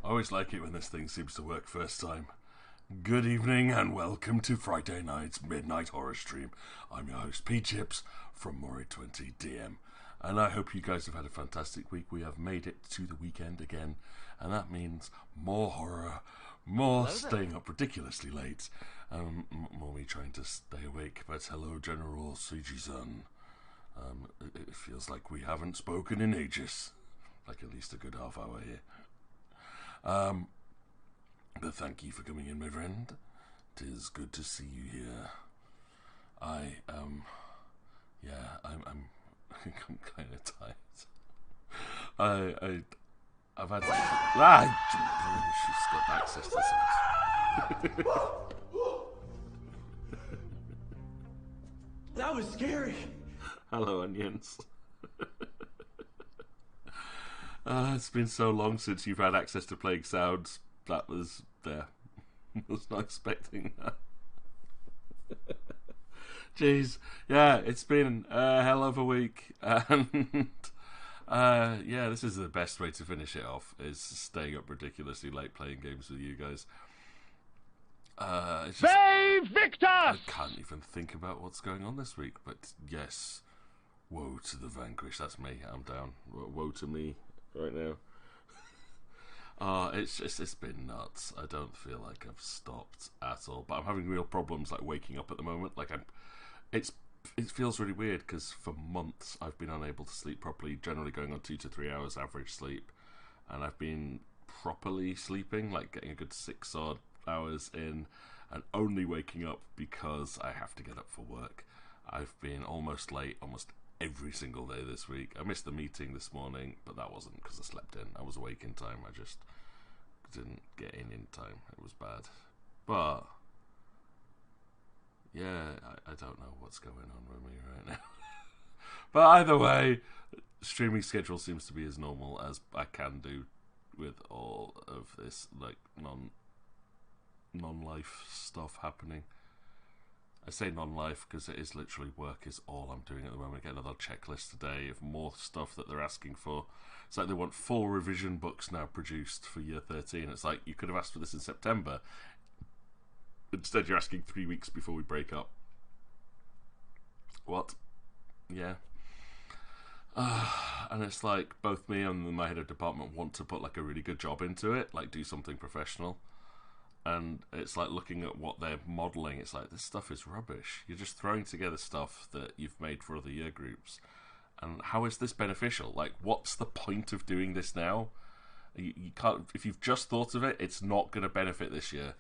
I always like it when this thing seems to work first time. Good evening and welcome to Friday night's Midnight Horror Stream. I'm your host P-Chips from MORI20 DM. And I hope you guys have had a fantastic week. We have made it to the weekend again. And that means more horror, more staying up ridiculously late, more me trying to stay awake. But hello General Seiji-san. It feels like we haven't spoken in ages. Like at least a good half hour here. But thank you for coming in, my friend. 'Tis good to see you here. I'm I'm kind of tired. I've had she's got access to something. That was scary. Hello, onions. It's been so long since you've had access to playing sounds. That was there. I was not expecting that. Jeez. Yeah, it's been a hell of a week. And yeah, this is the best way to finish it off, is staying up ridiculously late playing games with you guys. It's just, Save Victor! I can't even think about what's going on this week, but yes. Woe to the vanquished. That's me. I'm down. Woe to me right now. It's been nuts. I don't feel like I've stopped at all, but I'm having real problems like waking up at the moment. Like it feels really weird because for months I've been unable to sleep properly, generally going on 2 to 3 hours average sleep, and I've been properly sleeping, like getting a good 6 odd hours in, and only waking up because I have to get up for work. I've been almost late almost every single day this week. I missed the meeting this morning, but that wasn't because I slept in. I was awake in time. I just didn't get in time. It was bad. But yeah, I don't know what's going on with me right now. But either way, streaming schedule seems to be as normal as I can do with all of this like non-life stuff happening. I say non-life because it is literally work is all I'm doing at the moment. I get another checklist today of more stuff that they're asking for. It's like they want full revision books now produced for year 13. It's like, you could have asked for this in September. Instead you're asking 3 weeks before we break up. What? Yeah. And it's like, both me and my head of department want to put like a really good job into it, like do something professional. And it's like looking at what they're modelling, it's like, this stuff is rubbish. You're just throwing together stuff that you've made for other year groups. And how is this beneficial? Like, what's the point of doing this now? You can't, if you've just thought of it, it's not going to benefit this year.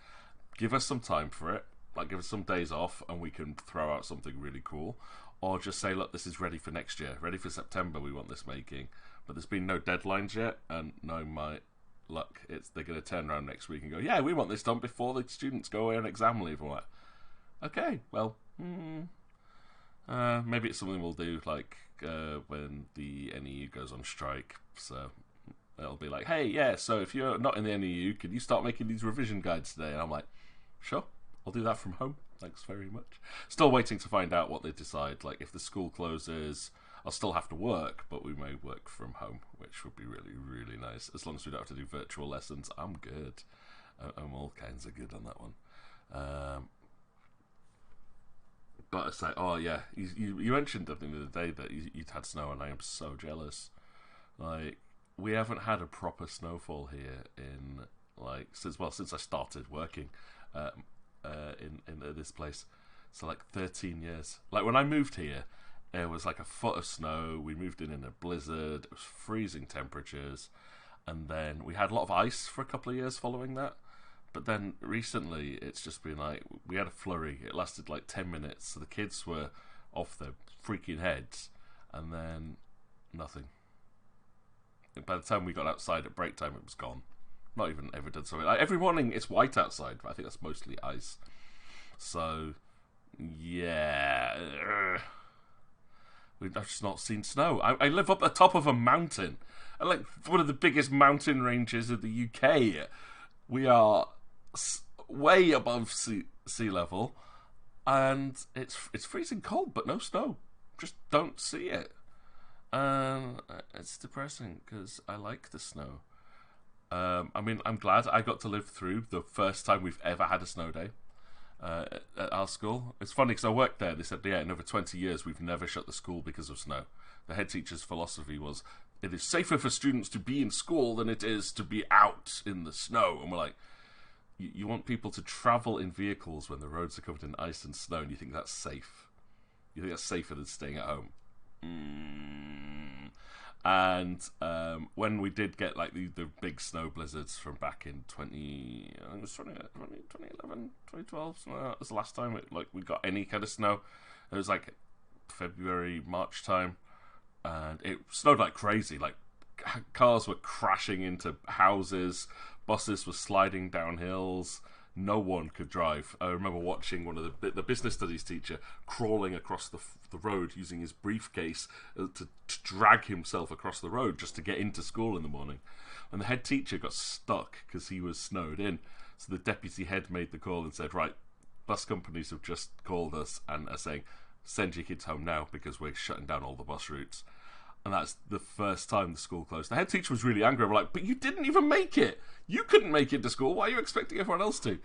Give us some time for it. Like, give us some days off and we can throw out something really cool. Or just say, look, this is ready for next year. Ready for September, we want this making. But there's been no deadlines yet, and knowing my luck, they're going to turn around next week and go, yeah, we want this done before the students go away on exam leave. I'm like, okay, well, maybe it's something we'll do like when the NEU goes on strike. So it'll be like, hey, yeah, so if you're not in the NEU, can you start making these revision guides today? And I'm like, sure, I'll do that from home. Thanks very much. Still waiting to find out what they decide. Like, if the school closes, I'll still have to work, but we may work from home, which would be really, really nice. As long as we don't have to do virtual lessons, I'm good. I'm all kinds of good on that one. But it's like, oh yeah, you mentioned, I think, the other day that you'd had snow, and I am so jealous. Like, we haven't had a proper snowfall here in, like, since I started working in this place. So, like, 13 years. Like, when I moved here, it was like a foot of snow. We moved in a blizzard. It was freezing temperatures. And then we had a lot of ice for a couple of years following that. But then recently, it's just been like, we had a flurry. It lasted like 10 minutes. So the kids were off their freaking heads. And then nothing. And by the time we got outside at break time, it was gone. Not even ever done something. Like, every morning, it's white outside. But I think that's mostly ice. So, yeah. I've just not seen snow. I live up the top of a mountain. And like one of the biggest mountain ranges in the UK. We are way above sea level. And it's freezing cold, but no snow. Just don't see it. It's depressing because I like the snow. I mean, I'm glad I got to live through the first time we've ever had a snow day at our school. It's funny because I worked there. They said, yeah, in over 20 years, we've never shut the school because of snow. The head teacher's philosophy was, it is safer for students to be in school than it is to be out in the snow. And we're like, you want people to travel in vehicles when the roads are covered in ice and snow, and you think that's safe? You think that's safer than staying at home? And when we did get like the big snow blizzards from back in 2011, 2012, that was the last time we got any kind of snow. It was like February, March time, and it snowed like crazy. Like cars were crashing into houses, buses were sliding down hills. No one could drive. I remember watching one of the business studies teacher crawling across the road using his briefcase to drag himself across the road just to get into school in the morning. And the head teacher got stuck because he was snowed in. So the deputy head made the call and said, right, bus companies have just called us and are saying, send your kids home now because we're shutting down all the bus routes. And that's the first time the school closed. The head teacher was really angry. We're like, but you didn't even make it. You couldn't make it to school. Why are you expecting everyone else to?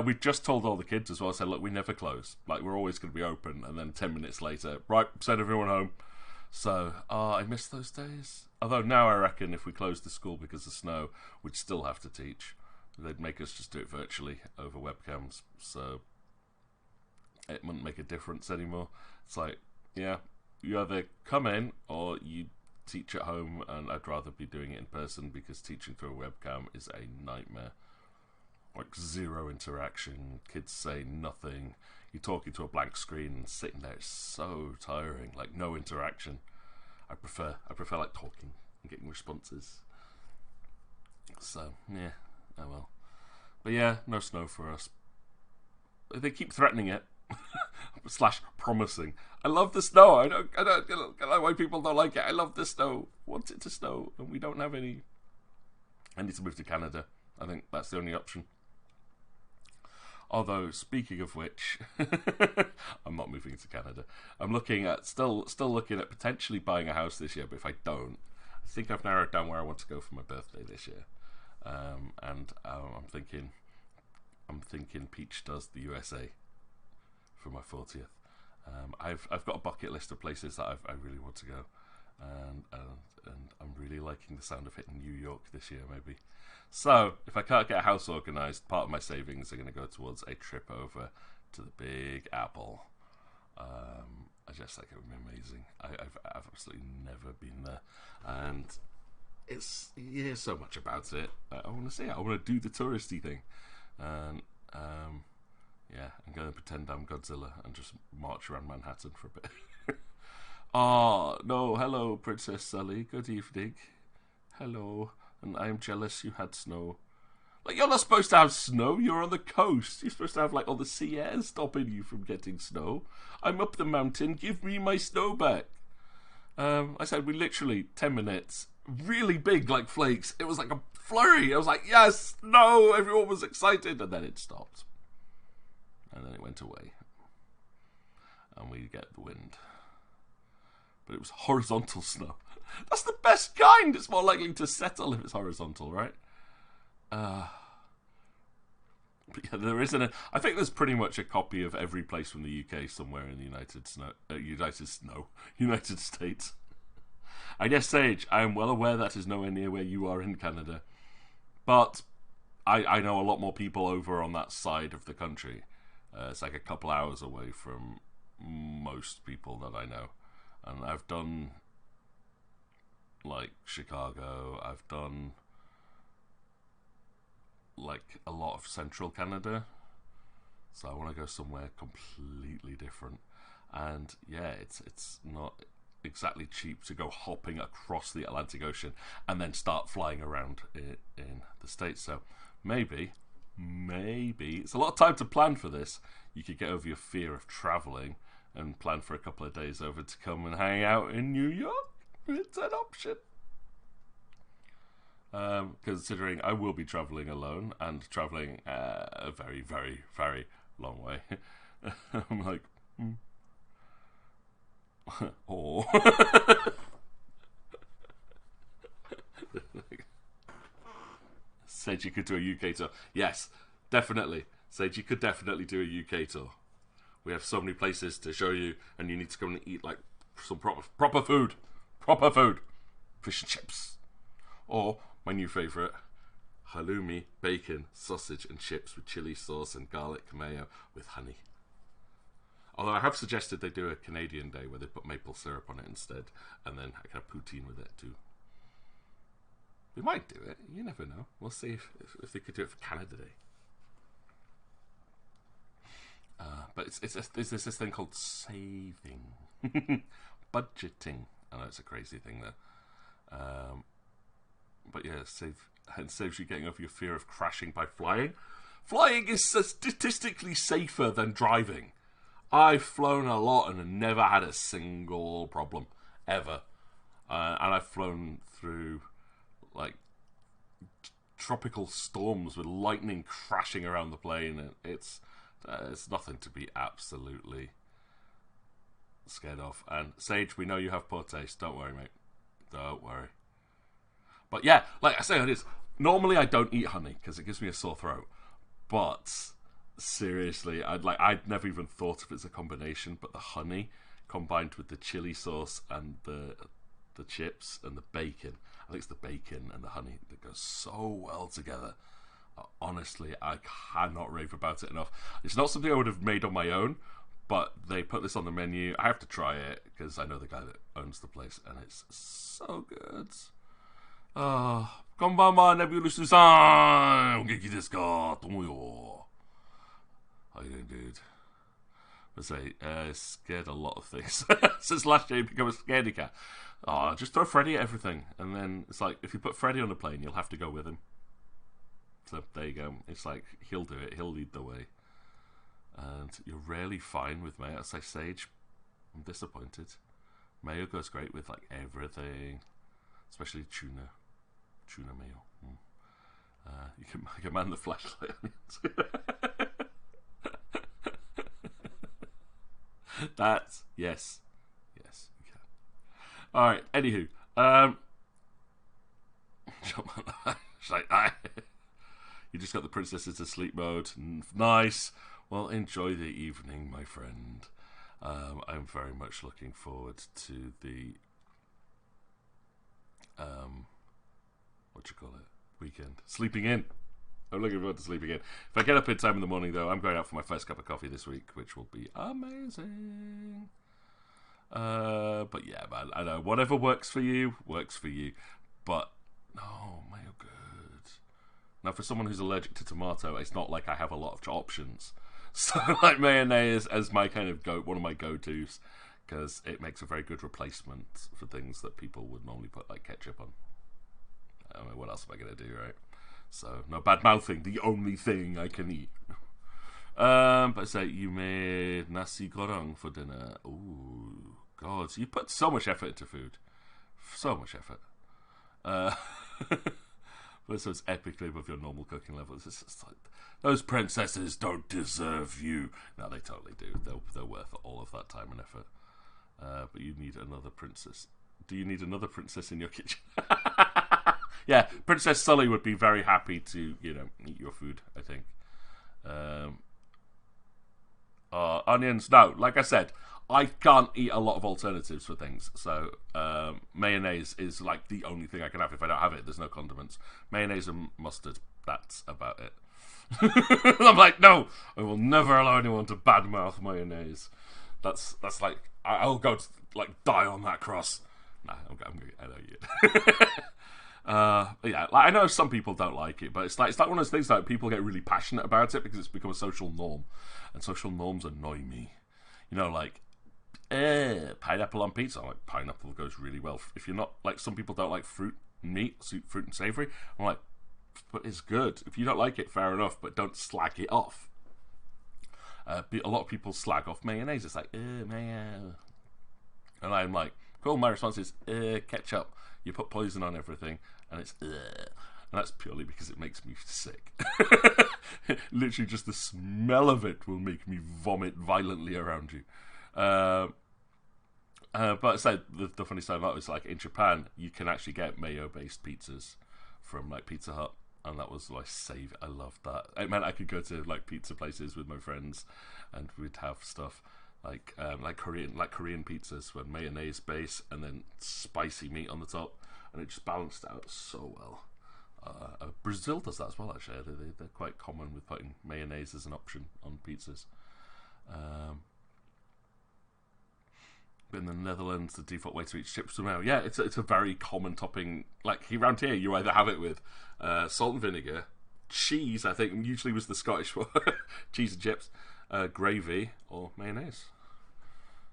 We just told all the kids as well. I said, look, we never close. Like, we're always going to be open. And then 10 minutes later, right, send everyone home. So, I miss those days. Although now I reckon if we closed the school because of snow, we'd still have to teach. They'd make us just do it virtually over webcams. So, it wouldn't make a difference anymore. It's like, yeah, you either come in or you teach at home, and I'd rather be doing it in person because teaching through a webcam is a nightmare. Like zero interaction, kids say nothing, you're talking to a blank screen and sitting there, it's so tiring. Like no interaction. I prefer like talking and getting responses. So yeah, oh well. But yeah, no snow for us. They keep threatening it. / promising. I love the snow. I don't know why people don't like it. I love the snow. Want it to snow, and we don't have any. I need to move to Canada. I think that's the only option. Although, speaking of which, I'm not moving to Canada. I'm looking at still looking at potentially buying a house this year. But if I don't, I think I've narrowed down where I want to go for my birthday this year. I'm thinking Peach does the USA for my 40th. I've got a bucket list of places that I really want to go, and I'm really liking the sound of hitting New York this year maybe. So if I can't get a house organised, part of my savings are going to go towards a trip over to the Big Apple. I just think it would be amazing. I've absolutely never been there, and you hear so much about it. I want to see it. I want to do the touristy thing, and yeah, I'm going to pretend I'm Godzilla and just march around Manhattan for a bit. Oh, no, hello, Princess Sully. Good evening. Hello, and I'm jealous you had snow. Like, you're not supposed to have snow. You're on the coast. You're supposed to have, like, all the sea air stopping you from getting snow. I'm up the mountain. Give me my snow back. I said, we literally, 10 minutes, really big, like, flakes. It was like a flurry. I was like, yes, no. Everyone was excited, and then it stopped. And then it went away. And we get the wind. But it was horizontal snow. That's the best kind. It's more likely to settle if it's horizontal, right? But yeah, there isn't. I think there's pretty much a copy of every place from the UK somewhere in the United States. I guess, Sage, I am well aware that is nowhere near where you are in Canada. But I know a lot more people over on that side of the country. It's like a couple hours away from most people that I know. And I've done, like, Chicago. I've done, like, a lot of central Canada. So I want to go somewhere completely different. And, yeah, it's not exactly cheap to go hopping across the Atlantic Ocean and then start flying around in the States. So maybe it's a lot of time to plan for this. You could get over your fear of traveling and plan for a couple of days over to come and hang out in New York. It's an option. Considering I will be traveling alone and traveling a very, very, very long way. I'm like, or Said you could do a UK tour. Yes, definitely. Said you could definitely do a UK tour. We have so many places to show you, and you need to come and eat like some proper food. Proper food. Fish and chips. Or my new favourite, halloumi, bacon, sausage and chips with chili sauce and garlic mayo with honey. Although I have suggested they do a Canadian day where they put maple syrup on it instead, and then I can have poutine with it too. We might do it. You never know. We'll see if they could do it for Canada Day. But there's this thing called saving, budgeting. I know it's a crazy thing though. But yeah, it saves you getting over your fear of crashing by flying. Flying is statistically safer than driving. I've flown a lot and never had a single problem ever. And I've flown through like tropical storms with lightning crashing around the plane, and it's nothing to be absolutely scared of. And Sage, we know you have poor taste. Don't worry, mate. Don't worry. But yeah, like I say, it is. Normally I don't eat honey because it gives me a sore throat. But seriously, I'd never even thought of it as a combination. But the honey combined with the chili sauce and the chips and the bacon. I think it's the bacon and the honey that goes so well together. Honestly, I cannot rave about it enough. It's not something I would have made on my own, but they put this on the menu. I have to try it because I know the guy that owns the place, and it's so good. Konbanwa, Nebulous-san! Genki desu ka? Tomoyo. How you doing, dude? I say, scared a lot of things. Since last year, you become a scaredy cat. Oh, just throw Freddy at everything. And then it's like, if you put Freddy on a plane, you'll have to go with him. So there you go. It's like, he'll do it. He'll lead the way. And you're rarely fine with mayo. It's like, Sage, I'm disappointed. Mayo goes great with like everything. Especially tuna. Tuna mayo. You can man the flashlight. That's yes, you can. All right. Anywho, you just got the princesses to sleep mode. Nice. Well, enjoy the evening, my friend. I'm very much looking forward to the what you call it, weekend. Sleeping in. I'm looking forward to sleeping in. If I get up in time in the morning, though, I'm going out for my first cup of coffee this week, which will be amazing. But yeah, man, I know whatever works for you, works for you. But no, mayo good. Now, for someone who's allergic to tomato, it's not like I have a lot of options. So, like mayonnaise as my kind of one of my go-tos, because it makes a very good replacement for things that people would normally put like ketchup on. I mean, what else am I gonna do, right? So, no bad mouthing, the only thing I can eat. But say you made nasi goreng for dinner. Ooh, God, you put so much effort into food. So much effort. But so it's epically above your normal cooking levels. It's just like, those princesses don't deserve you. No, they totally do. They're worth all of that time and effort. But you need another princess. Do you need another princess in your kitchen? Yeah, Princess Sully would be very happy to, eat your food, I think. Onions, no. Like I said, I can't eat a lot of alternatives for things. So mayonnaise is like the only thing I can have if I don't have it. There's no condiments. Mayonnaise and mustard, that's about it. I'm like, no, I will never allow anyone to badmouth mayonnaise. That's like, I'll go to, like, die on that cross. Nah, I know you. Yeah, like, I know some people don't like it, but it's like one of those things that people get really passionate about it because it's become a social norm, and social norms annoy me. Like pineapple on pizza. I'm like, pineapple goes really well. If you're not like, some people don't like fruit and meat, fruit and savoury. I'm like, but it's good. If you don't like it, fair enough, but don't slag it off. A lot of people slag off mayonnaise. It's like, mayo, and I'm like, cool. My response is ketchup. You put poison on everything, and it's and that's purely because it makes me sick. Literally, just the smell of it will make me vomit violently around you. But I said the funny side of that is, like, in Japan, you can actually get mayo-based pizzas from like Pizza Hut, and that was like save. I loved that. It meant I could go to like pizza places with my friends, and we'd have stuff like Korean pizzas with mayonnaise base and then spicy meat on the top, and it just balanced out so well. Brazil does that as well, actually. They're quite common with putting mayonnaise as an option on pizzas. But in the Netherlands, the default way to eat chips from now, yeah, it's a very common topping. Like around here, you either have it with salt and vinegar, cheese. I think usually was the Scottish one, cheese and chips, gravy, or mayonnaise.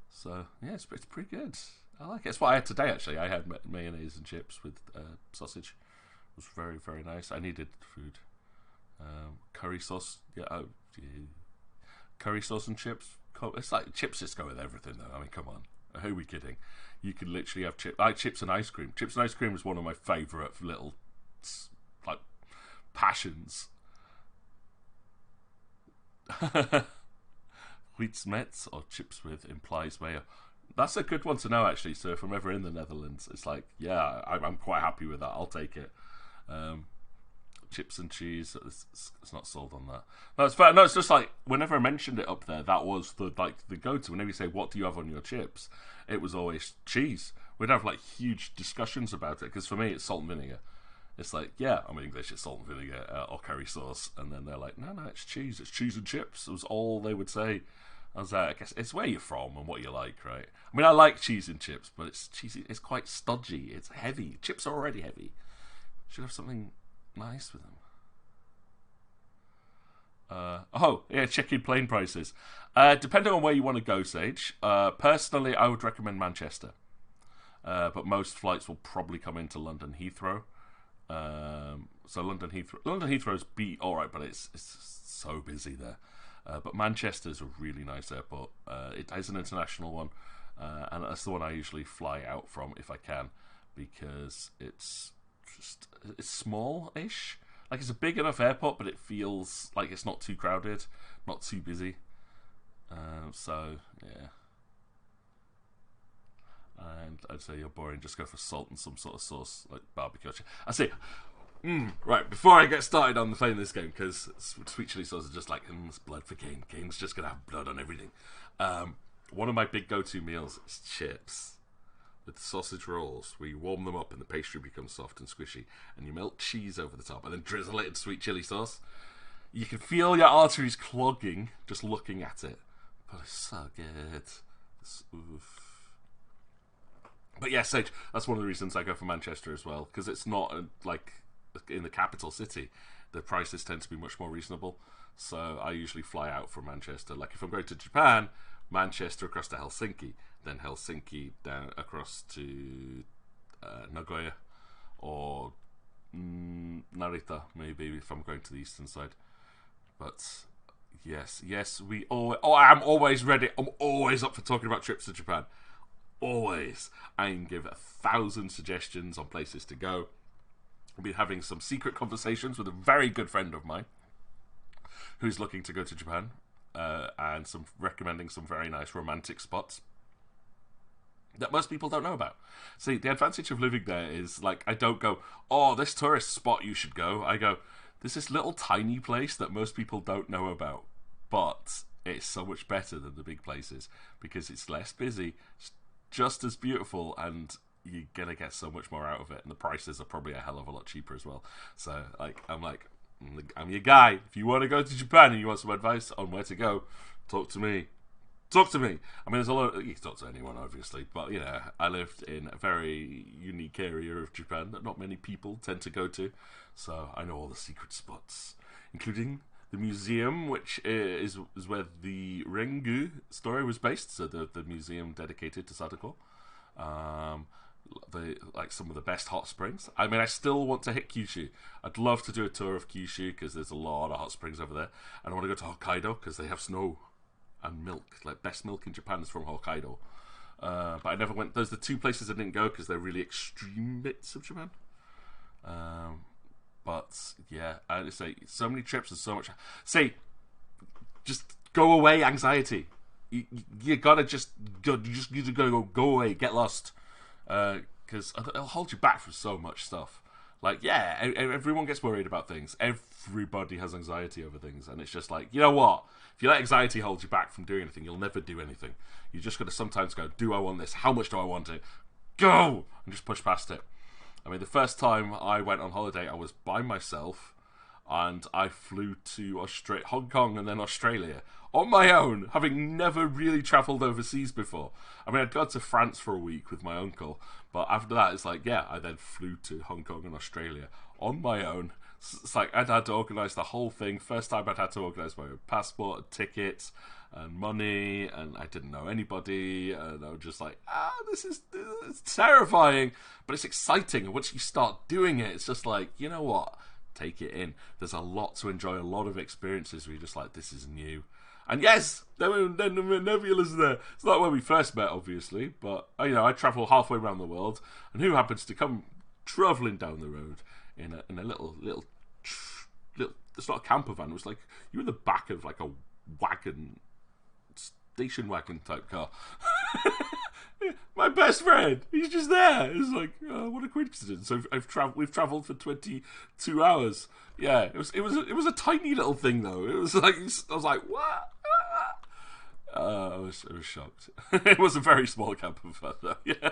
So yeah, it's pretty good. I like it. It's what I had today. Actually, I had mayonnaise and chips with sausage. It was very, very nice. I needed food. Curry sauce, yeah, curry sauce and chips. It's like chips just go with everything, though. I mean, come on. Who are we kidding? You can literally have chips and ice cream. Chips and ice cream is one of my favourite little like passions. Wheatsmets or chips with implies mayo. That's a good one to know, actually. So if I'm ever in the Netherlands, it's like, yeah, I'm quite happy with that. I'll take it. Chips and cheese. It's not sold on that. No, it's fair. No, it's just like whenever I mentioned it up there, that was the go-to. Whenever you say, "What do you have on your chips?" It was always cheese. We'd have like huge discussions about it because for me, it's salt and vinegar. It's like, yeah, I'm English. It's salt and vinegar or curry sauce, and then they're like, no, it's cheese. It's cheese and chips. It was all they would say. I was like, I guess it's where you're from and what you like, right? I mean, I like cheese and chips, but it's cheesy. It's quite stodgy. It's heavy. Chips are already heavy. Should have something nice with them. Check-in plane prices. Depending on where you want to go, Sage. Personally, I would recommend Manchester. But most flights will probably come into London Heathrow. So London Heathrow's alright, but it's so busy there. But Manchester's a really nice airport. It is an international one, and that's the one I usually fly out from if I can, because it's small-ish. Like, it's a big enough airport, but it feels like it's not too crowded, not too busy. So yeah. And I'd say you're boring. Just go for salt and some sort of sauce, like barbecue. I see. Right, before I get started on playing this game, because sweet chili sauce is just like, it's blood for Kain. Kain's just going to have blood on everything. One of my big go-to meals is chips with sausage rolls, where you warm them up and the pastry becomes soft and squishy, and you melt cheese over the top and then drizzle it in sweet chili sauce. You can feel your arteries clogging just looking at it, but it's so good. Oof. But yeah, Sage, that's one of the reasons I go for Manchester as well, because it's not like in the capital city. The prices tend to be much more reasonable, so I usually fly out from Manchester. Like if I'm going to Japan, Manchester across to Helsinki, then Helsinki down across to Nagoya, or Narita maybe if I'm going to the eastern side. But yes, I'm always ready. I'm always up for talking about trips to Japan. Always. I can give 1,000 suggestions on places to go. I've been having some secret conversations with a very good friend of mine who's looking to go to Japan, and recommending some very nice romantic spots that most people don't know about. See, the advantage of living there is, like, I don't go, oh, this tourist spot you should go. I go, there's this little tiny place that most people don't know about, but it's so much better than the big places because it's less busy, it's just as beautiful, and you're gonna get so much more out of it, and the prices are probably a hell of a lot cheaper as well. So, I'm your guy. If you want to go to Japan and you want some advice on where to go, talk to me. Talk to me. I mean, there's a lot. You can talk to anyone, obviously, but you know, I lived in a very unique area of Japan that not many people tend to go to, so I know all the secret spots, including the museum, which is where the Rengu story was based. So the museum dedicated to Sadako. Some of the best hot springs. I mean, I still want to hit Kyushu. I'd love to do a tour of Kyushu because there's a lot of hot springs over there, and I want to go to Hokkaido because they have snow and milk. Like, best milk in Japan is from Hokkaido. But I never went. Those are the two places I didn't go because they're really extreme bits of Japan. But yeah, I just say so many trips and so much. Say, just go away, anxiety. You gotta just go. You just need to go away, get lost. Because it'll hold you back from so much stuff. Like, yeah, everyone gets worried about things. Everybody has anxiety over things. And it's just like, you know what? If you let anxiety hold you back from doing anything, you'll never do anything. You just got to sometimes go, do I want this? How much do I want it? Go! And just push past it. I mean, the first time I went on holiday, I was by myself. And I flew to Hong Kong and then Australia on my own, having never really travelled overseas before. I mean, I'd gone to France for a week with my uncle, but after that, it's like, yeah, I then flew to Hong Kong and Australia on my own. It's like I'd had to organise the whole thing. First time I'd had to organise my own passport, tickets, and money, and I didn't know anybody, and I was just like, it's terrifying, but it's exciting. And once you start doing it, it's just like, you know what? Take it in. There's a lot to enjoy, a lot of experiences where you're just like, this is new. And yes, then Nebula's there. It's not where we first met, obviously, but I travel halfway around the world, and who happens to come travelling down the road in a little. It's not a camper van. It was like you were in the back of like a wagon, station wagon type car. My best friend, he's just there. It's like, oh, what a coincidence. So we've travelled for 22 hours. Yeah, it was a tiny little thing though. It was like, I was like, what? I was shocked. It was a very small camper van though. Yeah,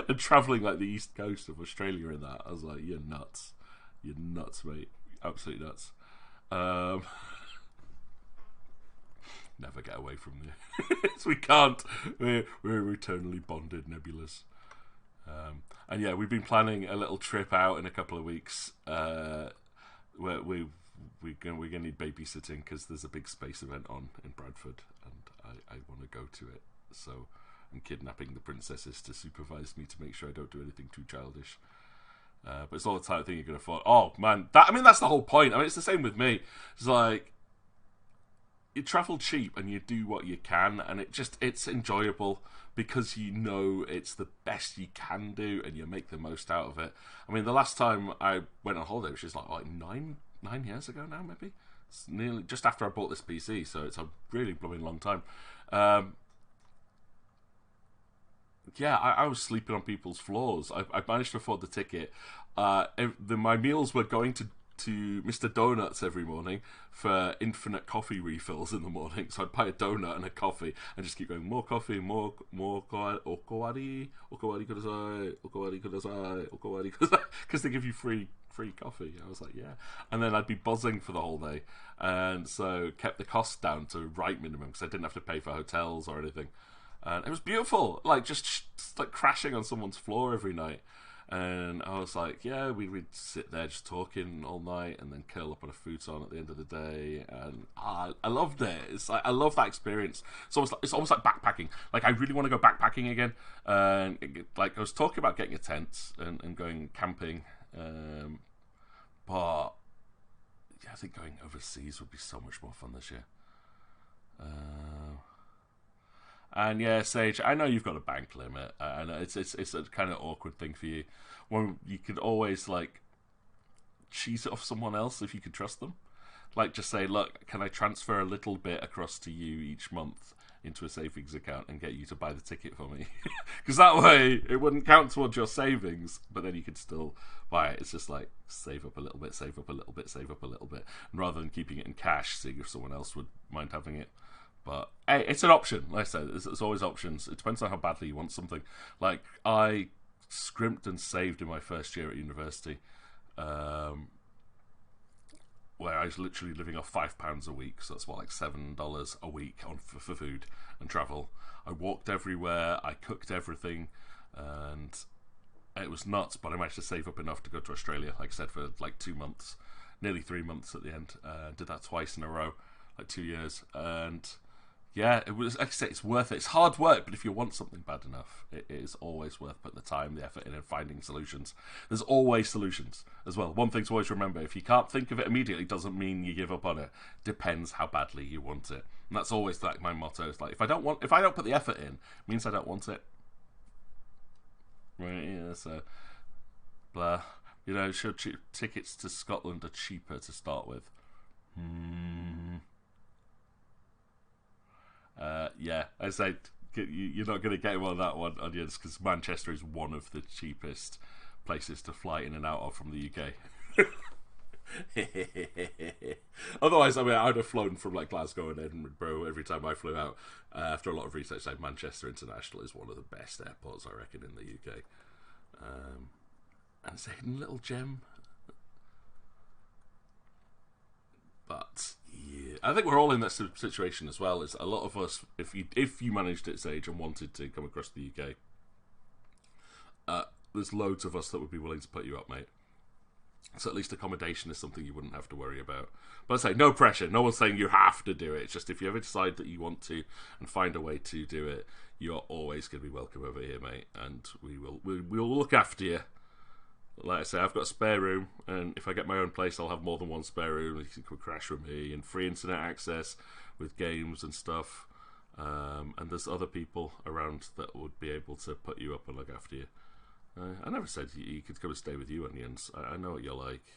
and travelling like the east coast of Australia in that, I was like, you're nuts, mate, absolutely nuts. Never get away from this. We can't. We're eternally bonded, Nebulas. And yeah, we've been planning a little trip out in a couple of weeks. Where we're gonna need babysitting because there's a big space event on in Bradford, and I want to go to it. So I'm kidnapping the princesses to supervise me to make sure I don't do anything too childish. But it's all the type of thing you're gonna afford. Oh man, that's the whole point. I mean, it's the same with me. It's like, you travel cheap and you do what you can, and it's enjoyable because you know it's the best you can do and you make the most out of it. I mean, the last time I went on holiday, which is like 9 years ago now, maybe. It's nearly just after I bought this PC, so it's a really blooming long time. Yeah, I was sleeping on people's floors. I managed to afford the ticket. My meals were going to Mr. Donuts every morning for infinite coffee refills in the morning. So I'd buy a donut and a coffee and just keep going, more coffee, more okowari kudasai, because they give you free coffee. I was like, yeah. And then I'd be buzzing for the whole day, and so kept the cost down to right minimum because I didn't have to pay for hotels or anything. And it was beautiful, like just like crashing on someone's floor every night. And I was like, yeah, we'd sit there just talking all night and then curl up on a futon at the end of the day. And I loved it. It's like, I love that experience. It's almost like backpacking. Like, I really want to go backpacking again. Like, I was talking about getting a tent and going camping. But yeah, I think going overseas would be so much more fun this year. And yeah, Sage, I know you've got a bank limit. I know it's a kind of awkward thing for you. Well, you could always like cheat it off someone else if you could trust them. Like, just say, look, can I transfer a little bit across to you each month into a savings account and get you to buy the ticket for me? Because that way it wouldn't count towards your savings, but then you could still buy it. It's just like save up a little bit, save up a little bit, save up a little bit, and rather than keeping it in cash, seeing if someone else would mind having it. But hey, it's an option. Like I said, there's always options. It depends on how badly you want something. Like, I scrimped and saved in my first year at university, where I was literally living off £5 a week. So that's what, like $7 a week for food and travel. I walked everywhere. I cooked everything, and it was nuts. But I managed to save up enough to go to Australia, like I said, for like 2 months, nearly 3 months at the end. Did that twice in a row, like 2 years, and yeah, it was, like I say, it's worth it. It's hard work, but if you want something bad enough, it is always worth putting the time, the effort in, and finding solutions. There's always solutions as well. One thing to always remember: if you can't think of it immediately, doesn't mean you give up on it. Depends how badly you want it, and that's always like my motto. It's like, if I don't put the effort in, it means I don't want it. Right? Yeah. So, blah. You know, tickets to Scotland are cheaper to start with. Yeah, I say you're not going to get him on that one, audience, because Manchester is one of the cheapest places to fly in and out of from the UK. Otherwise, I mean, I'd have flown from like Glasgow and Edinburgh every time I flew out. After a lot of research, like Manchester International is one of the best airports, I reckon, in the UK. And it's a hidden little gem. But yeah, I think we're all in that situation as well. Is a lot of us, if you managed at Sage and wanted to come across the UK, there's loads of us that would be willing to put you up, mate. So at least accommodation is something you wouldn't have to worry about. But I say, no pressure. No one's saying you have to do it. It's just if you ever decide that you want to and find a way to do it, you're always going to be welcome over here, mate. And we'll look after you. Like I say, I've got a spare room, and if I get my own place, I'll have more than one spare room. You can crash with me, and free internet access with games and stuff. And there's other people around that would be able to put you up and look after you. I never said you could come and stay with you, Onions. I know what you're like.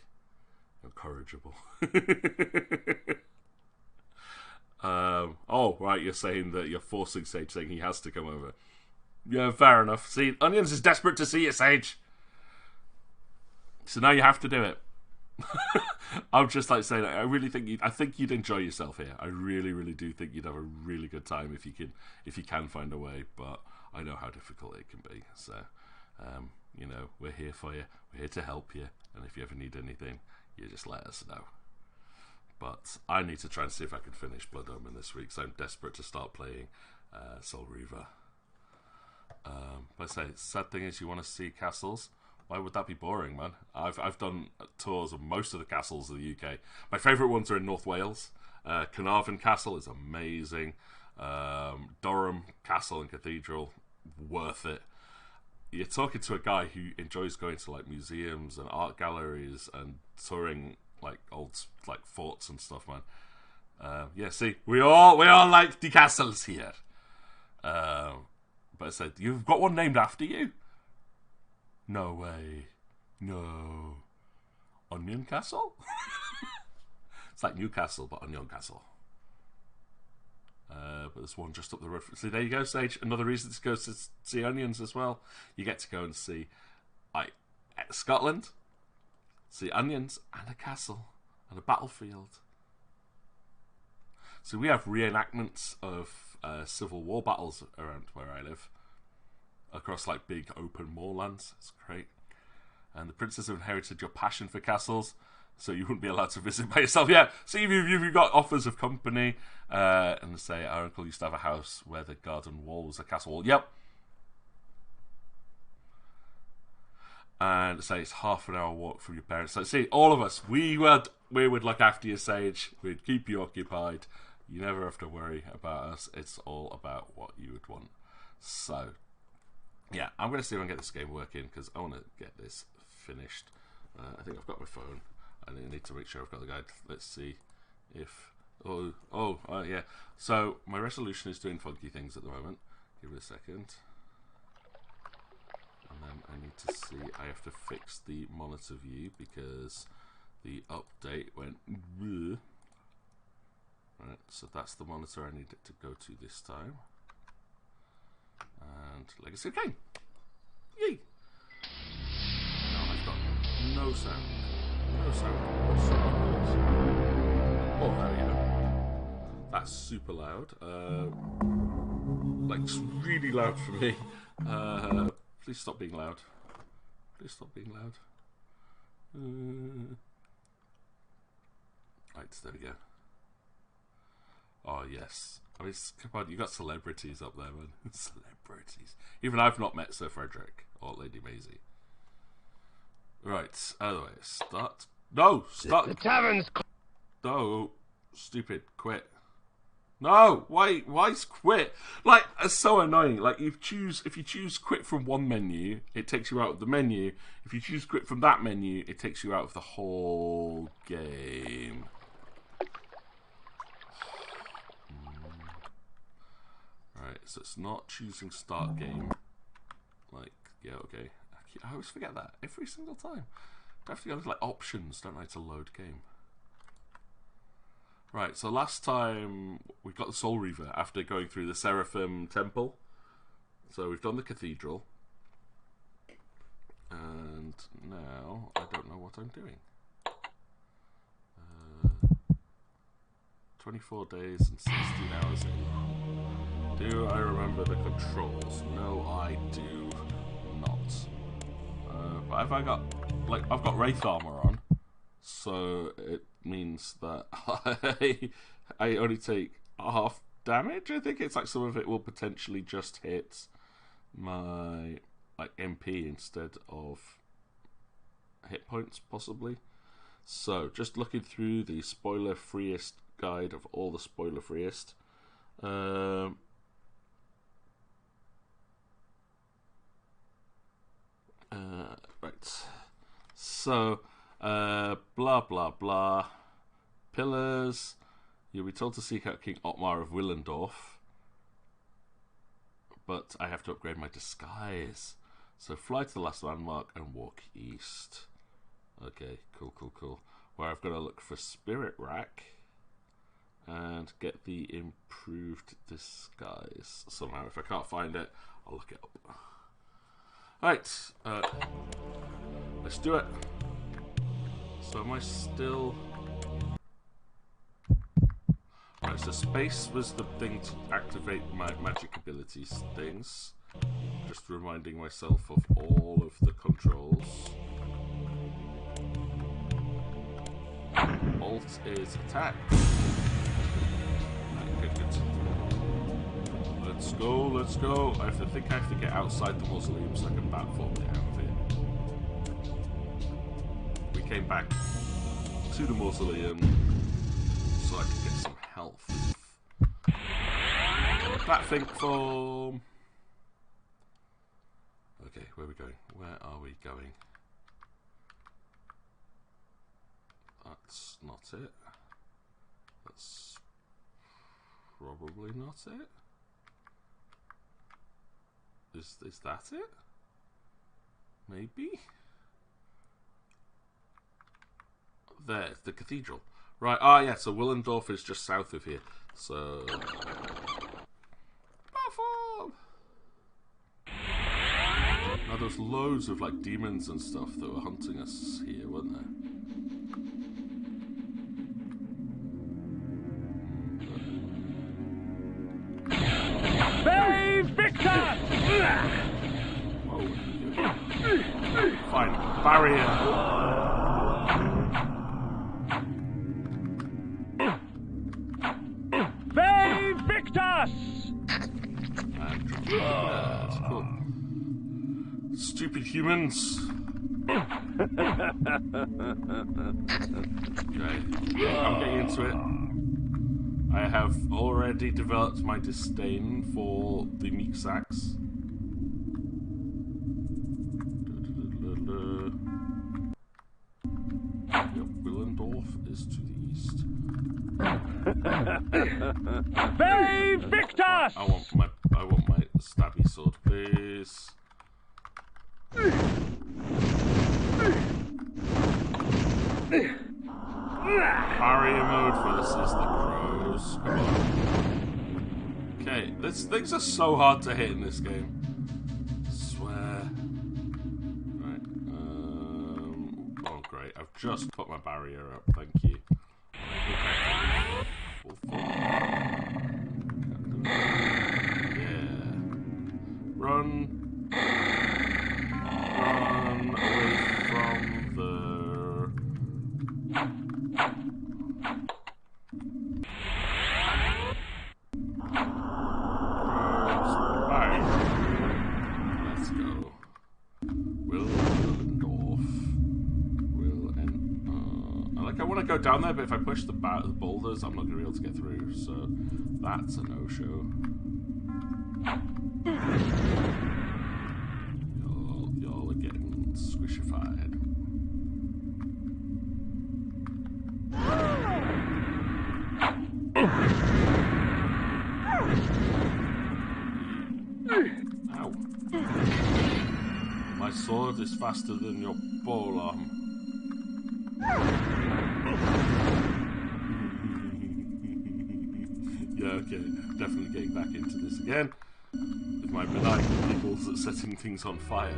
You're incorrigible. Oh, right, you're saying that you're forcing Sage, saying he has to come over. Yeah, fair enough. See, Onions is desperate to see you, Sage. So now you have to do it. I'm just like saying, I really think I think you'd enjoy yourself here. I really, really do think you'd have a really good time if you can find a way. But I know how difficult it can be. So, you know, we're here for you. We're here to help you. And if you ever need anything, you just let us know. But I need to try and see if I can finish Blood Omen this week. So I'm desperate to start playing Soul Reaver. But I say, the sad thing is, you want to see castles. Why would that be boring, man? I've done tours of most of the castles of the UK. My favourite ones are in North Wales. Carnarvon Castle is amazing. Durham Castle and Cathedral, worth it. You're talking to a guy who enjoys going to like museums and art galleries and touring like old like forts and stuff, man. Yeah, see, we all like the castles here. But I said, you've got one named after you? No way. No. Onion Castle? It's like Newcastle, but Onion Castle. But there's one just up the road. See, there you go, Sage. Another reason to go to see Onions as well. You get to go and see like Scotland, see Onions, and a castle, and a battlefield. So we have reenactments of Civil War battles around where I live. Across like big open moorlands. It's great. And the princes have inherited your passion for castles, so you wouldn't be allowed to visit by yourself. Yeah, see if you've got offers of company, and say our uncle used to have a house where the garden wall was a castle wall. Yep. And say it's half an hour walk from your parents. So see, all of us, we would look after you, Sage. We'd keep you occupied. You never have to worry about us. It's all about what you would want. So yeah, I'm going to see if I can get this game working, because I want to get this finished. I think I've got my phone. I need to make sure I've got the guide. Let's see if... Oh, yeah. So, my resolution is doing funky things at the moment. Give it a second. And then I need to see... I have to fix the monitor view, because the update went... Bleh. Right, so that's the monitor I need it to go to this time. And Legacy of Kain. Yay! Now I've got no sound. No sound whatsoever. Oh, there we go. That's super loud. Like, it's really loud for me. Please stop being loud. Please stop being loud. Right, there we go. Oh, yes. I mean, come on, you got celebrities up there, man. Celebrities. Even I've not met Sir Frederick or Lady Maisie. Right, otherwise, start. No, start. The tavern's. No, stupid, quit. No, why quit? Like, it's so annoying. Like, if you choose quit from one menu, it takes you out of the menu. If you choose quit from that menu, it takes you out of the whole game. Right, so it's not choosing start game. Like, yeah, okay. I always forget that every single time. I have to go to like options, don't I, to load game. Right, so last time we got the Soul Reaver after going through the Seraphim Temple. So we've done the Cathedral. And now I don't know what I'm doing. 24 days and 16 hours in. Do I remember the controls? No, I do not. But have I got, like, I've got Wraith armor on, so it means that I only take half damage. I think it's like some of it will potentially just hit my like MP instead of hit points, possibly. So just looking through the spoiler freest guide of all the spoiler freest. Right. So blah blah blah. Pillars. You'll be told to seek out King Otmar of Willendorf, but I have to upgrade my disguise. So fly to the last landmark and walk east. Okay, cool. Where I've got to look for Spirit Rack and get the improved disguise somehow. If I can't find it, I'll look it up. Right, let's do it. So am I still... Right, so space was the thing to activate my magic abilities things. Just reminding myself of all of the controls. Alt is attack. Okay, good. Let's go. I think I have to get outside the mausoleum so I can platform it out of here. We came back to the mausoleum so I could get some health. That think form. Okay, where are we going? Where are we going? That's not it. That's probably not it. Is that it? Maybe? There's the cathedral. Right, yeah, so Willendorf is just south of here. So... Platform! Now there's loads of like demons and stuff that were hunting us here, weren't there? Victor! Whoa. Fine. Barrier. Victus! That's cool. Stupid humans. Okay. I'm getting into it. I have already developed my disdain for the meek sacks. Yep, Willendorf is to the east. Victus! I want my stabby sword, please. Barrier mode versus the crows. Come on. Okay, things are so hard to hit in this game. I swear. Right. Oh great! I've just put my barrier up. Thank you. Yeah. Run away from the. Let's go. Willendorf. I want to go down there, but if I push the boulders, I'm not going to be able to get through. So that's a no-show. Y'all are getting squishified. Ow. My sword is faster than your polearm. Yeah, okay. Definitely getting back into this again. With my maniacal people setting things on fire.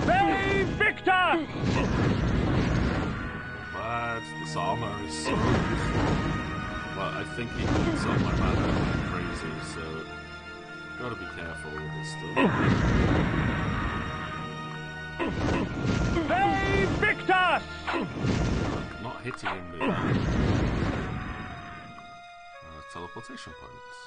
Save Victor! Bad. This armor is so useful. But I think he eats up my mana like crazy, so gotta be careful with this still. Save Victor! Not hitting him with teleportation points.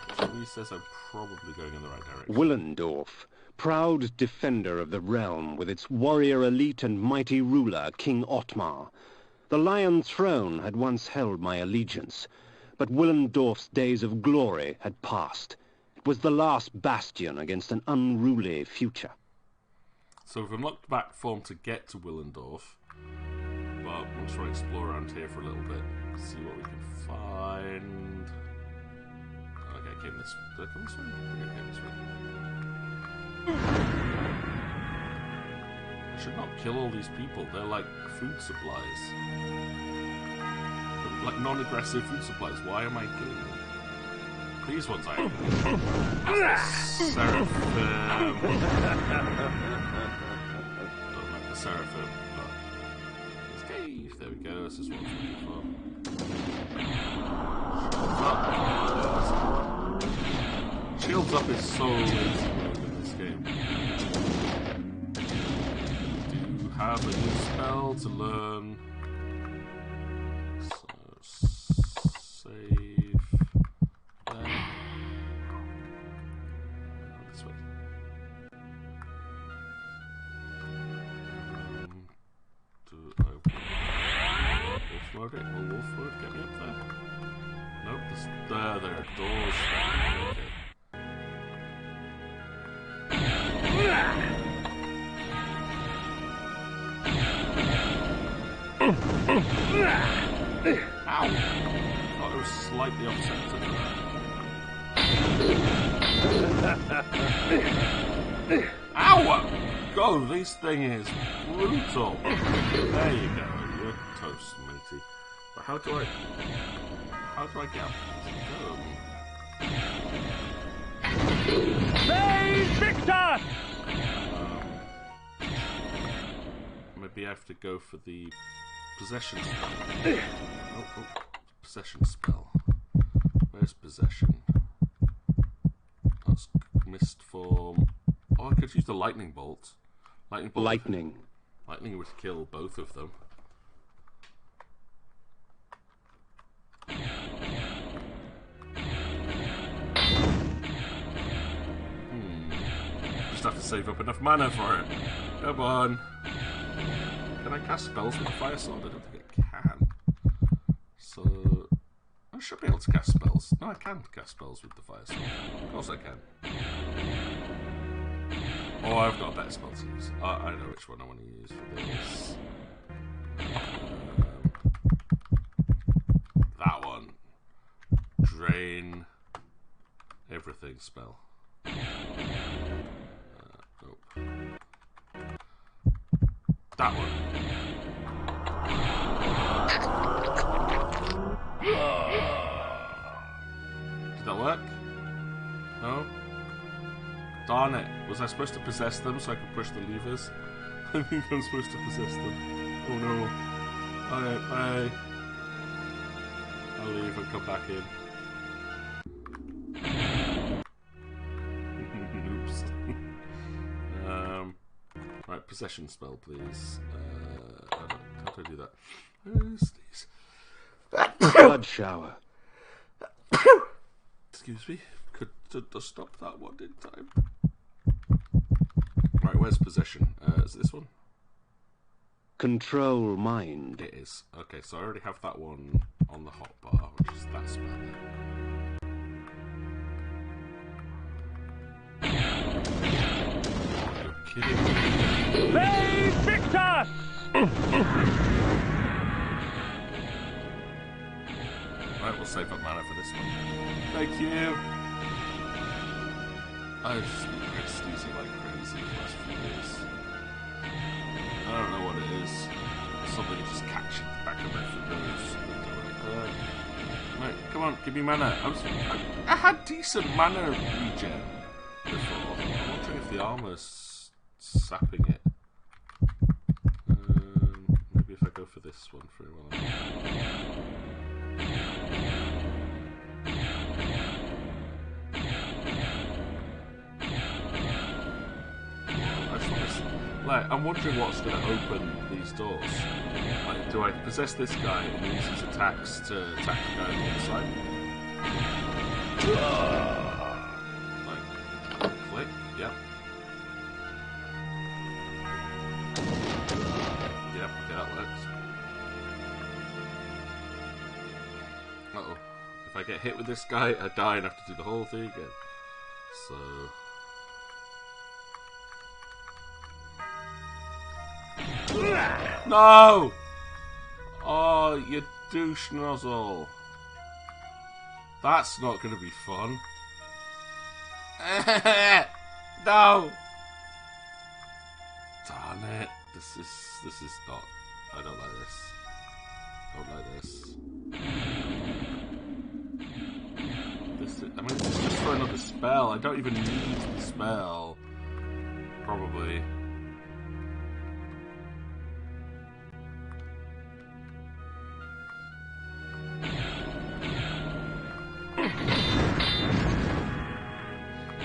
Which at least says I'm probably going in the right direction. Willendorf, proud defender of the realm with its warrior elite and mighty ruler, King Ottmar. The Lion Throne had once held my allegiance, but Willendorf's days of glory had passed. It was the last bastion against an unruly future. So we've unlocked back form to get to Willendorf, but we'll try to explore around here for a little bit, see what we can find. Okay, I came this. Did I come this way? Okay, I came this way. I should not kill all these people. They're like food supplies. They're like non-aggressive food supplies. Why am I killing them? These ones I am. Seraphim. Don't like the Seraphim, but it's cave. There we go. This is what I'm looking for. Shields up is so lazy in this game. Do you have a new spell to learn? So, save there. This way. Do I wolf mode it? Will wolf mode get me up there? Nope, there are doors. Okay. Ow! Thought it was slightly offset to that. Ow! God, this thing is brutal. There you go. You're toast, matey. But how do I get up? Save Victor! Maybe I have to go for the possession spell. Oh, possession spell. Where's possession? That's mist form. Oh, I could use the lightning bolt. Lightning would kill both of them. Just have to save up enough mana for it. Come on. Can I cast spells with a fire sword? I don't think I can. So I should be able to cast spells. No, I can cast spells with the fire sword. Of course I can. Oh, I've got a better spell to use. I know which one I want to use for this. That one. Drain everything spell. Nope. That one. Did that work? No? Darn it. Was I supposed to possess them so I could push the levers? I think I'm supposed to possess them. Oh no. Alright, bye. I'll leave and come back in. Oops. Right, possession spell, please. How do I do that? Sneeze. Blood shower. Excuse me. Could stop that one in time. Right, where's possession? Is it this one? Control mind. It is. Okay, so I already have that one on the hotbar, which is that spell there. Are you kidding me? Save Victor! Right, we'll save up mana for this one. Thank you! I've just been sneezing like crazy the last few days. I don't know what it is. Something just catching the back of my nose. Right, come on, give me mana. I had decent mana regen before. I'm wondering if the armor's sapping it. Maybe if I go for this one for a while. Like, I'm wondering what's going to open these doors. Like, do I possess this guy and use his attacks to attack the guy on the other side? Like, click, yep. Yep, okay, that works. Uh-oh. If I get hit with this guy, I die and have to do the whole thing again. So... No! Oh, you douche nozzle. That's not going to be fun. No! Darn it. This is not... I don't like this. Don't like this. I mean, it's just for another spell. I don't even need the spell. Probably.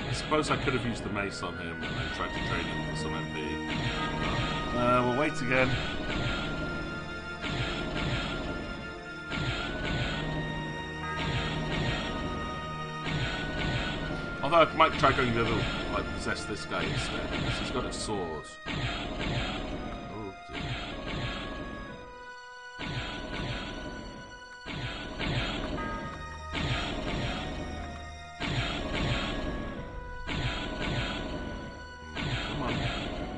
I suppose I could have used the mace on him and then tried to drain him for some MP. We'll wait again. Although I might try going the other, like, possess this guy instead, because he's got a sword. Oh dear.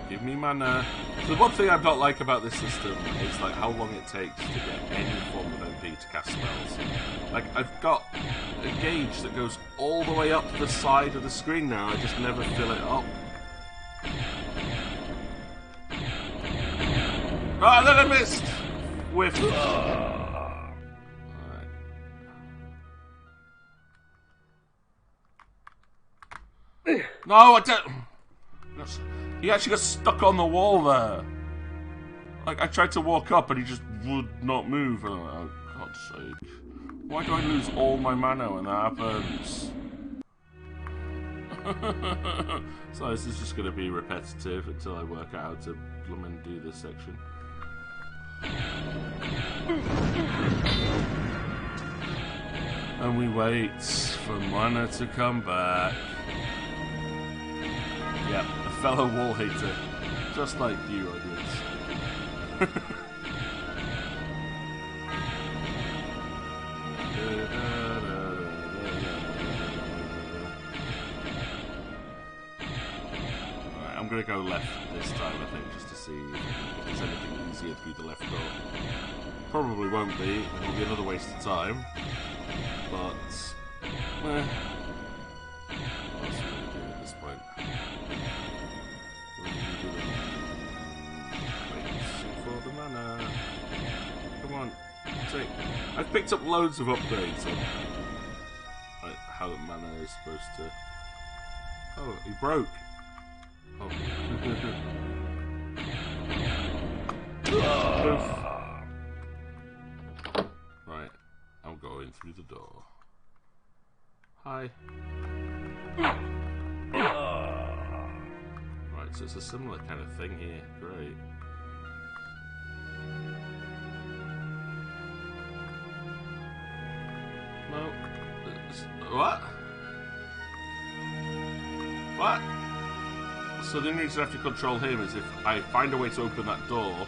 Give me mana. So the one thing I don't like about this system is like how long it takes to get any form of MP to cast spells. Like, I've got a gauge that goes all the way up the side of the screen now, I just never fill it up. Ah, then I missed! Whiff. Alright. No, I don't... He actually got stuck on the wall there. Like, I tried to walk up and he just would not move. And I'm like, oh, God's sake. Why do I lose all my mana when that happens? So this is just going to be repetitive until I work out how to blooming do this section. And we wait for mana to come back. Yep, a fellow wall hater. Just like you, audience. Alright, I'm gonna go left this time, I think, just to see if there's anything easier through the left door. Probably won't be, it'll be another waste of time. But, what's it gonna do at this point? Waiting for the mana. Come on, take. I've picked up loads of upgrades on like how the mana is supposed to. Oh, he broke. Oh. Right, I'm going through the door. Hi. Right, so it's a similar kind of thing here. Great. No. What? What? So the only reason I have to control him is if I find a way to open that door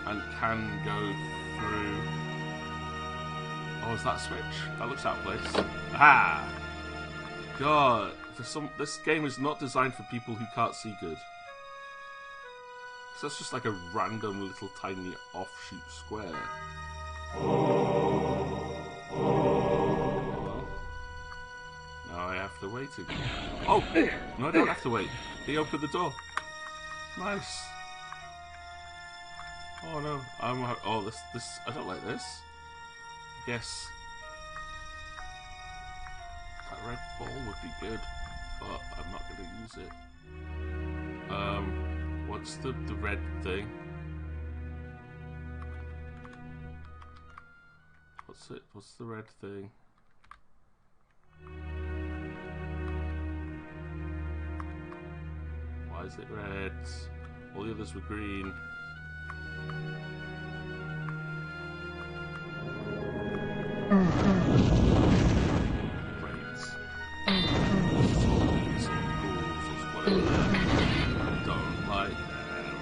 and can go through... Oh, is that a switch? That looks out of place. Aha! God, this game is not designed for people who can't see good. So that's just like a random little tiny offshoot square. Now I have to wait again. Oh! No, I don't have to wait. He opened the door. Nice. Oh no. Oh, this. I don't like this. Yes. That red ball would be good, but I'm not going to use it. What's the red thing? What's it? What's the red thing? Why is it red? All the others were green. Great. Zombies or ghouls or whatever. I don't like them.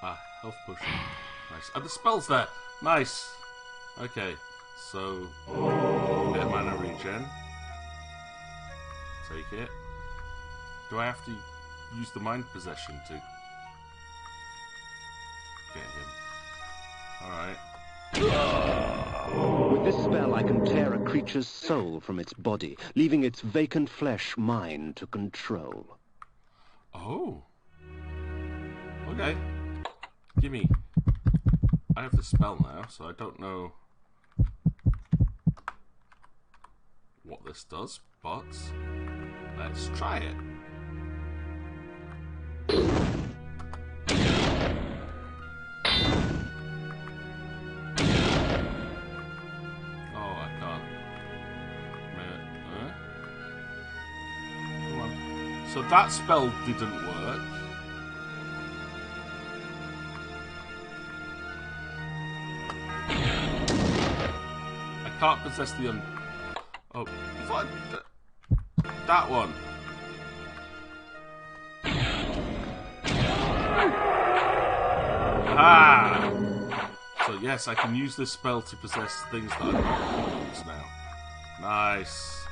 Ah, health potion. Nice. And the spell's there. Nice. Okay, so bit of mana regen. Take it. Do I have to use the mind possession to get him? Alright. With this spell, I can tear a creature's soul from its body, leaving its vacant flesh mine to control. Oh. Okay. Gimme. I have the spell now, so I don't know what this does, but let's try it. So that spell didn't work. I can't possess the Oh, if I... That one. Ah! So yes, I can use this spell to possess things that I'm not going to use now. Nice.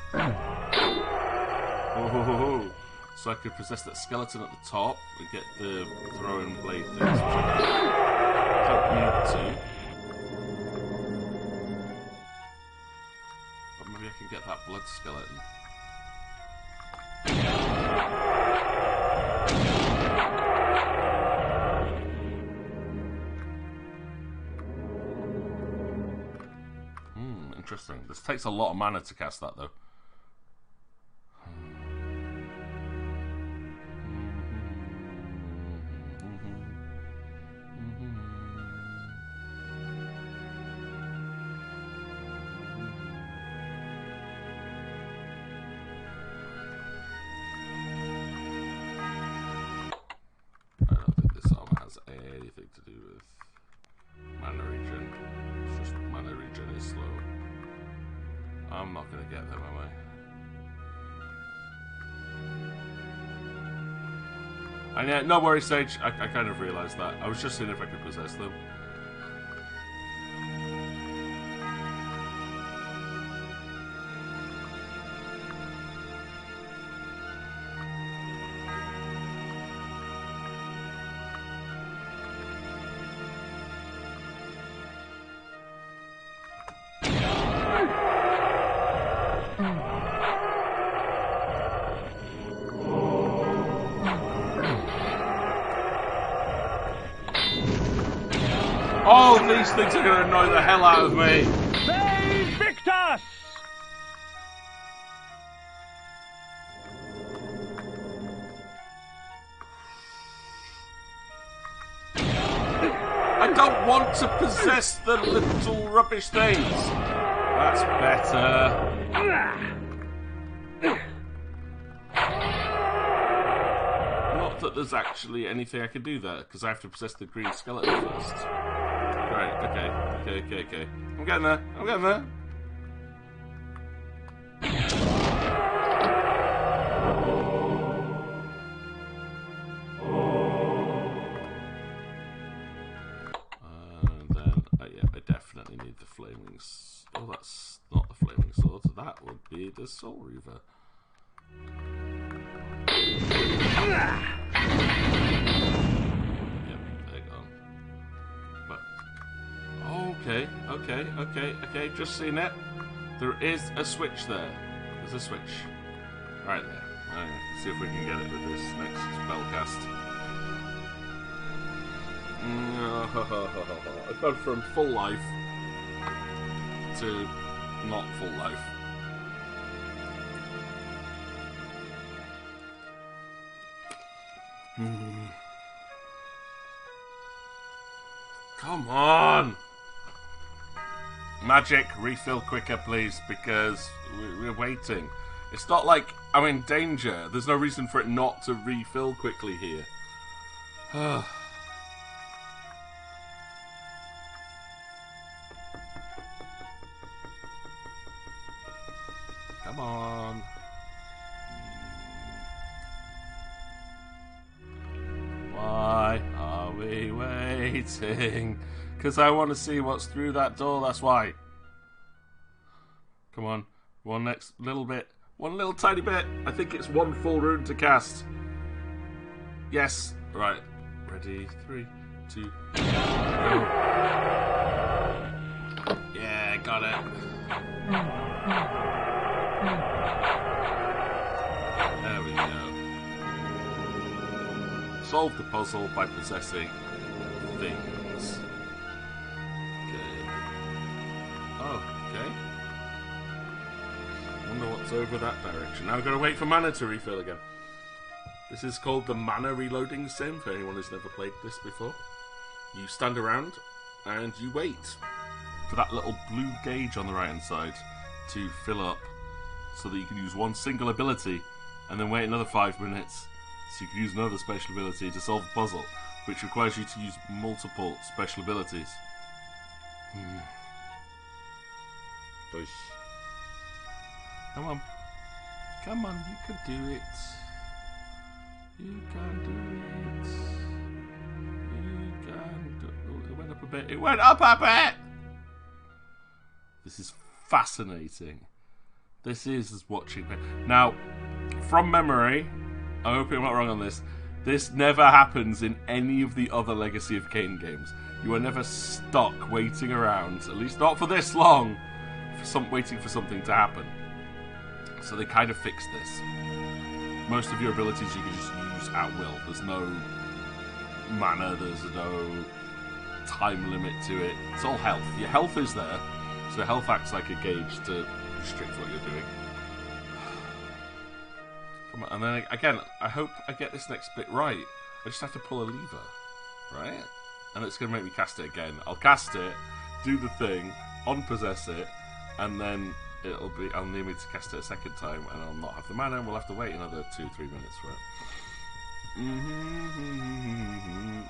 Oh. So I could possess that skeleton at the top and get the throwing blade things, which I don't need to. But maybe I can get that blood skeleton. Interesting. This takes a lot of mana to cast that, though. Anything to do with mana regen. It's just mana regen is slow. I'm not going to get them, am I? And yeah, no worries, Sage. I kind of realised that. I was just seeing if I could possess them. Oh, these things are going to annoy the hell out of me. They Victus! I don't want to possess the little rubbish things. That's better. Not that there's actually anything I can do there, because I have to possess the green skeleton first. Right, okay. I'm getting there. And then, yeah, I definitely need the flaming... Oh, that's not the flaming sword. That would be the Soul Reaver. Yep, they're gone. But... Okay, just seen it. There is a switch there. There's a switch. Right there. Right, see if we can get it with this next spellcast. I've gone from full life to not full life. Come on! Magic, refill quicker, please, because we're waiting. It's not like I'm in danger. There's no reason for it not to refill quickly here. Come on. Why are we waiting? Because I want to see what's through that door, that's why. Come on. One next little bit. One little tiny bit. I think it's one full rune to cast. Yes. Right. Ready. 3, 2, go. Yeah, got it. There we go. Solve the puzzle by possessing things. Good. Oh, okay. Wonder what's over that direction. Now I've got to wait for mana to refill again. This is called the mana reloading sim, for anyone who's never played this before. You stand around and you wait for that little blue gauge on the right hand side to fill up so that you can use one single ability and then wait another 5 minutes so you can use another special ability to solve the puzzle, which requires you to use multiple special abilities. Come on. Come on, you can do it. You can do it. You can do it. Oh, it went up a bit. It went up a bit! This is fascinating. This is watching. Now, from memory, I hope I'm not wrong on this, this never happens in any of the other Legacy of Kain games. You are never stuck waiting around, at least not for this long, waiting for something to happen. So they kind of fixed this. Most of your abilities you can just use at will. There's no mana, there's no time limit to it. It's all health. Your health is there, so health acts like a gauge to restrict what you're doing. Come on, and then again, I hope I get this next bit right. I just have to pull a lever, right? And it's going to make me cast it again. I'll cast it, do the thing, unpossess it, and then I'll need me to cast it a second time, and I'll not have the mana, and we'll have to wait another 2-3 minutes for it.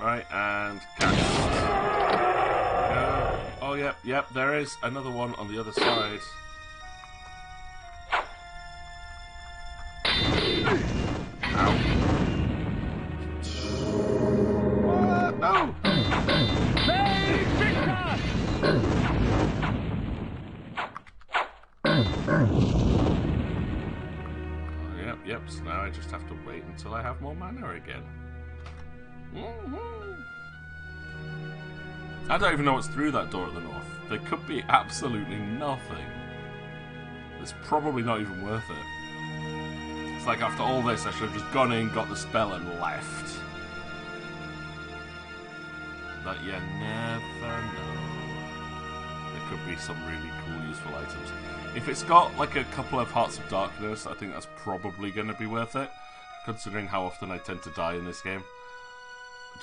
Right, and cast. Oh, yep, there is another one on the other side. Ow. What? No! Yep, so now I just have to wait until I have more mana again. I don't even know what's through that door at the north. There could be absolutely nothing. It's probably not even worth it. It's like after all this, I should have just gone in, got the spell, and left. But you never know. There could be some really cool, useful items. If it's got like a couple of Hearts of Darkness, I think that's probably going to be worth it, considering how often I tend to die in this game.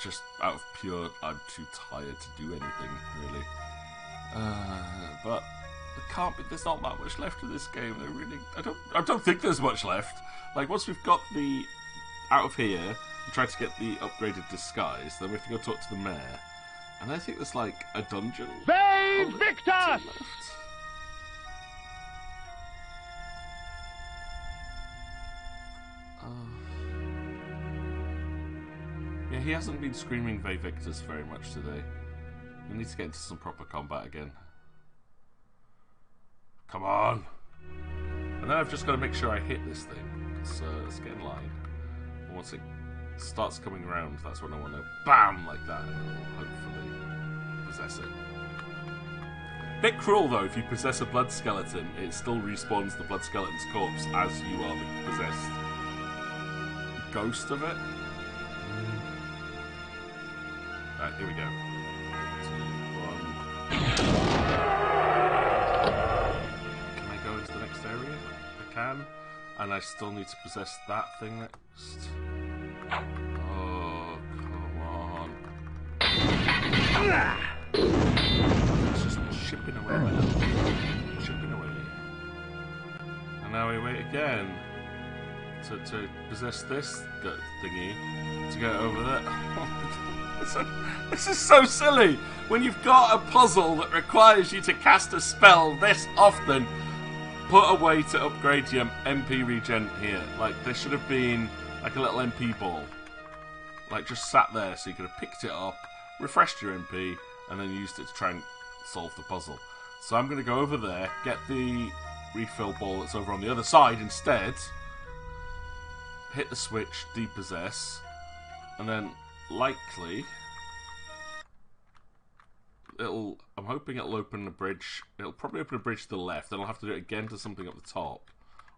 Just out of pure, I'm too tired to do anything, really. But there can't be. There's not that much left of this game. There really, I don't think there's much left. Like once we've got the out of here, we try to get the upgraded disguise. Then we have to go talk to the mayor, and I think there's like a dungeon. Victus! Yeah, he hasn't been screaming Victus very much today. We need to get into some proper combat again. Come on! And then I've just got to make sure I hit this thing. So let's get in line. And once it starts coming around, that's when I want to BAM! Like that, and it'll hopefully possess it. Bit cruel though, if you possess a blood skeleton, it still respawns the blood skeleton's corpse as you are the possessed ghost of it. Right, here we go. 2, 1. Can I go into the next area? I can. And I still need to possess that thing next. Oh, come on. It's just chipping away my health. Chipping away. And now we wait again to possess this thingy to get over there. This is so silly. When you've got a puzzle that requires you to cast a spell this often, put a way to upgrade your MP regen here. Like, there should have been like a little MP ball. Like, just sat there so you could have picked it up, refreshed your MP, and then used it to try and solve the puzzle. So I'm going to go over there, get the refill ball that's over on the other side instead, hit the switch, depossess, and then likely I'm hoping it'll open a bridge. It'll probably open a bridge to the left, then I'll have to do it again to something up the top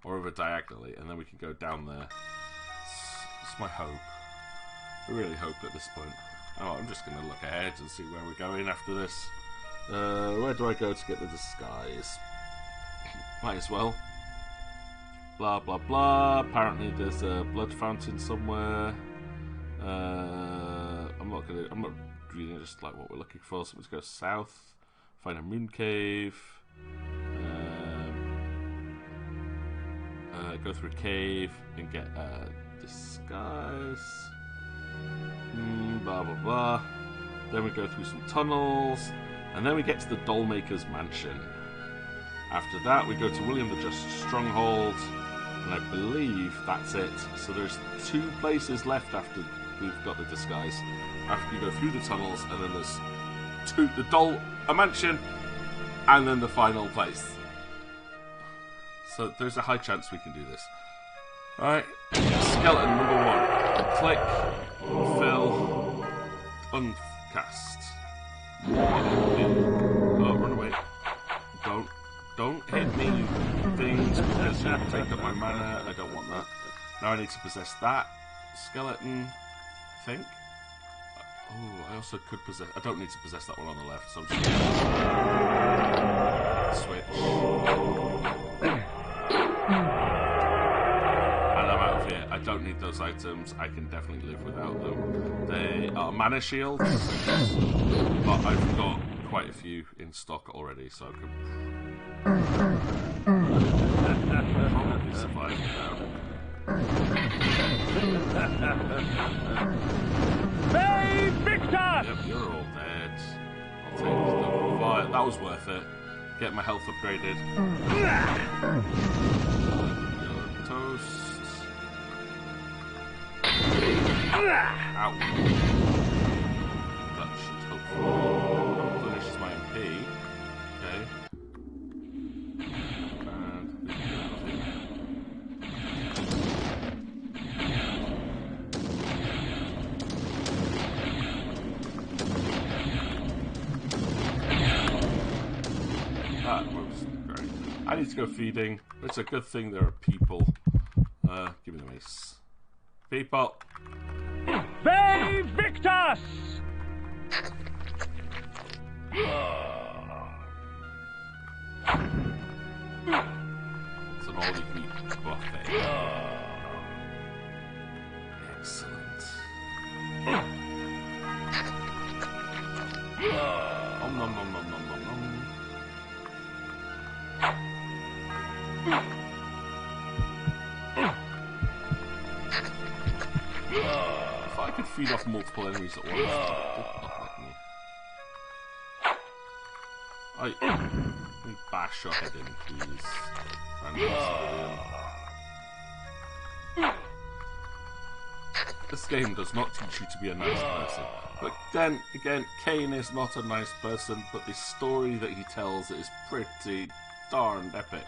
or over diagonally, and then we can go down there. It's my hope. I really hope at this point. Oh, I'm just going to look ahead and see where we're going after this. Where do I go to get the disguise? Might as well. Blah blah blah. Apparently there's a blood fountain somewhere. I'm not reading just like what we're looking for. So let's go south, find a moon cave, go through a cave and get a disguise. Blah blah blah. Then we go through some tunnels, and then we get to the Dollmaker's mansion. After that, we go to William the Just's stronghold, and I believe that's it. So there's 2 places left after we've got the disguise. After you go through the tunnels, and then there's a mansion, and then the final place. So there's a high chance we can do this. Alright, skeleton number 1. Click, fill, uncast. Oh, run away. Don't hit me, you things, because you take up my mana. I don't want that. Now I need to possess that skeleton, I think. Oh, I also could possess... I don't need to possess that one on the left, so I'm just switch. And I'm out of here. I don't need those items. I can definitely live without them. They are mana shields, but I've got quite a few in stock already, so I can probably survive without. Victor! Yep, you're all dead. I'll take the fire. That was worth it. Get my health upgraded. Yellow toast. Ow. That should hopefully finish my MP. Okay. I need to go feeding. It's a good thing there are people. Give me the mace. People. They Victus! It's an all-you-can-eat buffet. Excellent. Nom nom nom nom nom nom nom. If I could feed off multiple enemies at once, it would not let me. Let me bash your head in, please. Random civilian. This game does not teach you to be a nice person. But then again, Kain is not a nice person, but the story that he tells is pretty darned epic.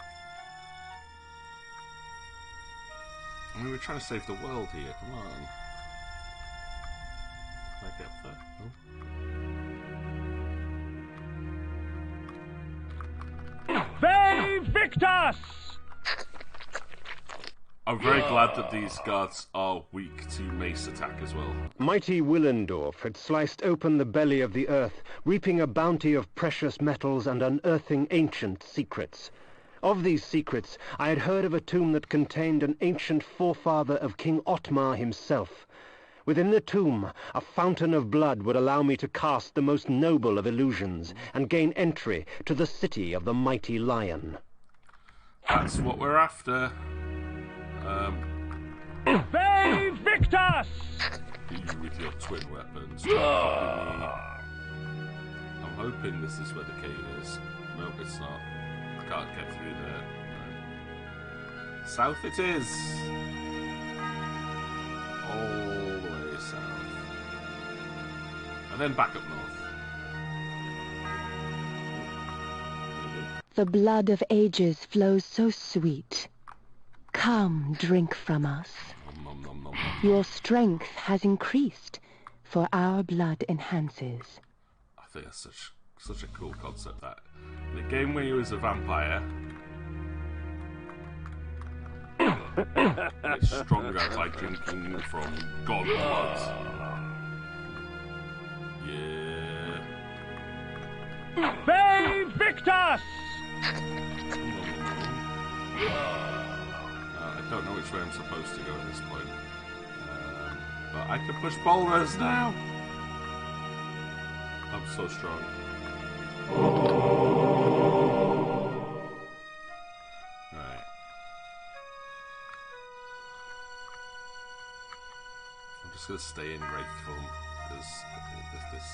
I mean, we're trying to save the world here, come on. Can I get up there? victus! I'm very glad that these guards are weak to mace attack as well. Mighty Willendorf had sliced open the belly of the earth, reaping a bounty of precious metals and unearthing ancient secrets. Of these secrets, I had heard of a tomb that contained an ancient forefather of King Otmar himself. Within the tomb, a fountain of blood would allow me to cast the most noble of illusions and gain entry to the city of the mighty lion. That's what we're after. Ve victus! You with your twin weapons. Try and copy me. I'm hoping this is where the cave is. Nope, it's not. Can't get through there. No. South it is! All the way south. And then back up north. The blood of ages flows so sweet. Come, drink from us. Nom, nom, nom, nom. Your strength has increased, for our blood enhances. I think that's such a cool concept, that. In a game where you was a vampire, it's stronger by drinking from god blood. Yeah. Ve victus! I don't know which way I'm supposed to go at this point. But I can push boulders now! I'm so strong. Right. I'm just going to stay in Wraith form, because this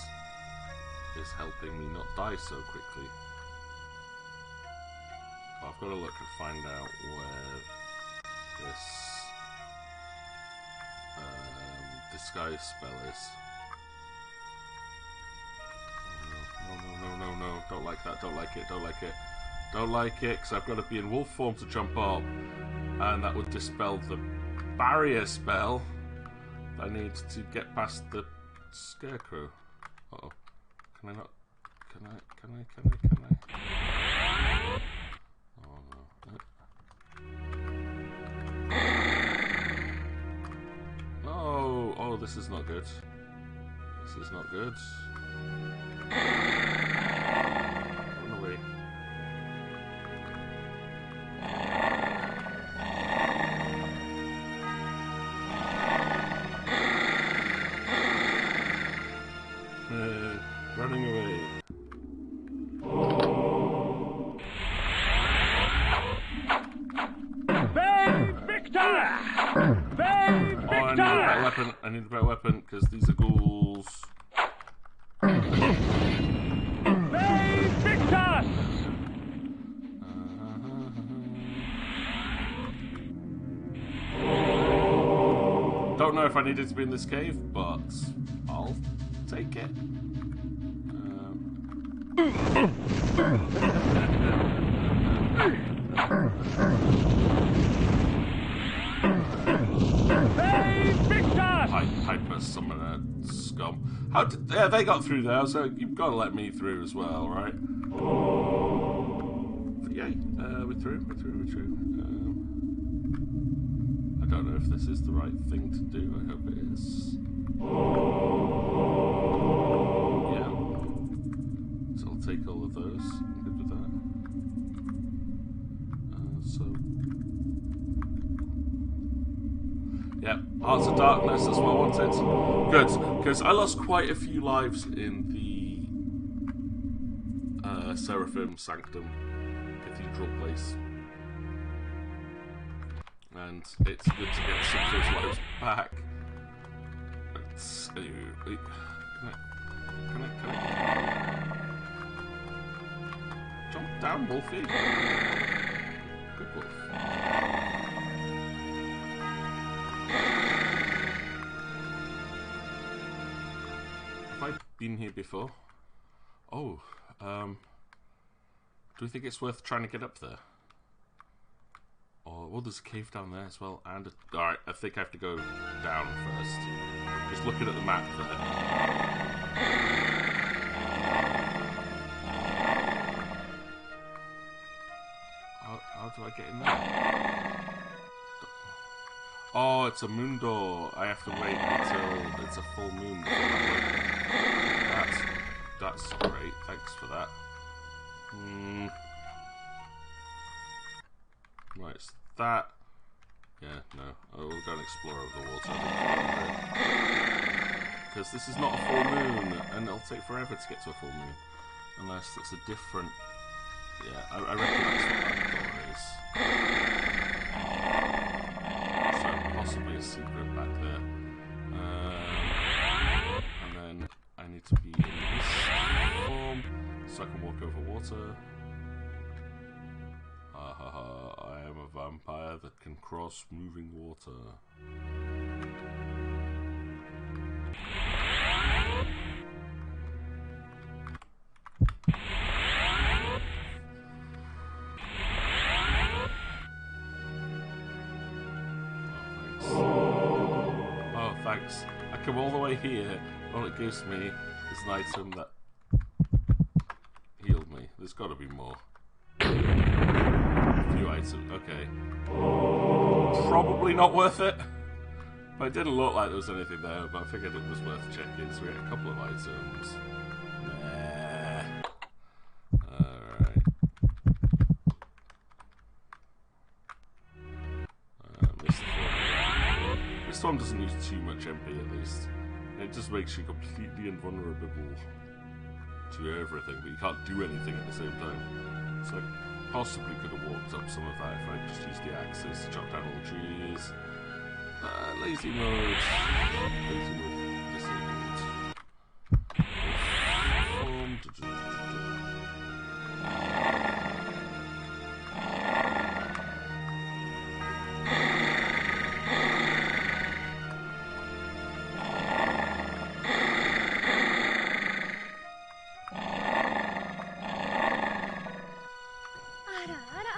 is helping me not die so quickly. I've got to look and find out where this disguise spell is. Oh, no, don't like that, don't like it, because I've got to be in wolf form to jump up, and that would dispel the barrier spell. I need to get past the scarecrow. Uh-oh. Can I not? Can I? Oh, this is not good. This is not good. Run away. Running away. I need a better weapon, because these are ghouls. Ve victus! Don't know if I needed to be in this cave, but I'll take it. Hyper summoner scum. How did they got through there? So you've got to let me through as well, right? But yay, we're through. I don't know if this is the right thing to do. I hope it is. Yeah. So I'll take all of those. I'm good with that. Yeah, Hearts of Darkness, that's what I wanted. Good, because I lost quite a few lives in the Seraphim Sanctum Cathedral place. And it's good to get some of those lives back. Can I jump down, Wolfie? Good wolf. Have I been here before? Oh, do we think it's worth trying to get up there? Or, well, there's a cave down there as well, and alright, I think I have to go down first. Just looking at the map there. do I get in there? Oh, it's a moon door. I have to wait until it's a full moon before I open it. That's great. Thanks for that. Right, it's that. Yeah, no. Oh, we'll go and explore over the water. Because this is not a full moon, and it'll take forever to get to a full moon. Unless it's a different... Yeah, I reckon that's what that door is. So, possibly a secret back there. And then I need to be in this form, so I can walk over water. I am a vampire that can cross moving water. Oh, thanks. I come all the way here. All it gives me is an item that healed me. There's got to be more. A few items. Okay. Probably not worth it. But it didn't look like there was anything there, but I figured it was worth checking. So we had a couple of items. Nah. Alright. This one doesn't use too much MP at least. It just makes you completely invulnerable to everything, but you can't do anything at the same time. So I possibly could have walked up some of that if I just used the axes to chop down all the trees. Lazy mode. Lazy mode disabled.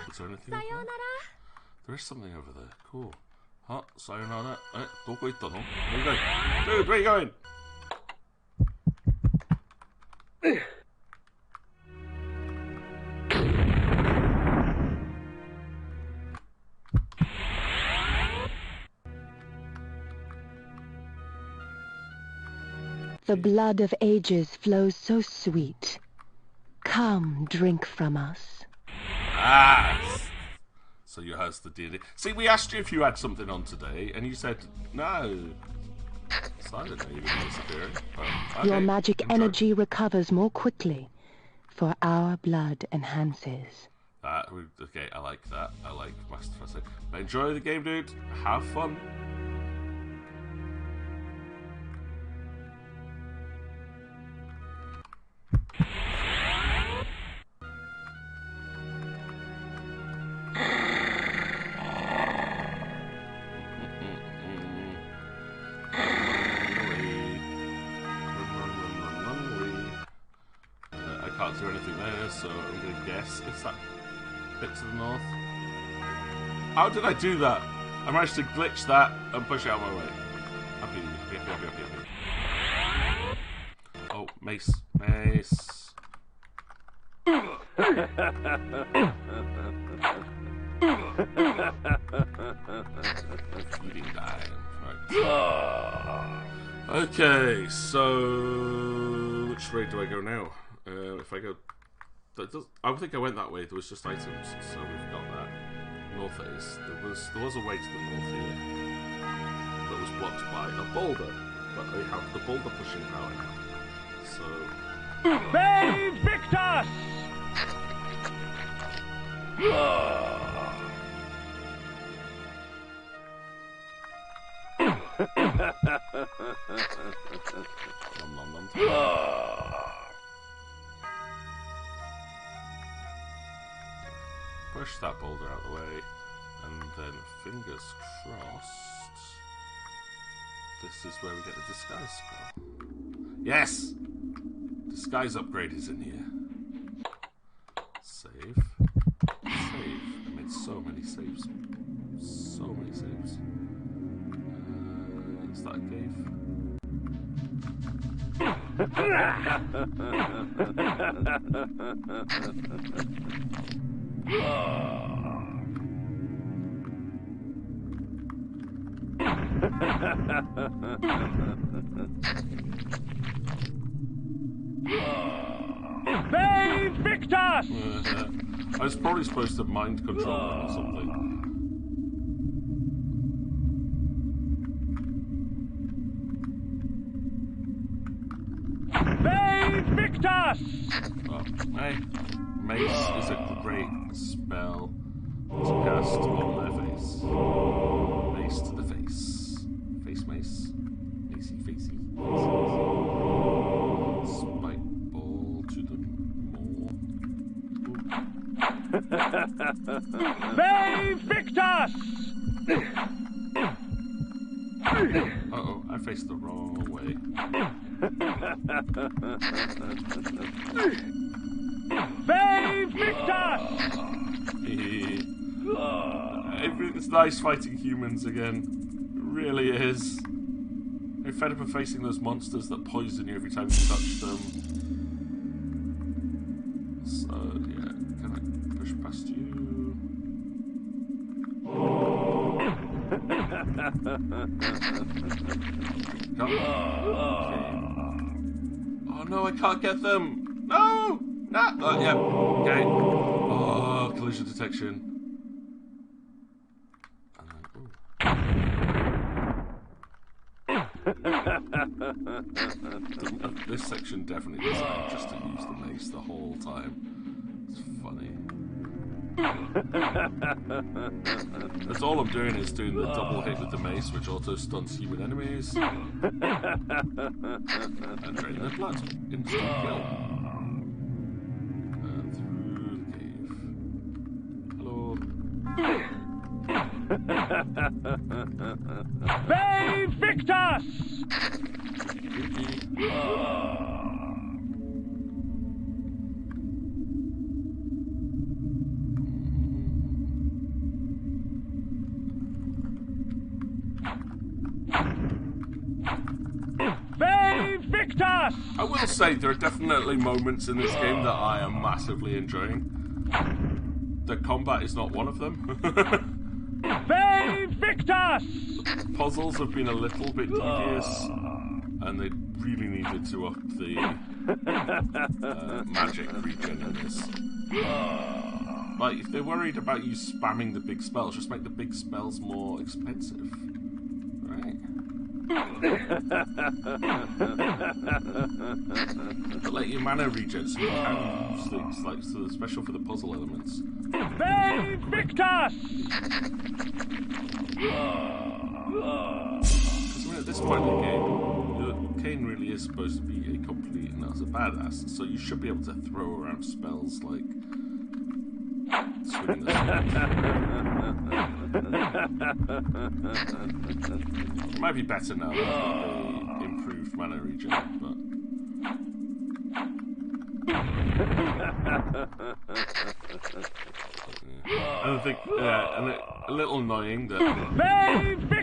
Is there anything over there? There is something over there. Cool. Huh? Sayonara. Eh? Doko itta no? Where you going? Dude, where you going? The blood of ages flows so sweet. Come, drink from us. Ah! So you has the D&D. See, we asked you if you had something on today, and you said no. So I didn't know you were disappearing. Okay, Your magic energy recovers more quickly, for our blood enhances. Okay, I like that. I like Master Fussy. But enjoy the game, dude. Have fun. Can't do anything there, so I'm going to guess it's that bit to the north. How did I do that? I managed to glitch that and push it out of my way. Happy. Oh, mace. Feeding time. Right. Okay, so which way do I go now? If I go, I don't think I went that way. There was just items, so we've got that. North is there was a way to the north here that was blocked by a boulder, but we have the boulder pushing power now. So Save Victus! nom. Push that boulder out of the way, and then fingers crossed. This is where we get the disguise spell. Yes! Disguise upgrade is in here. Save. I made so many saves. Is that a cave? They victor us! I was probably supposed to mind control them or something. They victor us! Oh, hey. Mace is a great spell to cast on their face. Mace to the face. Face mace. Macey facey. Spike ball to the more. They victor us! Uh-oh, I faced the wrong way. They victor us! It's nice fighting humans again. It really is. I'm fed up of facing those monsters that poison you every time you touch them. So, yeah, can I push past you? Okay. Oh no, I can't get them! No! No! Oh, yeah, okay. Oh, collision detection. This section definitely designed just to use the mace the whole time. It's funny. That's all I'm doing is doing the double hit with the mace, which auto stuns human enemies. And draining their blood. Instant kill. And through the cave. Hello. They victor us! They victor us! I will say there are definitely moments in this game that I am massively enjoying. The combat is not one of them. They victor us! Puzzles have been a little bit tedious, and they really needed to up the magic regen in this. Like, if they're worried about you spamming the big spells, just make the big spells more expensive. Right? But let your mana regen so you can use things, like, so special for the puzzle elements. They victor us! Because at this point in the game, Kain really is supposed to be a complete and utter badass, so you should be able to throw around spells like swinging the sword. It might be better now with the improved mana regen, but and I think, and a little annoying that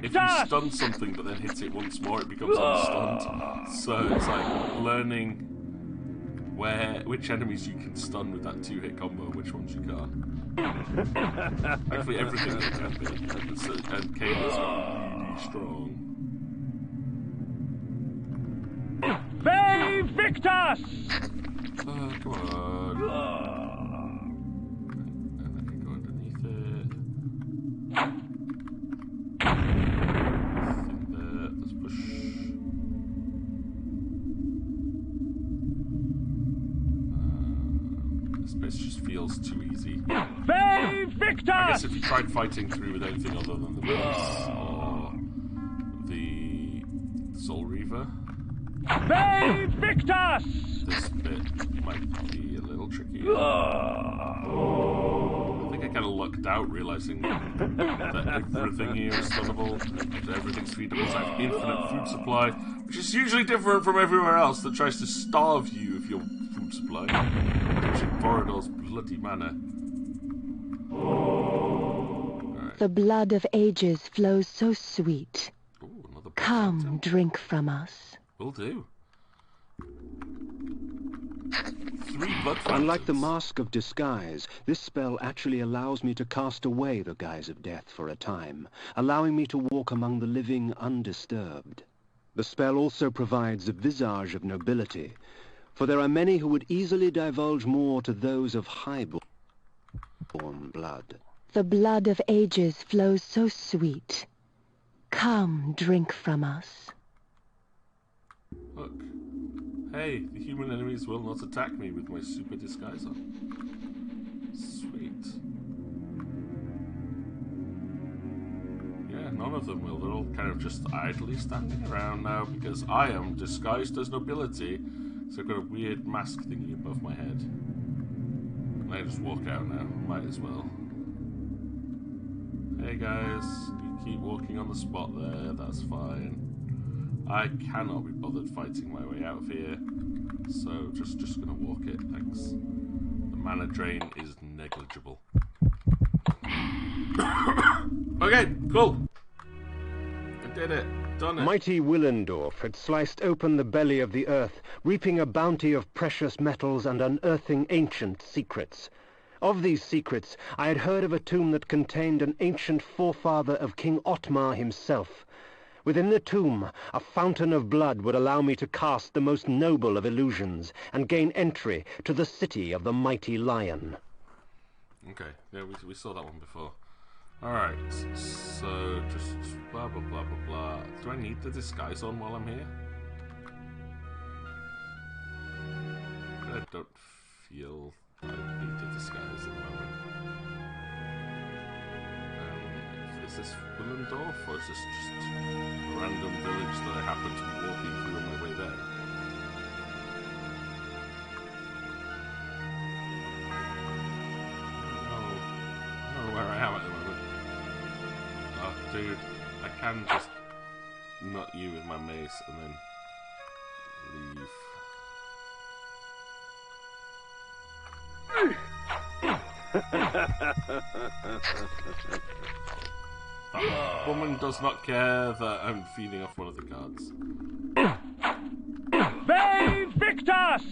if you stun something but then hit it once more, it becomes unstunned. So it's like learning which enemies you can stun with that 2-hit combo, which ones you can't. Actually, everything that can be. And Kain is really strong. They victor us! Come on. And I can go underneath it. Nothing there. Let's push. This base just feels too easy. They victor I us! guess if you tried fighting through with anything other than the base or the Soul Reaver, They victor us! this bit might be a little tricky. I think I kind of lucked out realizing that everything here is stunnable, that everything's feedable, so I have infinite food supply, which is hugely different from everywhere else that tries to starve you of your food supply. Which Borodor's bloody mana. Right. The blood of ages flows so sweet. Ooh, another Come, item. drink from us. Will do. 3 blood Unlike the fountains. Mask of Disguise, this spell actually allows me to cast away the guise of death for a time, allowing me to walk among the living undisturbed. The spell also provides a visage of nobility, for there are many who would easily divulge more to those of high-born blood. The blood of ages flows so sweet. Come, drink from us. Look. Hey, the human enemies will not attack me with my super disguise on. Sweet. Yeah, none of them will. They're all kind of just idly standing around now because I am disguised as nobility, so I've got a weird mask thingy above my head. And I just walk out now. Might as well. Hey guys, you keep walking on the spot there, that's fine. I cannot be bothered fighting my way out of here, so just gonna walk it, thanks. The mana drain is negligible. Okay, cool. I did it. Done it. Mighty Willendorf had sliced open the belly of the earth, reaping a bounty of precious metals and unearthing ancient secrets. Of these secrets, I had heard of a tomb that contained an ancient forefather of King Otmar himself. Within the tomb, a fountain of blood would allow me to cast the most noble of illusions and gain entry to the city of the mighty lion. Okay, yeah, we saw that one before. Alright, so just blah blah blah blah blah. Do I need the disguise on while I'm here? I don't feel I need the disguise at the moment. Is this Willendorf, or is this just a random village that I happen to be walking through on my way there? I don't know where I am at the moment. Oh, dude, I can just nut you with my mace and then leave. That woman does not care that I'm feeding off one of the guards. They Victus!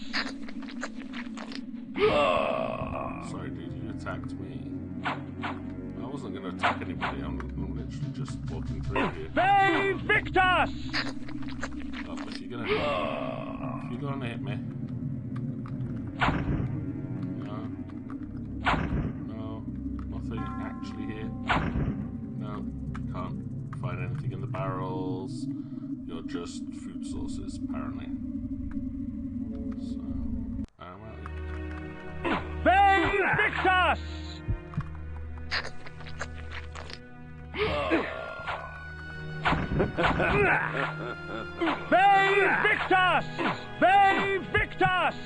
Sorry, dude, you attacked me. I wasn't going to attack anybody, I'm literally just walking through here. They Victus! Oh, but if you're gonna hit me. No, nothing actually here. No, can't find anything in the barrels. You're just food sources, apparently. So, I'm out. They Victus! They Victus! They Victus!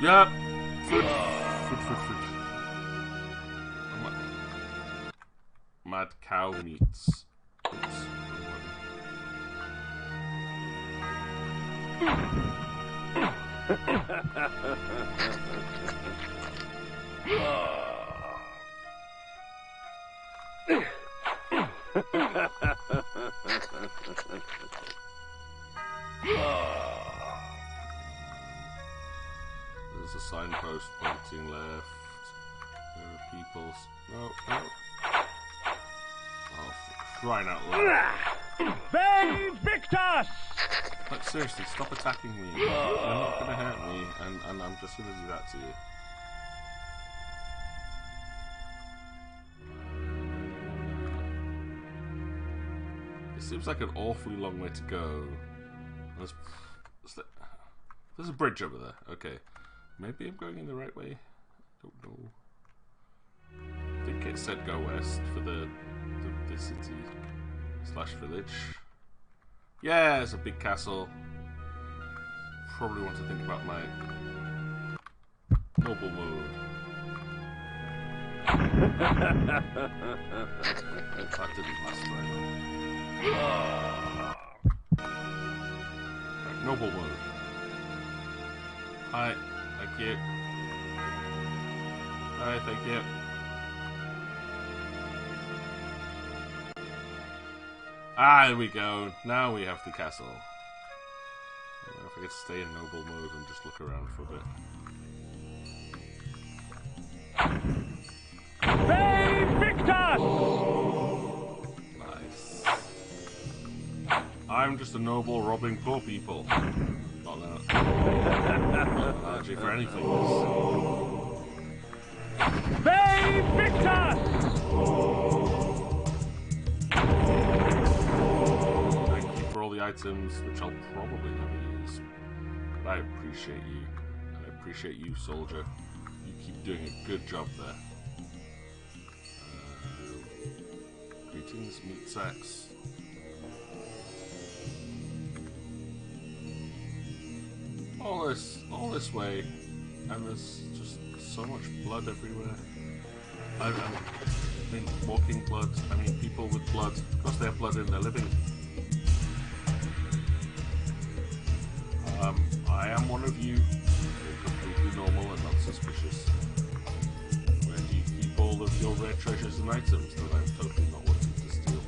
Yep. Food. Mad cow meats. Oops. There's a signpost pointing left. There are people. No. Oh, for crying out loud. They Victus! Like, seriously, stop attacking me. You're not going to hurt me, and I'm just going to do that to you. It seems like an awfully long way to go. There's a bridge over there. Okay. Maybe I'm going in the right way. Don't know. I think it said go west for the city / village. Yeah, it's a big castle. Probably want to think about my noble mode. That didn't last very long. Right, noble mode. Hi, thank you. Hi, thank you. Ah, there we go. Now we have the castle. I don't know if I could stay in noble mode and just look around for a bit. They Victus! Nice. I just a noble robbing poor people. Not an analogy for anything. They Victus! Thank you for all the items, which I'll probably never use. But I appreciate you. And I appreciate you, soldier. You keep doing a good job there. Greetings, meat sacks. All this way, and there's just so much blood everywhere. I mean, walking blood. I mean, people with blood. Of course, they have blood in their living. I am one of you. You're completely normal and not suspicious. Where do you keep all of your rare treasures and items that I'm totally not wanting to steal?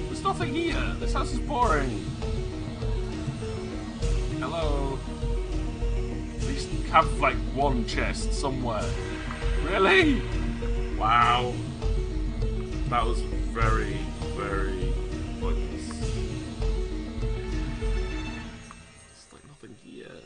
There's nothing here. This house is boring. Hello. At least have like one chest somewhere. Really? Wow. That was very, very pointless. It's like nothing here.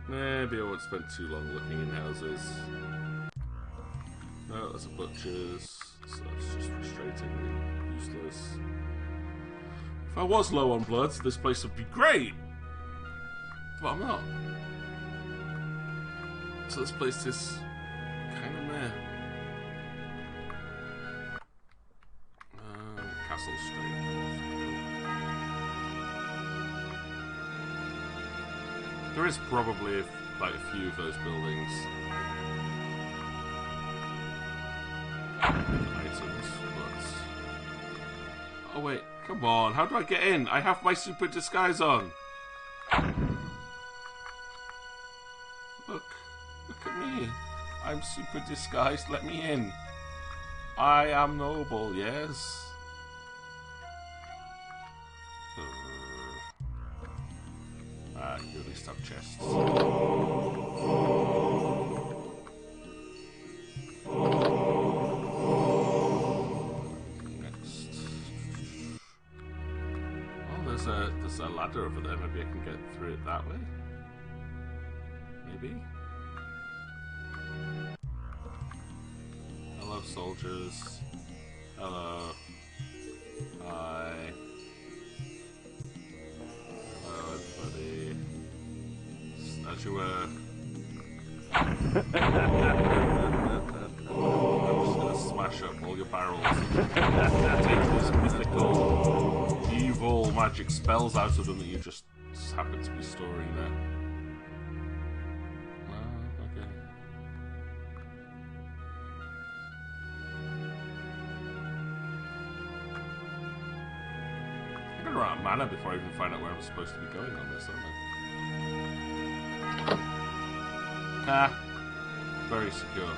Maybe I won't spend too long looking in houses. No, that's a butcher's, so that's just frustratingly useless. If I was low on blood, this place would be great! But I'm not. So this place is kind of meh. Castle Street. There is probably like a few of those buildings. Items, but... Oh wait, come on, how do I get in? I have my super disguise on! Look at me. I'm super disguised, let me in. I am noble, yes? You at least have chests. Next. Oh, there's a ladder over there. Maybe I can get through it that way? Maybe? Hello, soldiers. Hello. Hi. Hello, everybody. As you were. I'm just gonna smash up all your barrels. Take these mythical, evil magic spells out of them that you just happen to be storing there. Okay. I'm gonna run out of mana before I even find out where I'm supposed to be going on this, aren't I? Ah, very secure.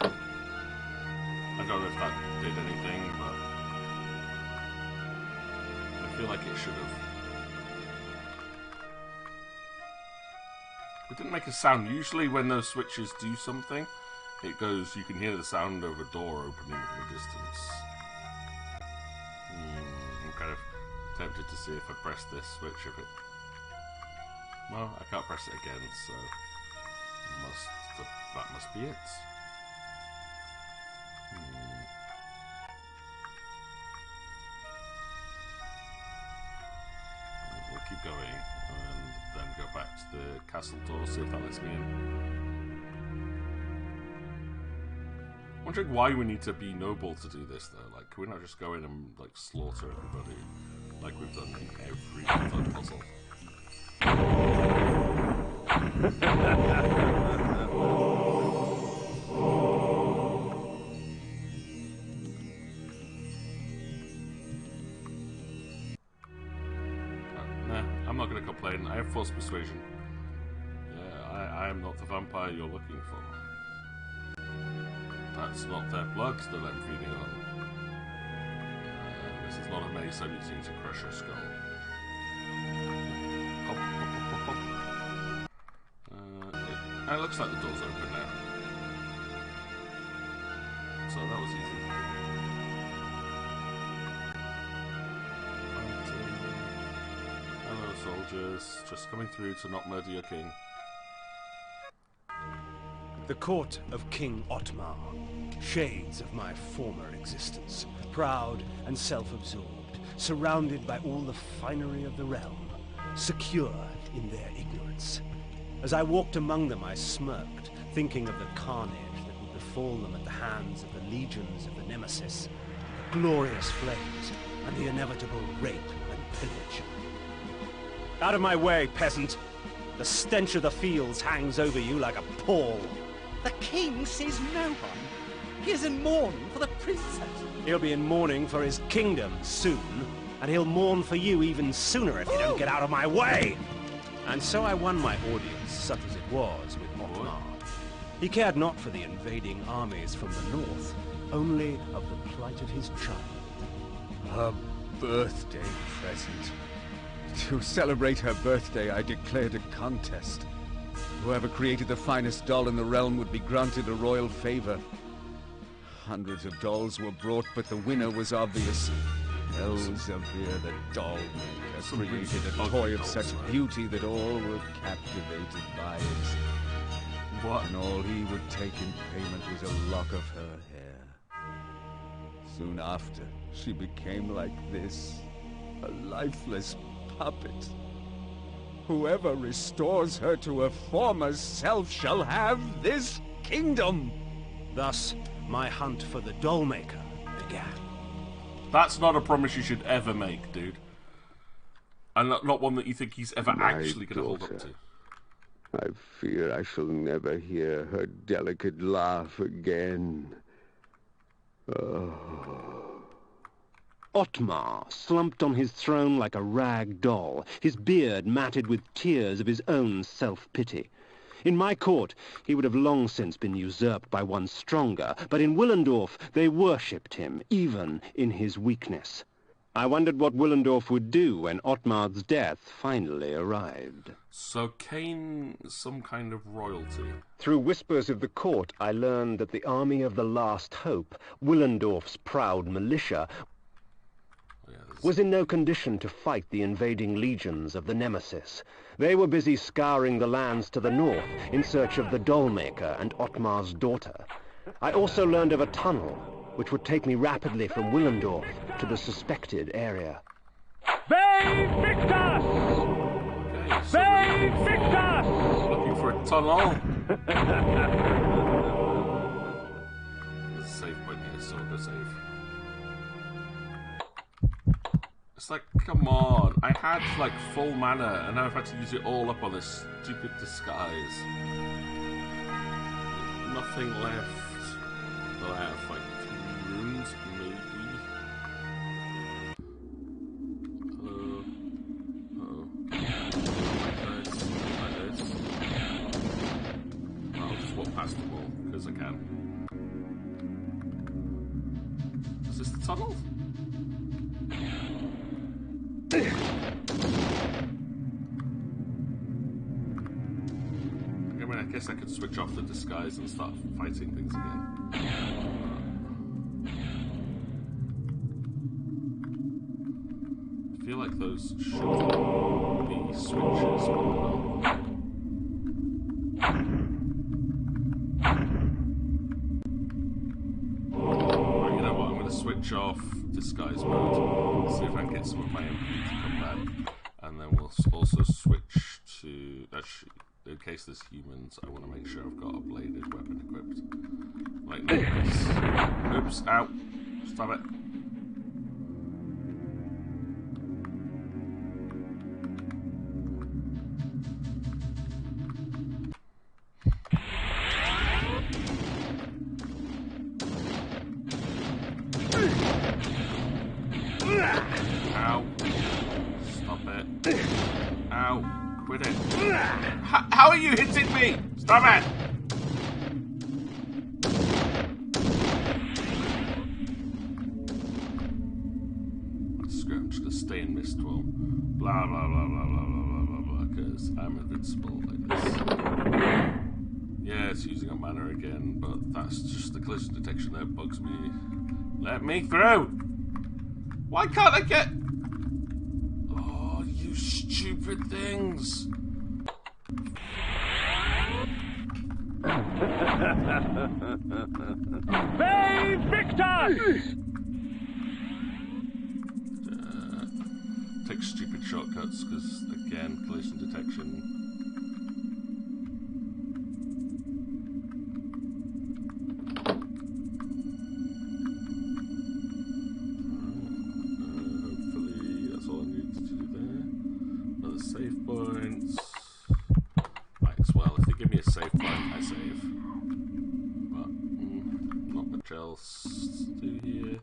I don't know if that did anything, but I feel like it should have. It didn't make a sound. Usually when those switches do something, it goes, you can hear the sound of a door opening from a distance. I'm kind of tempted to see if I press this switch, if it... Well, I can't press it again, so that must be it. We'll keep going and then go back to the castle door, see if that lets me in. Wondering why we need to be noble to do this though. Like, can we not just go in and like slaughter everybody like we've done in every other puzzle? Nah, I'm not going to complain. I have false persuasion. Yeah, I am not the vampire you're looking for. That's not their blood that I'm feeding on. This is not a mace I'm using to crush your skull. it looks like the door's open now. So that was easy. Hello, soldiers. Just coming through to not murder your king. The court of King Otmar. Shades of my former existence. Proud and self-absorbed. Surrounded by all the finery of the realm. Secure in their ignorance. As I walked among them, I smirked, thinking of the carnage that would befall them at the hands of the legions of the Nemesis, the glorious flames, and the inevitable rape and pillage. Out of my way, peasant! The stench of the fields hangs over you like a pall. The king sees no one. He is in mourning for the princess. He'll be in mourning for his kingdom soon, and he'll mourn for you even sooner if you don't get out of my way! And so I won my audience, such as it was, with Otmar. He cared not for the invading armies from the north, only of the plight of his child. Her birthday present. To celebrate her birthday, I declared a contest. Whoever created the finest doll in the realm would be granted a royal favor. Hundreds of dolls were brought, but the winner was obvious. Elzevir, the doll maker, created a toy of such beauty that all were captivated by it. What? And all he would take in payment was a lock of her hair. Soon after, she became like this, a lifeless puppet. Whoever restores her to her former self shall have this kingdom. Thus, my hunt for the doll maker began. That's not a promise you should ever make, dude. And not one that you think he's ever actually going to hold up to. I fear I shall never hear her delicate laugh again. Otmar slumped on his throne like a rag doll, his beard matted with tears of his own self-pity. In my court, he would have long since been usurped by one stronger, but in Willendorf they worshipped him, even in his weakness. I wondered what Willendorf would do when Otmar's death finally arrived. So Kain, some kind of royalty. Through whispers of the court, I learned that the army of the Last Hope, Willendorf's proud militia, was in no condition to fight the invading legions of the Nemesis. They were busy scouring the lands to the north in search of the dollmaker and Otmar's daughter. I also learned of a tunnel which would take me rapidly from Willendorf to the suspected area. They Victus! Okay, so They Victus! looking for a tunnel. There's a save point here, so we'll go save. It's like, come on. I had, like, full mana, and now I've had to use it all up on this stupid disguise. Nothing left. Though I have, like, 3 runes, maybe. Like this. I'll just walk past the wall, because I can. Is this the tunnel? I guess I could switch off the disguise and start fighting things again. I feel like those should be switches, but not. Right, you know what? I'm going to switch off disguise mode, see if I can get some of my MP to come back, and then we'll also switch to... Actually, in case there's humans, I want to make sure I've got a bladed weapon equipped. Like this. Oops, ow. Stop it. Ow. Stop it. Ow. Quit it. How are you hitting me? Stop it! Screw, I'm just gonna stay in Mistwell. Blah blah blah blah blah blah blah blah blah, because I'm invincible like this. it's using a mana again, but that's just the collision detection that bugs me. Let me through! Why can't I get... Oh, you stupid things! Bay Victor! Take stupid shortcuts, because, again, collision detection. Hopefully, that's all I need to do there. Another save point. Might as well. If they give me a save point, I save. But, not much else to do here.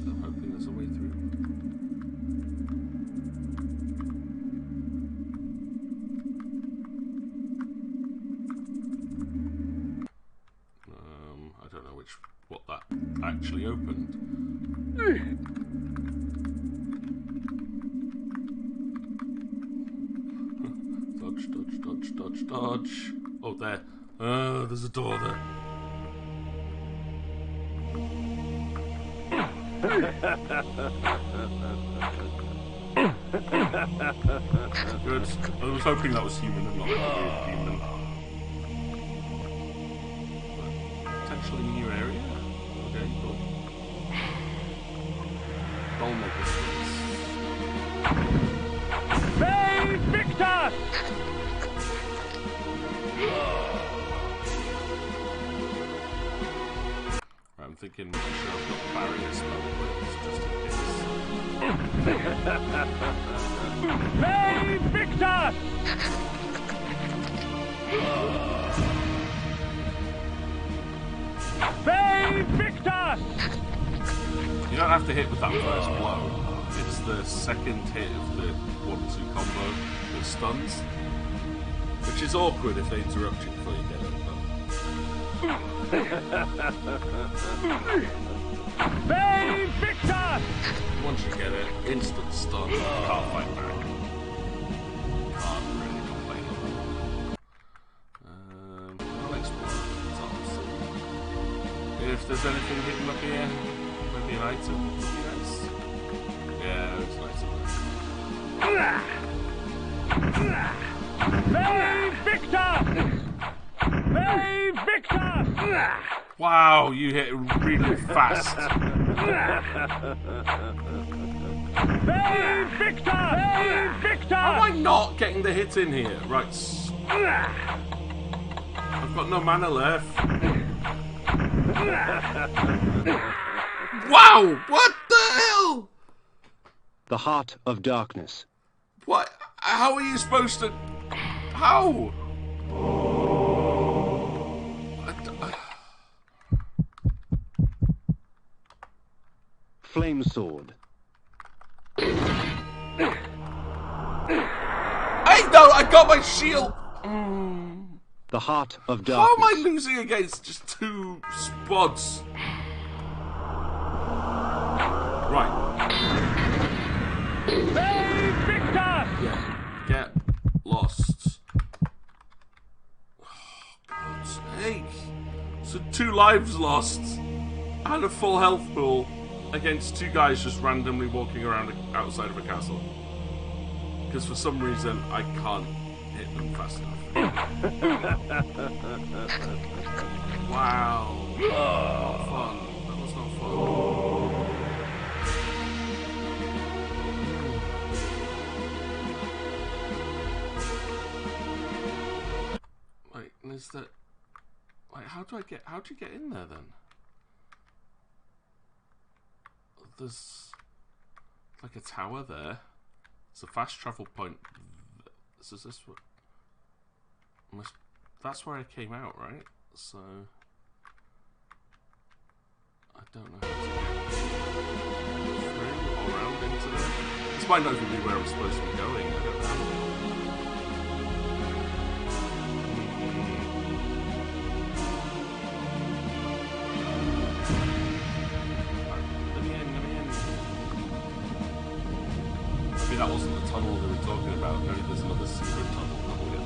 I'm hoping there's a way through. I don't know what that actually opened. Dodge, dodge, dodge, dodge, dodge. Oh, there. There's a door there. Good. I was hoping that was human and not human. But potentially new area. Okay, cool. Goal Bay Victor! I'm thinking, make sure I've got the barriers level, just in case. Bay Victor! Bay Victor! You don't have to hit with that first blow. It's the second hit of the 1-2 combo that stuns, which is awkward if they interrupt you before you get it. Bay Victor! Once you get it, instant stun, can't fight back. Can't really complain on that. I'll explore the top. If there's anything hidden up here, maybe an item would be nice. Yeah, it's an item. Bay Victor! Bay Victor! Wow, you hit really fast. Bay Victor! Bay Victor! How am I not getting the hit in here? Right. I've got no mana left. Wow! What the hell? The Heart of Darkness. What? How are you supposed to... How? Flame Sword. Hey, no! I got my shield! The Heart of How Darkness. am I losing against just 2 spots? Right. Bay Victor! Yeah. Get lost. Oh, God's sake. So 2 lives lost and a full health pool against 2 guys just randomly walking around outside of a castle. Because for some reason I can't hit them fast enough. Wow. Not fun. That was not fun. Like, is that... Like, how do you get in there then? There's like a tower there. It's a fast travel point. So is this what? That's where I came out, right? So I don't know how to get through or around into there. This might not even be where I'm supposed to be going. I don't know. Maybe that wasn't the tunnel they were talking about. Maybe there's another secret tunnel that we'll get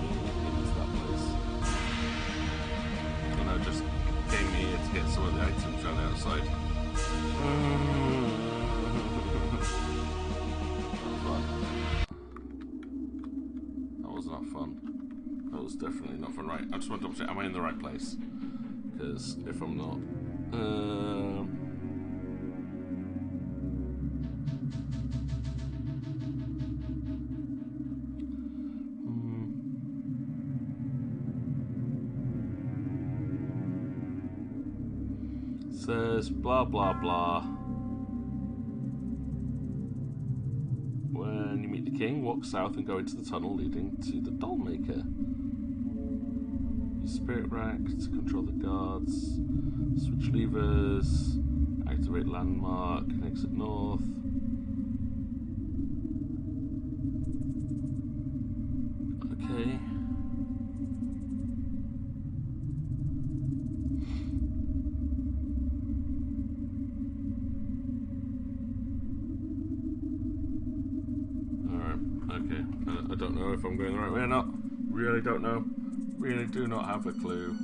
get some of the items on the outside. That was not fun. That was definitely not fun. Right, I just want to double check. Am I in the right place? Because if I'm not... Says blah blah blah. When you meet the king, walk south and go into the tunnel leading to the doll maker. Use spirit rack to control the guards. Switch levers. Activate landmark and exit north. Okay. Okay, I don't know if I'm going the right way or not. Really don't know. Really do not have a clue.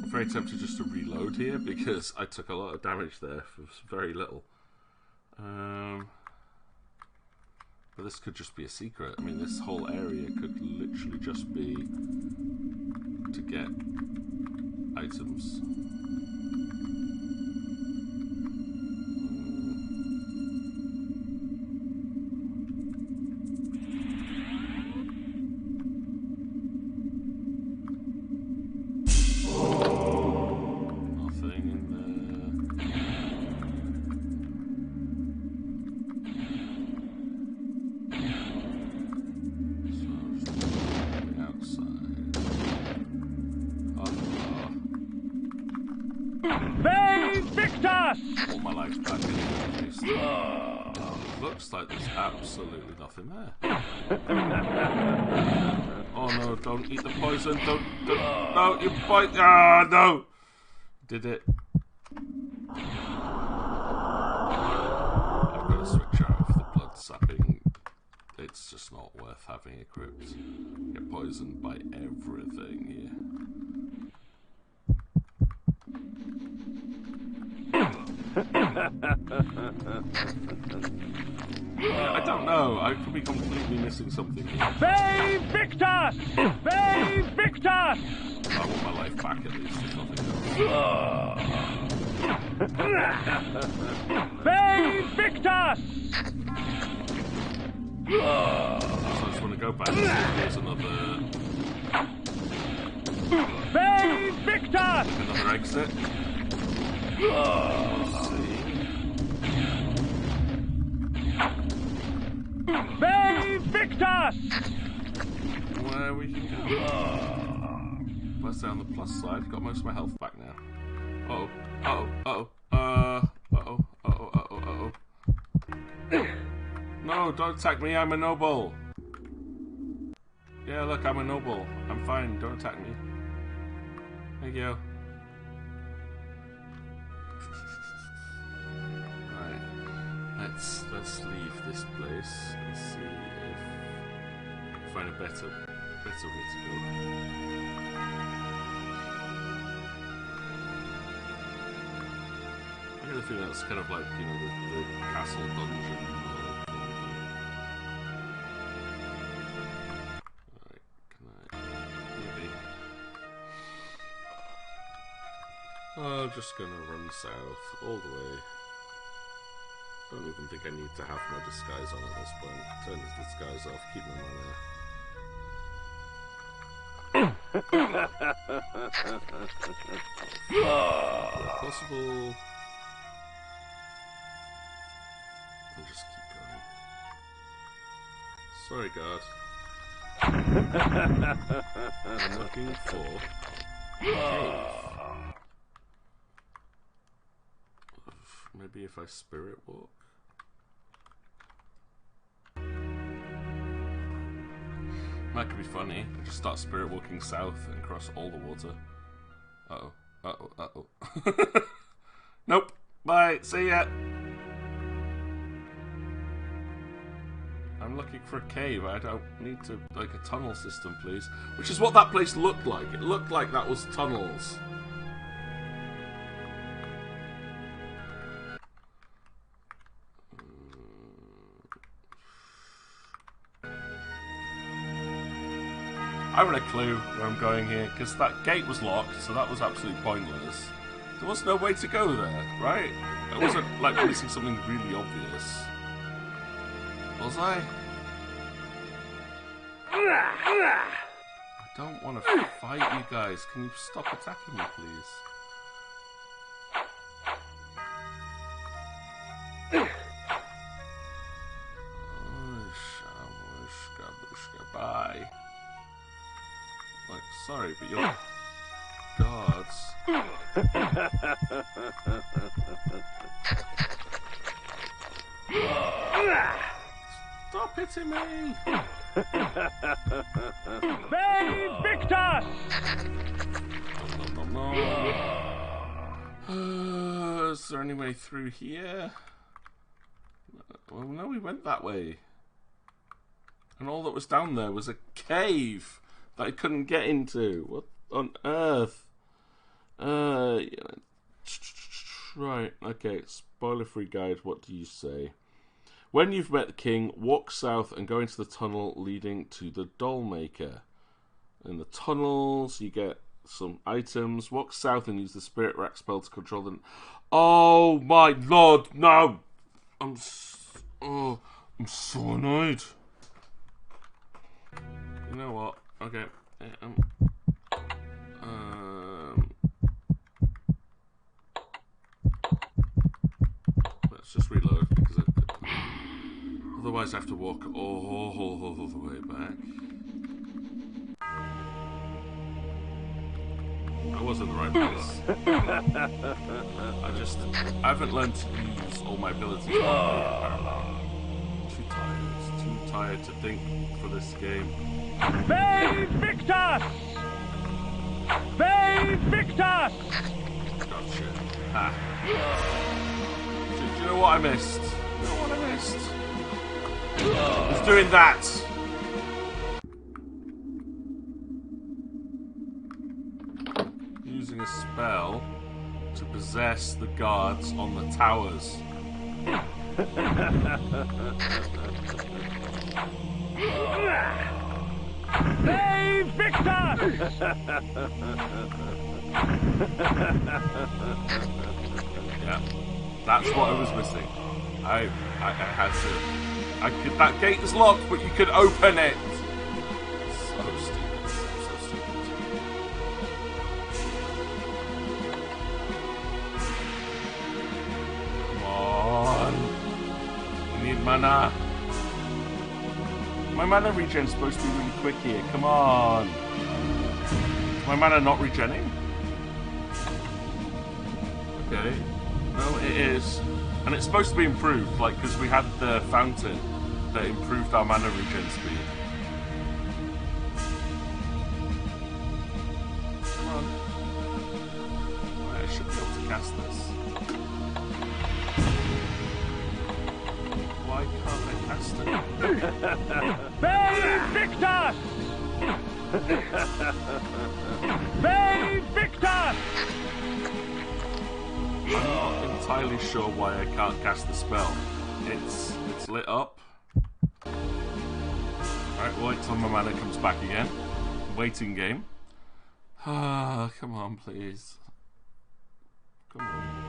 I'm very tempted just to reload here because I took a lot of damage there for very little. But this could just be a secret. I mean, this whole area could literally just be to get items. All my life's back in the looks like there's absolutely nothing there. Oh no, don't eat the poison, don't no, you bite, no! Did it. I've got to switch out the blood sapping. It's just not worth having equipped. Get poisoned by everything here. I don't know. I could be completely missing something here. They Victus! They Victus! I want my life back at least, if nothing else. They Victus! So I just want to go back and see if there's another... They Victus! Another exit. Let's see. They Victus! Where we can go. Let's say on the plus side, I've got most of my health back now. No, don't attack me, I'm a noble. Yeah, look, I'm a noble. I'm fine, don't attack me. Thank you. Right, let's leave this place and see if we can find a better way to go. I get the feeling that's kind of like, you know, the castle dungeon. Alright, can I... maybe... I'm just gonna run south all the way. Don't even think I need to have my disguise on at this point. Turn this disguise off, keep my money. Possible. I'll just keep going. Sorry, guard. I'm looking for a cave. Maybe if I spirit walk. That could be funny. Just start spirit walking south and cross all the water. Uh-oh. Uh-oh. Uh-oh. Nope. Bye. See ya. I'm looking for a cave. I don't need to, like, a tunnel system, please. Which is what that place looked like. It looked like that was tunnels. I haven't a clue where I'm going here, because that gate was locked, so that was absolutely pointless. There was no way to go there, right? I wasn't, like, missing something really obvious. Was I? I don't want to fight you guys. Can you stop attacking me, please? Bye. Like, sorry, but you're gods. Stop hitting me! Save Victus! No. Is there any way through here? Well, no, we went that way. And all that was down there was a cave that I couldn't get into. What on earth? Right, okay. Spoiler-free guide, what do you say? When you've met the king, walk south and go into the tunnel leading to the doll maker. In the tunnels, you get some items. Walk south and use the spirit rack spell to control them. Oh my lord, no! I'm so annoyed. You know what? Okay. Let's just reload because otherwise I have to walk all the way back. I was in the right place. I haven't learned to use all my abilities properly. Too tired to think for this game. Save Victus! Save Victus! Gotcha. Ha. Do you know what I missed? It's doing that! Using a spell to possess the guards on the towers. Save Victus! Yeah, that's what I was missing. I had to. That gate is locked, but you could open it. So stupid. So stupid. Come on. I need mana. My mana regen's supposed to be really quick here. Come on. Is my mana not regenning? Okay. No, it is. And it's supposed to be improved, like, because we had the fountain that improved our mana regen speed. Come on. Right, I should be able to cast this. Why can't I cast it? Save Victus! Save Victus! I'm not entirely sure why I can't cast the spell. It's lit up. Alright, wait till my mana comes back again. Waiting game. Ah, come on, please. Come on.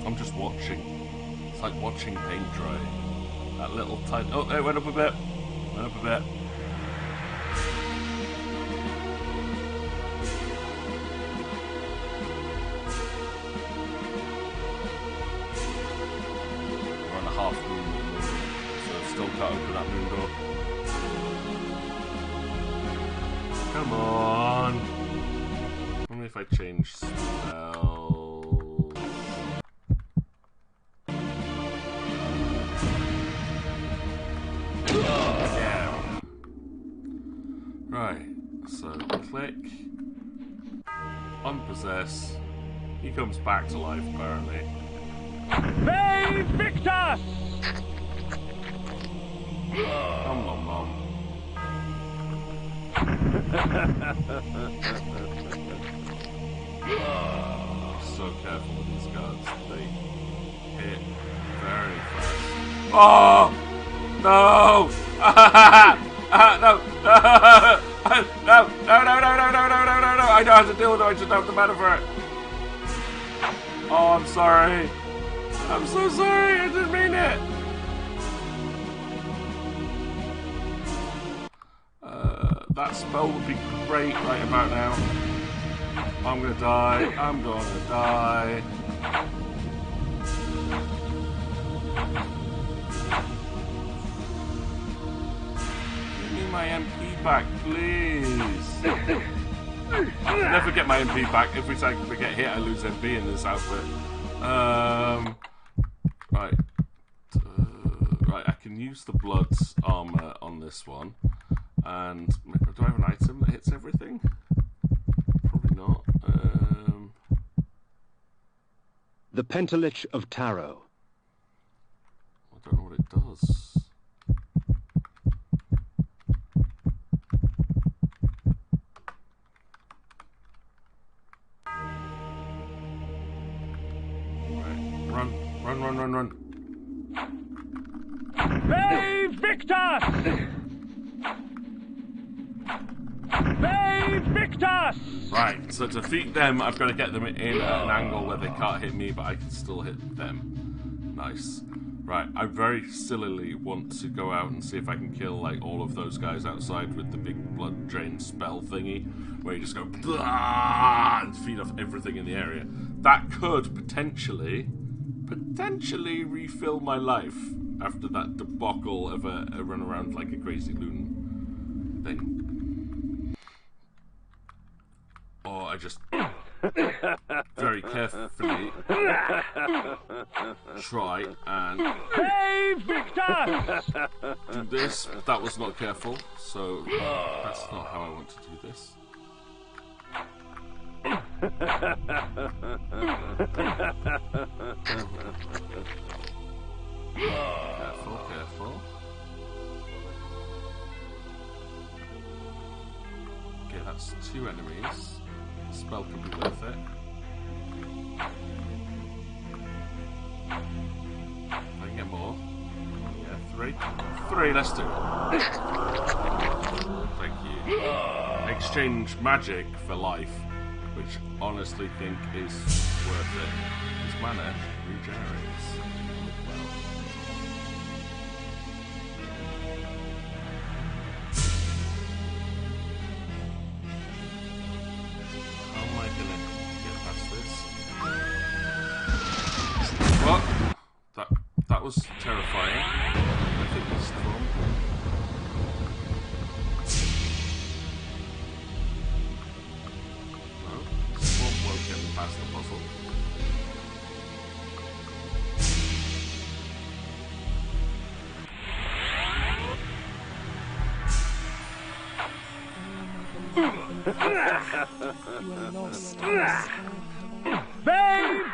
I'm just watching. It's like watching paint dry. That little tiny... Oh, it went up a bit. Went up a bit. We're on a half moon, so I still can't open that moon door. Come on. Only if I change spell. Right, so click, unpossess, he comes back to life apparently. Save Victus! Nom nom nom. So careful with these guards. They hit very fast. Oh! No! No! No! I know how to deal with it, I just don't have the mana for it. Oh, I'm sorry. I'm so sorry, I didn't mean it. That spell would be great right about now. I'm gonna die. I'm gonna die. Give me my MP back, please. I never get my MP back. Every time I get hit, I lose MP in this outfit. Right. Right, I can use the Blood's armor on this one. And do I have an item that hits everything? Probably not. The Pentalich of Tarot. I don't know what it does. Right. Run. Ve Victus! Ve Victus! Right, so to defeat them, I've got to get them in at an angle where they can't hit me, but I can still hit them. Nice. Right, I very sillily want to go out and see if I can kill like all of those guys outside with the big blood drain spell thingy, where you just go blah, and feed off everything in the area. That could potentially refill my life after that debacle of a run around like a crazy loon thing. Or I just very carefully try and do this. That was not careful, so that's not how I want to do this. Careful. Okay, that's 2 enemies. The spell could be worth it. I can get more. Yeah, 3. 3, let's do it. Thank you. Exchange magic for life, which honestly think is worth it. His mana regenerates. Well. How am I gonna get past this? What? That was terrifying. I think it's from. Won't get me past the puzzle. Ve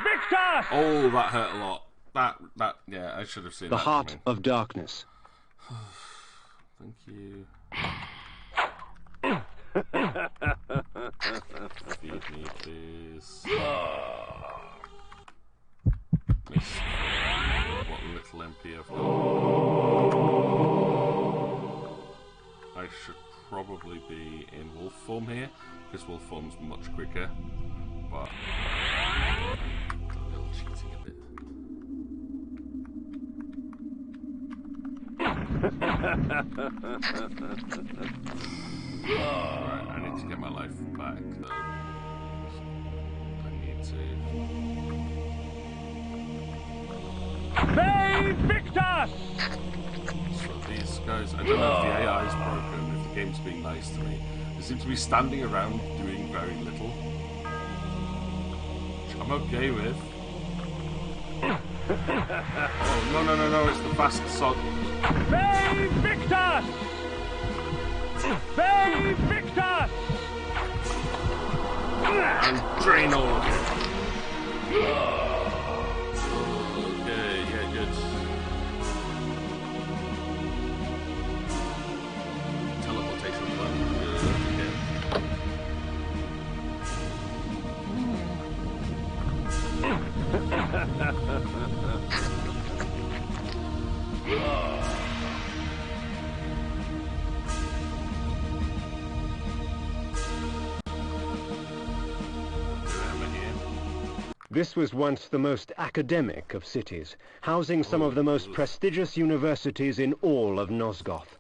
Victus! Oh, that hurt a lot. That, yeah, I should have seen The that Heart coming. of Darkness. Thank you. Feed me, please. Miss. What little MP I've got. I should probably be in wolf form here, because wolf form's much quicker, but a little cheating a bit. Right, I need to get my life back though. I need to. Ve Victus! So these guys, I don't know if the AI is broken, if the game's being nice to me. They seem to be standing around doing very little, which I'm okay with. Oh, no, it's the fast sod. Ve Victus! Ve Victus! And drain all of it. Okay, yeah, good. Teleportation fun. Good again. This was once the most academic of cities, housing some of the most prestigious universities in all of Nosgoth.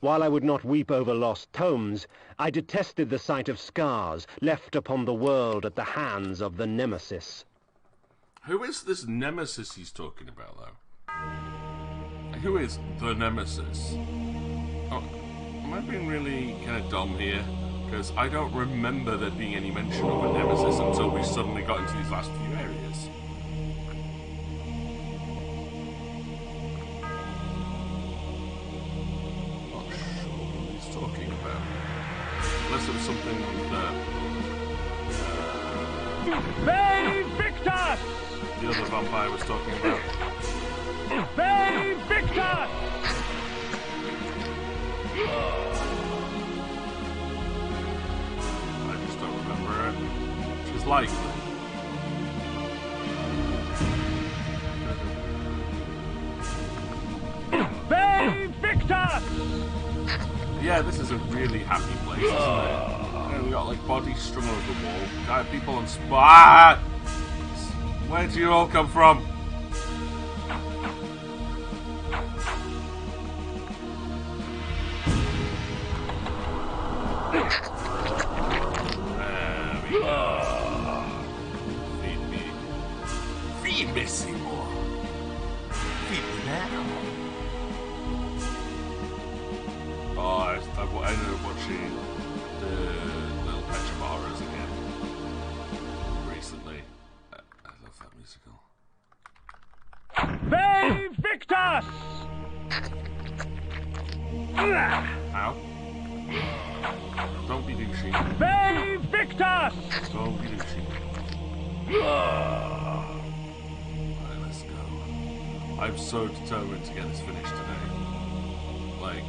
While I would not weep over lost tomes, I detested the sight of scars left upon the world at the hands of the Nemesis. Who is this Nemesis he's talking about, though? Who is the Nemesis? Oh, am I being really kind of dumb here? Because I don't remember there being any mention of a Nemesis until we suddenly got into these last few areas. Not sure what he's talking about. Unless it was something that Victus! the other vampire was talking about. Victus! I just don't remember it. Which is likely. Victus! Yeah, this is a really happy place, isn't it? And we got like bodies strung over the wall, people on spot. Where do you all come from? There we go. Feed me. Feed me, Seymour. Feed me now. Oh, I ended up watching the Little Patch of Horrors again recently. I love that musical. Victus! Ow. Don't be douchey. Victus! Don't be douchey. Alright, let's go. I'm so determined to get this finished today. Like,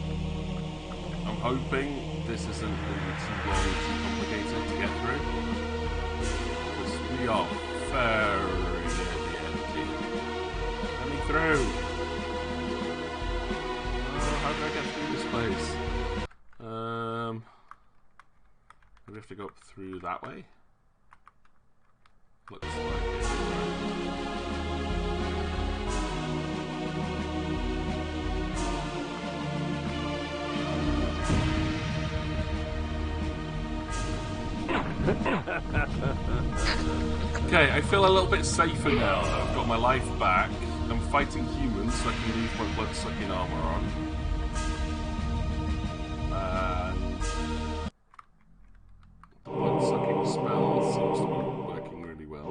I'm hoping this isn't going to be too long and too complicated to get through. Because we are very near the end here. Let me through! Oh, how do I get through this place? Do we have to go up through that way? Looks like it. Okay, I feel a little bit safer now that I've got my life back. I'm fighting humans, so I can leave my blood-sucking armor on. And the blood-sucking spell seems to be working really well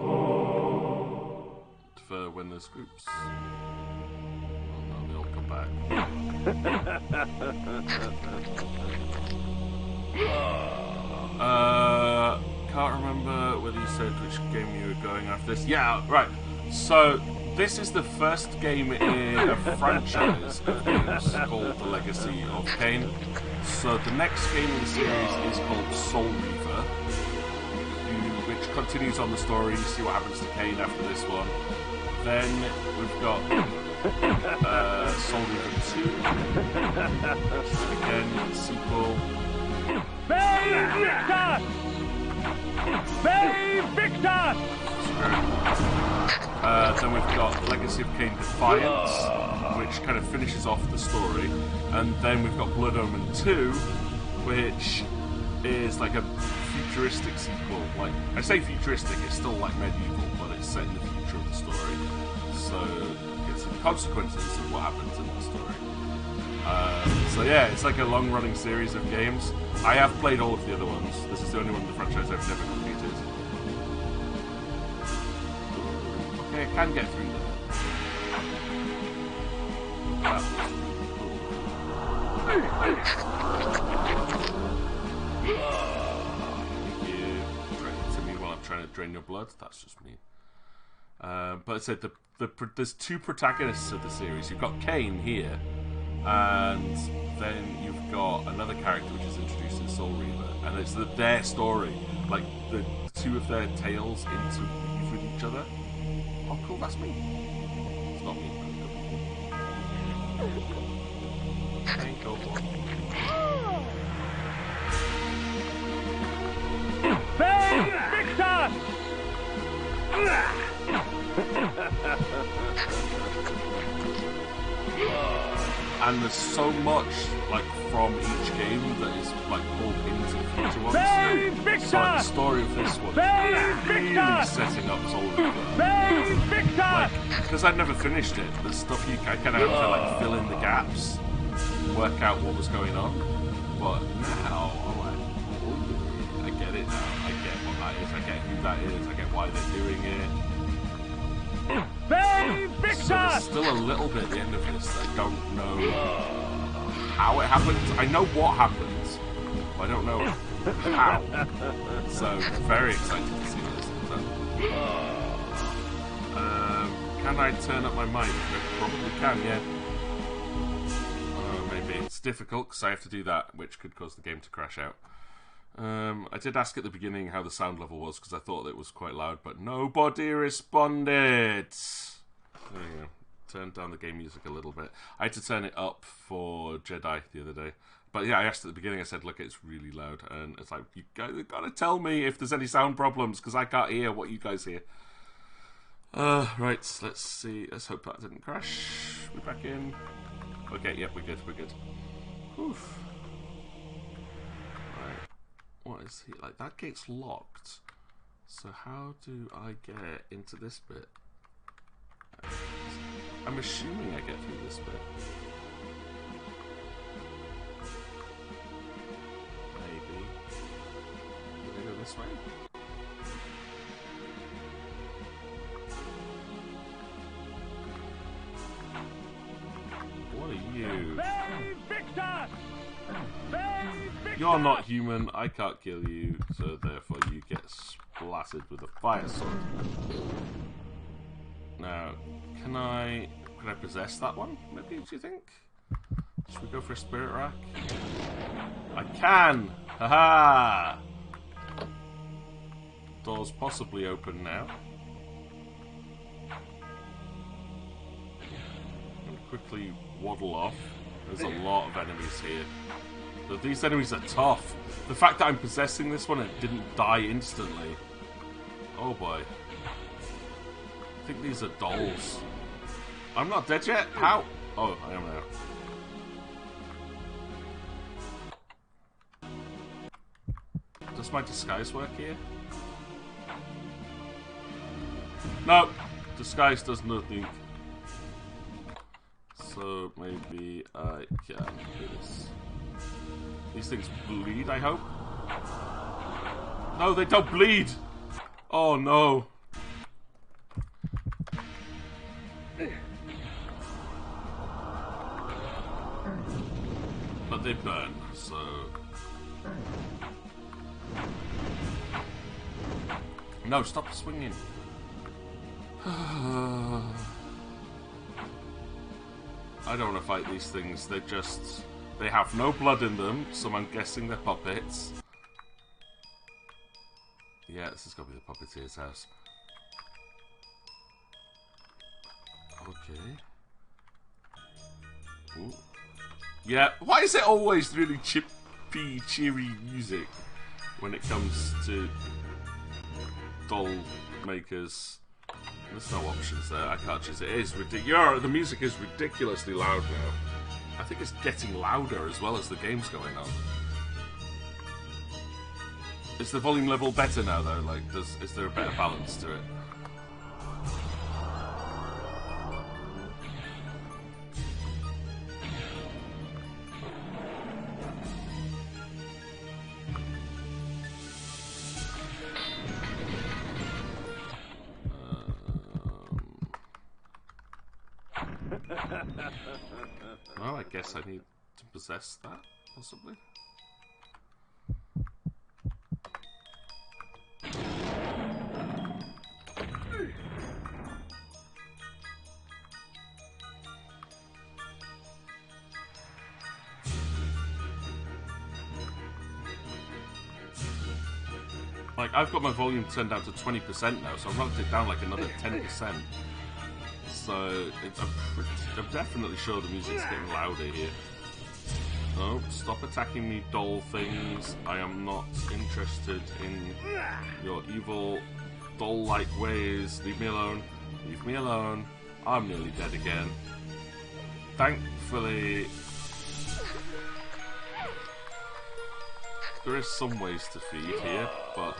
for when there's groups. Oh no, they all come back. Can't remember whether you said which game you were going after this. Yeah, right. So this is the first game in a franchise of games called The Legacy of Kain. So the next game in the series is called Soul Reaver, which continues on the story. You see what happens to Kain after this one. Then we've got Soul Reaver 2, which is again a sequel. Victus! Victus! Then we've got Legacy of Kain Defiance, which kind of finishes off the story. And then we've got Blood Omen 2, which is like a futuristic sequel. Like, I say futuristic, it's still like medieval, but it's set in the future of the story. So it's the consequences of what happens in that story. So yeah, it's like a long-running series of games. I have played all of the other ones. This is the only one in the franchise I've never completed. Okay, I can get through there. That was really cool. Thank you. Drain it to me while I'm trying to drain your blood. That's just me. But I said there's two protagonists of the series. You've got Kain here, and then you've got another character which is introduced in Soul Reaver, and it's their story, like the two of their tales interweave with each other. Oh, cool, that's me. It's not me. Thank you. Babe Victor! And there's so much, like, from each game that is, like, pulled into the future ones. Babe So, Victor! like, the story of this one Babe is really Victor! setting up Soldier. Babe Victor! Like, because I'd never finished it, there's stuff I kind of had to, like, fill in the gaps, work out what was going on. But now, I'm like, oh, I get it now. I get what that is, I get who that is, I get why they're doing it. Babe So Victor! there's still a little bit at the end of this that I don't know how it happens. I know what happens, but I don't know how. So very excited to see this. Can I turn up my mic? I probably can, yeah. Maybe it's difficult because I have to do that, which could cause the game to crash out. I did ask at the beginning how the sound level was because I thought it was quite loud, but nobody responded. There you go. Turned down the game music a little bit. I had to turn it up for Jedi the other day. But yeah, I asked at the beginning, I said, look, it's really loud. And it's like, you guys have got to tell me if there's any sound problems because I can't hear what you guys hear. Right, let's see. Let's hope that didn't crash. We're back in. Okay, yep, we're good, we're good. Oof. What is he like? That gate's locked. So how do I get into this bit? I'm assuming I get through this bit. Maybe. Did I go this way? What are you? Babe Victor! Babe Victor! You're not human, I can't kill you, so therefore you get splattered with a fire sword. Now, can I possess that one? Maybe, do you think? Should we go for a spirit rack? I can! Haha! Door's possibly open now. And quickly waddle off. There's a lot of enemies here. But these enemies are tough. The fact that I'm possessing this one and it didn't die instantly. Oh boy. I think these are dolls. I'm not dead yet? How? Oh, I am now. Does my disguise work here? No! Disguise does nothing. So maybe I can do this. These things bleed, I hope? No, they don't bleed! Oh no. But they burn, so... No, stop swinging. I don't want to fight these things, they just... They have no blood in them, so I'm guessing they're puppets. Yeah, this has got to be the puppeteer's house. Okay. Ooh. Yeah, why is it always really chippy, cheery music when it comes to doll makers? There's no options there, I can't choose it. It is ridiculous. The music is ridiculously loud now. I think it's getting louder as well as the game's going on. Is the volume level better now though? Like, is there a better balance to it? Well, I guess I need to possess that, possibly. Like, I've got my volume turned down to 20% now, so I've knocked it down like another 10%. So, I'm definitely sure the music's getting louder here. Oh, stop attacking me, doll things. I am not interested in your evil, doll-like ways. Leave me alone. Leave me alone. I'm nearly dead again. Thankfully, there is some ways to feed here, but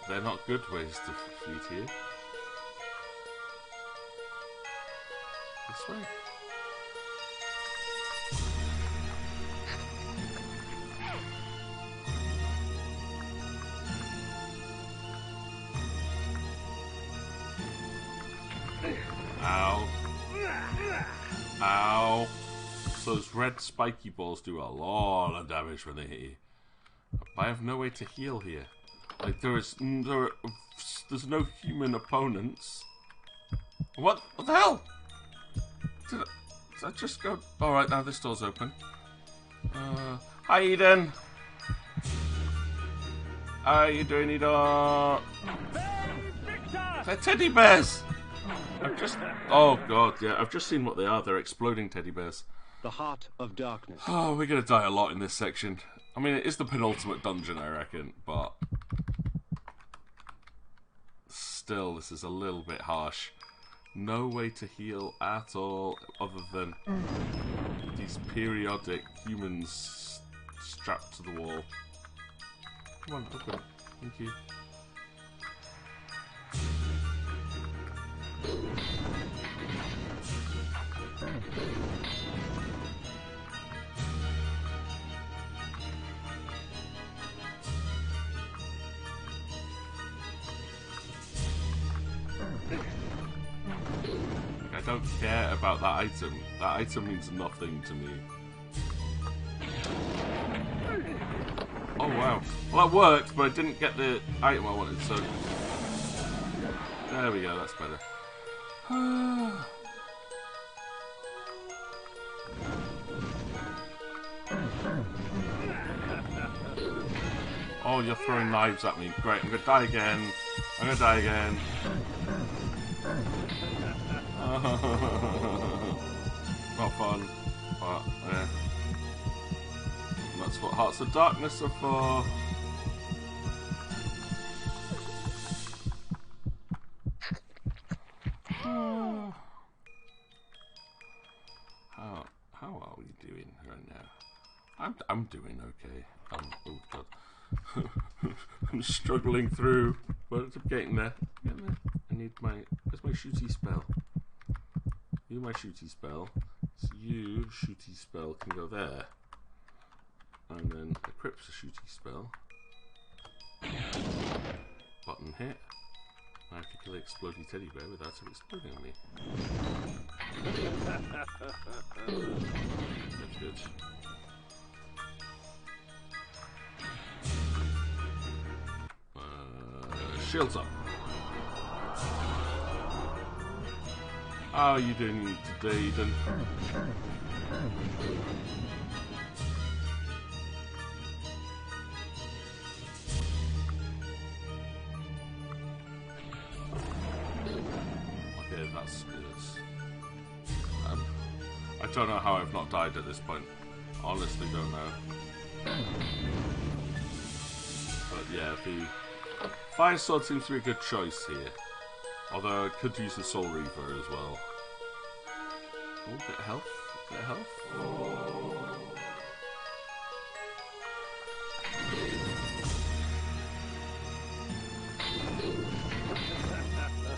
they're not good ways to feed here. This way. Ow. Ow. So those red spiky balls do a lot of damage when they hit you. I have no way to heal here. Like, there's no human opponents. What the hell? Did I just go? Alright, now this door's open. Hi, Eden. How are you doing, Eden? They're teddy bears! Oh god, yeah, I've just seen what they are. They're exploding teddy bears. The Heart of Darkness. Oh, we're gonna die a lot in this section. I mean, it is the penultimate dungeon, I reckon, but still, this is a little bit harsh. No way to heal at all, other than these periodic humans strapped to the wall. Come on, open. Thank you. I don't care about that item. That item means nothing to me. Oh wow. Well, that worked, but I didn't get the item I wanted, so... There we go, that's better. Oh, you're throwing knives at me. Great, I'm gonna die again. I'm gonna die again. Not fun, but yeah. That's what Hearts of Darkness are for. How are we doing right now? I'm doing okay. Oh god. I'm struggling through, but I'm getting there. I need my... Where's my shooty spell? You, my shooty spell. So you, shooty spell, can go there. And then equips a shooty spell. Button hit. I can kill the exploding teddy bear without it exploding on me. That's good. Shields up. How are you doing today, Eden? Okay, that's good. I don't know how I've not died at this point. Honestly, don't know. But yeah, the Fire Sword seems to be a good choice here. Although I could use the Soul Reaver as well. Oh, bit of health. Bit of health.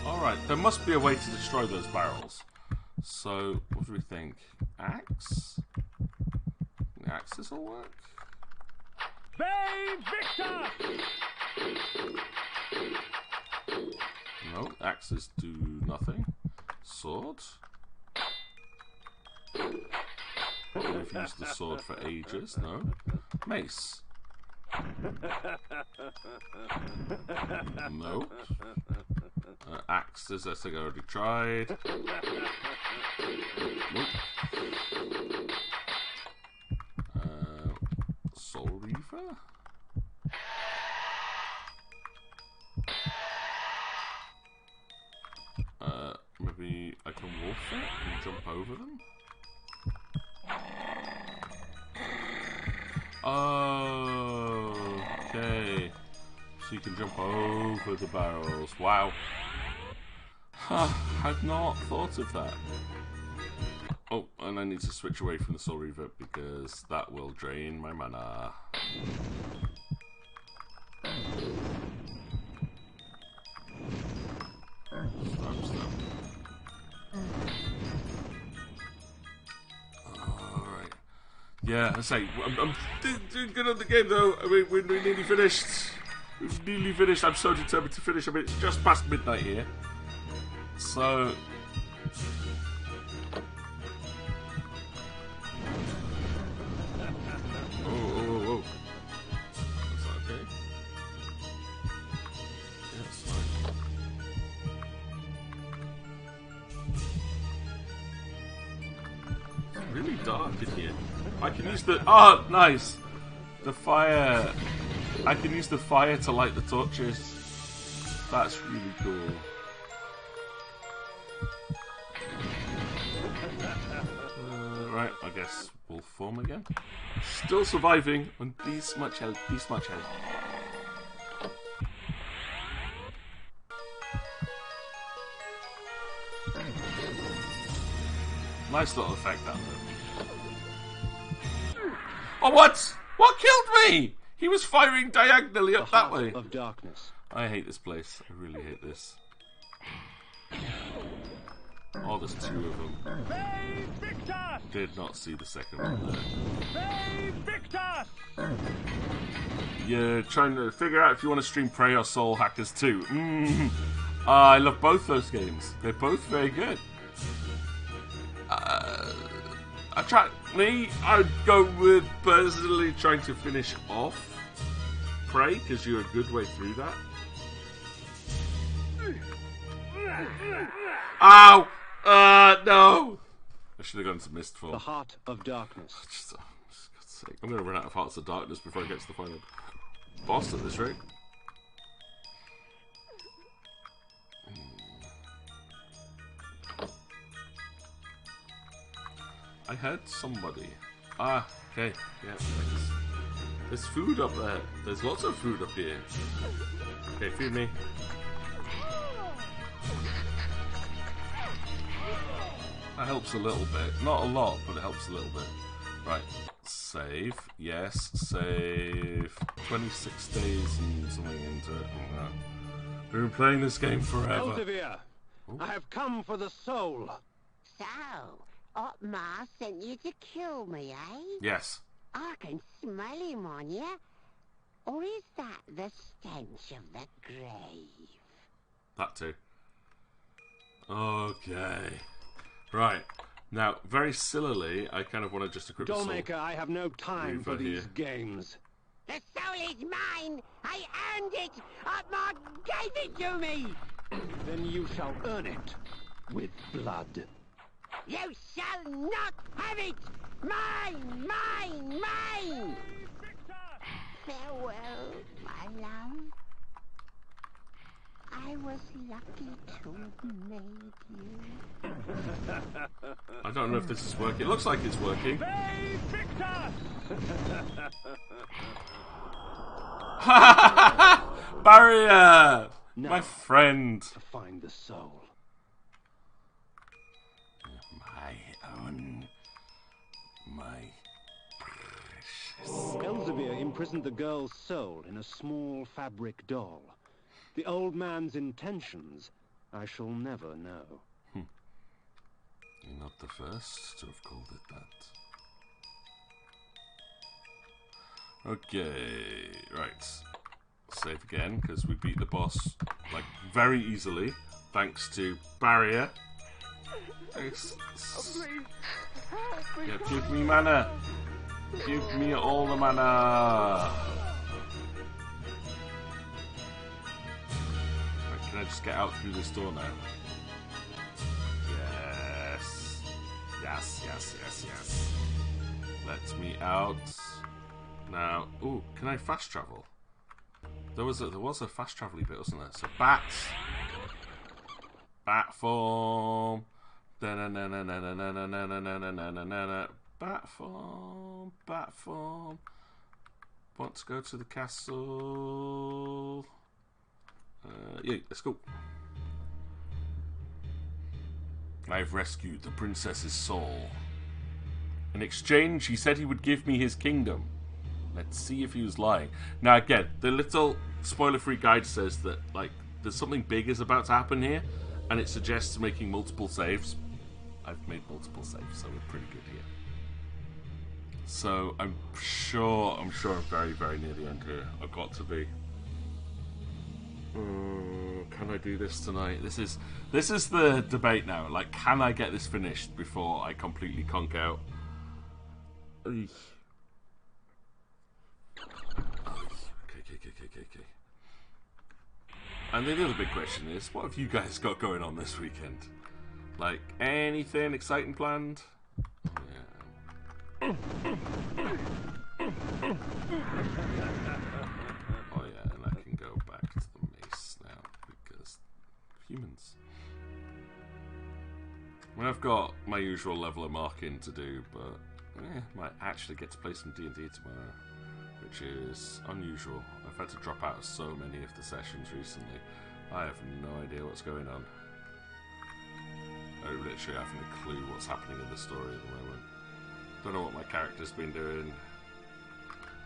Alright, there must be a way to destroy those barrels. So, what do we think? Axe? The axes will work? Bay Victor! No, axes do nothing. Sword? I've used the sword for ages, no. Mace? Nope. Axes, I think I already tried. Nope. Soul Reaver? I can wolf it and jump over them? Oh, okay. So you can jump over the barrels. Wow. I'd not thought of that. Oh, and I need to switch away from the Soul Reaver because that will drain my mana. Stop. Alright. Yeah, I say, I'm doing good on the game though. I mean, we're nearly finished. We've nearly finished. I'm so determined to finish. I mean, it's just past midnight here. So... Oh. Is that okay? Yeah, it's fine. It's really dark in here. I can use the... Oh, nice! The fire... I can use the fire to light the torches. That's really cool. Right, I guess we'll form again. Still surviving on this much health, Nice little effect that though. Oh, what? What killed me? He was firing diagonally up that way. Of darkness. I hate this place. I really hate this. Oh, there's two of them. Did not see the second one there. You're trying to figure out if you want to stream Prey or Soul Hackers 2. I love both those games. They're both very good. I'd go with personally trying to finish off Prey, because you're a good way through that. Ow! No! I should have gone to Mistfall. The Heart of Darkness. Just God's sake. I'm going to run out of Hearts of Darkness before I get to the final boss at this rate. I heard somebody. Ah, okay. Yeah, thanks. There's food up there. There's lots of food up here. Okay, feed me. That helps a little bit. Not a lot, but it helps a little bit. Right. Save. Yes, save. 26 days and something into it. We've been playing this game forever. Elsevier, I have come for the soul. So, Otmar sent you to kill me, eh? Yes. I can smell him on you. Or is that the stench of the grave? That too. Okay. Right. Now, very sillily, I kind of want to just equip the soul. Dollmaker, I have no time for these games. The soul is mine! I earned it! Otmar gave it to me! Then you shall earn it with blood. You shall not have it! Mine! Mine! Mine! Farewell, my love. I was lucky to have made you. I don't know if this is working. It looks like it's working. Barrier! Now, my friend. To find the soul. My own. My precious. Elsevier imprisoned the girl's soul in a small fabric doll. The old man's intentions I shall never know. You're not the first to have called it that. Okay, right. Save again, because we beat the boss, like, very easily, thanks to Barrier. Yeah, give me mana! Give me all the mana! Right, can I just get out through this door now? Yes! Yes, yes, yes, yes. Let me out. Now, ooh, can I fast travel? There was a fast travel bit, wasn't there? So bats, bat form. Bat form, bat form. Want to go to the castle? Yeah, let's go. I've rescued the princess's soul. In exchange, he said he would give me his kingdom. Let's see if he was lying. Now, again, the little spoiler-free guide says that, like, there's something big is about to happen here, and it suggests making multiple saves. I've made multiple saves, so we're pretty good here. So I'm sure I'm very, very near the end here. I've got to be. Can I do this tonight? This is the debate now. Like, can I get this finished before I completely conk out? Okay. And then the other big question is, what have you guys got going on this weekend? Like, anything exciting planned? Yeah. Oh yeah, and I can go back to the mace now, because humans. I mean, I've got my usual level of marking to do, but might actually get to play some D&D tomorrow, which is unusual. I've had to drop out of so many of the sessions recently. I have no idea what's going on. I literally haven't a clue what's happening in the story at the moment. Don't know what my character's been doing.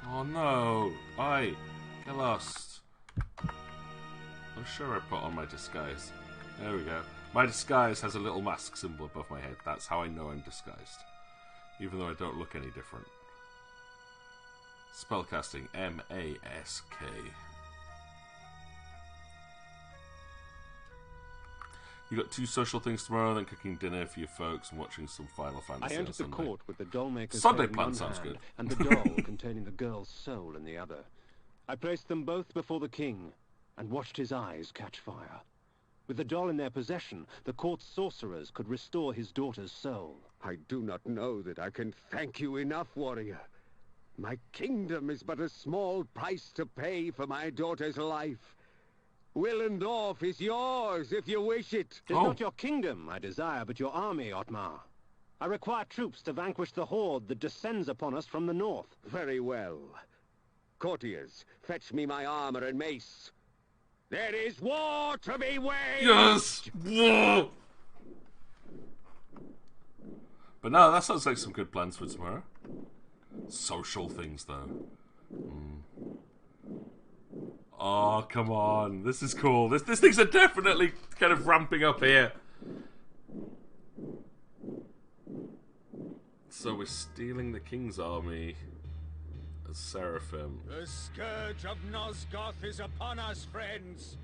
Oh no! Get lost. I'm sure I put on my disguise. There we go. My disguise has a little mask symbol above my head. That's how I know I'm disguised. Even though I don't look any different. Spellcasting, M-A-S-K. You got 2 social things tomorrow, then cooking dinner for your folks and watching some Final Fantasy. I entered the court with the dollmaker's Sunday head in plan one sounds hand good. and the doll containing the girl's soul in the other. I placed them both before the king and watched his eyes catch fire. With the doll in their possession, the court's sorcerers could restore his daughter's soul. I do not know that I can thank you enough, warrior. My kingdom is but a small price to pay for my daughter's life. Willendorf is yours, if you wish it. 'Tis not your kingdom I desire, but your army, Otmar. I require troops to vanquish the horde that descends upon us from the north. Very well. Courtiers, fetch me my armor and mace. There is war to be waged! Yes! War! But no, that sounds like some good plans for tomorrow. Social things, though. Oh, come on. This is cool. This things are definitely kind of ramping up here. So we're stealing the king's army as Seraphim. The scourge of Nosgoth is upon us, friends.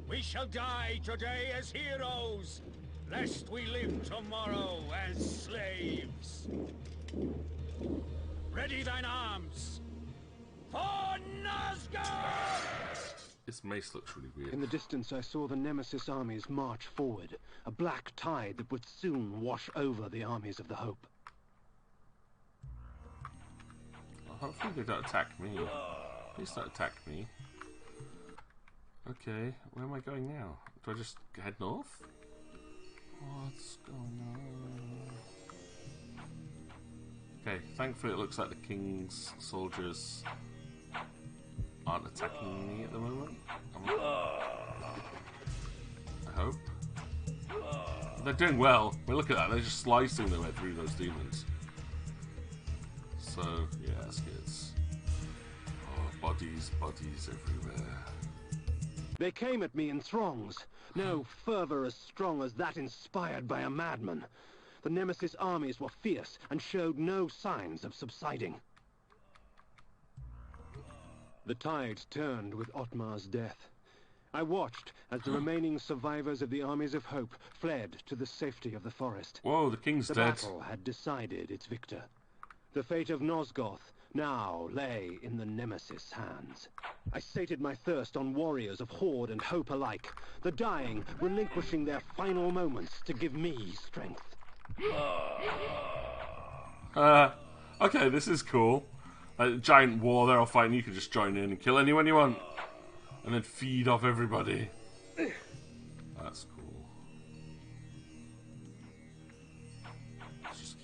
We shall die today as heroes, lest we live tomorrow as slaves. Ready thine arms for Nosgoth! This mace looks really weird. In the distance I saw the Nemesis armies march forward, a black tide that would soon wash over the armies of the Hope. Hopefully they don't attack me. Please don't attack me. Okay, where am I going now? Do I just head north? What's going on? Okay, thankfully it looks like the king's soldiers aren't attacking me at the moment. I hope. They're doing well. Well, look at that, they're just slicing their way through those demons. So, yeah, that's good. Oh, bodies everywhere. They came at me in throngs. No fervor as strong as that inspired by a madman. The Nemesis armies were fierce and showed no signs of subsiding. The tide turned with Otmar's death. I watched as the remaining survivors of the armies of Hope fled to the safety of the forest. Whoa, the king's dead. The battle had decided its victor. The fate of Nosgoth now lay in the Nemesis' hands. I sated my thirst on warriors of Horde and Hope alike, the dying relinquishing their final moments to give me strength. Okay, this is cool. Like a giant war they're all fighting, you can just join in and kill anyone you want. And then feed off everybody. That's cool.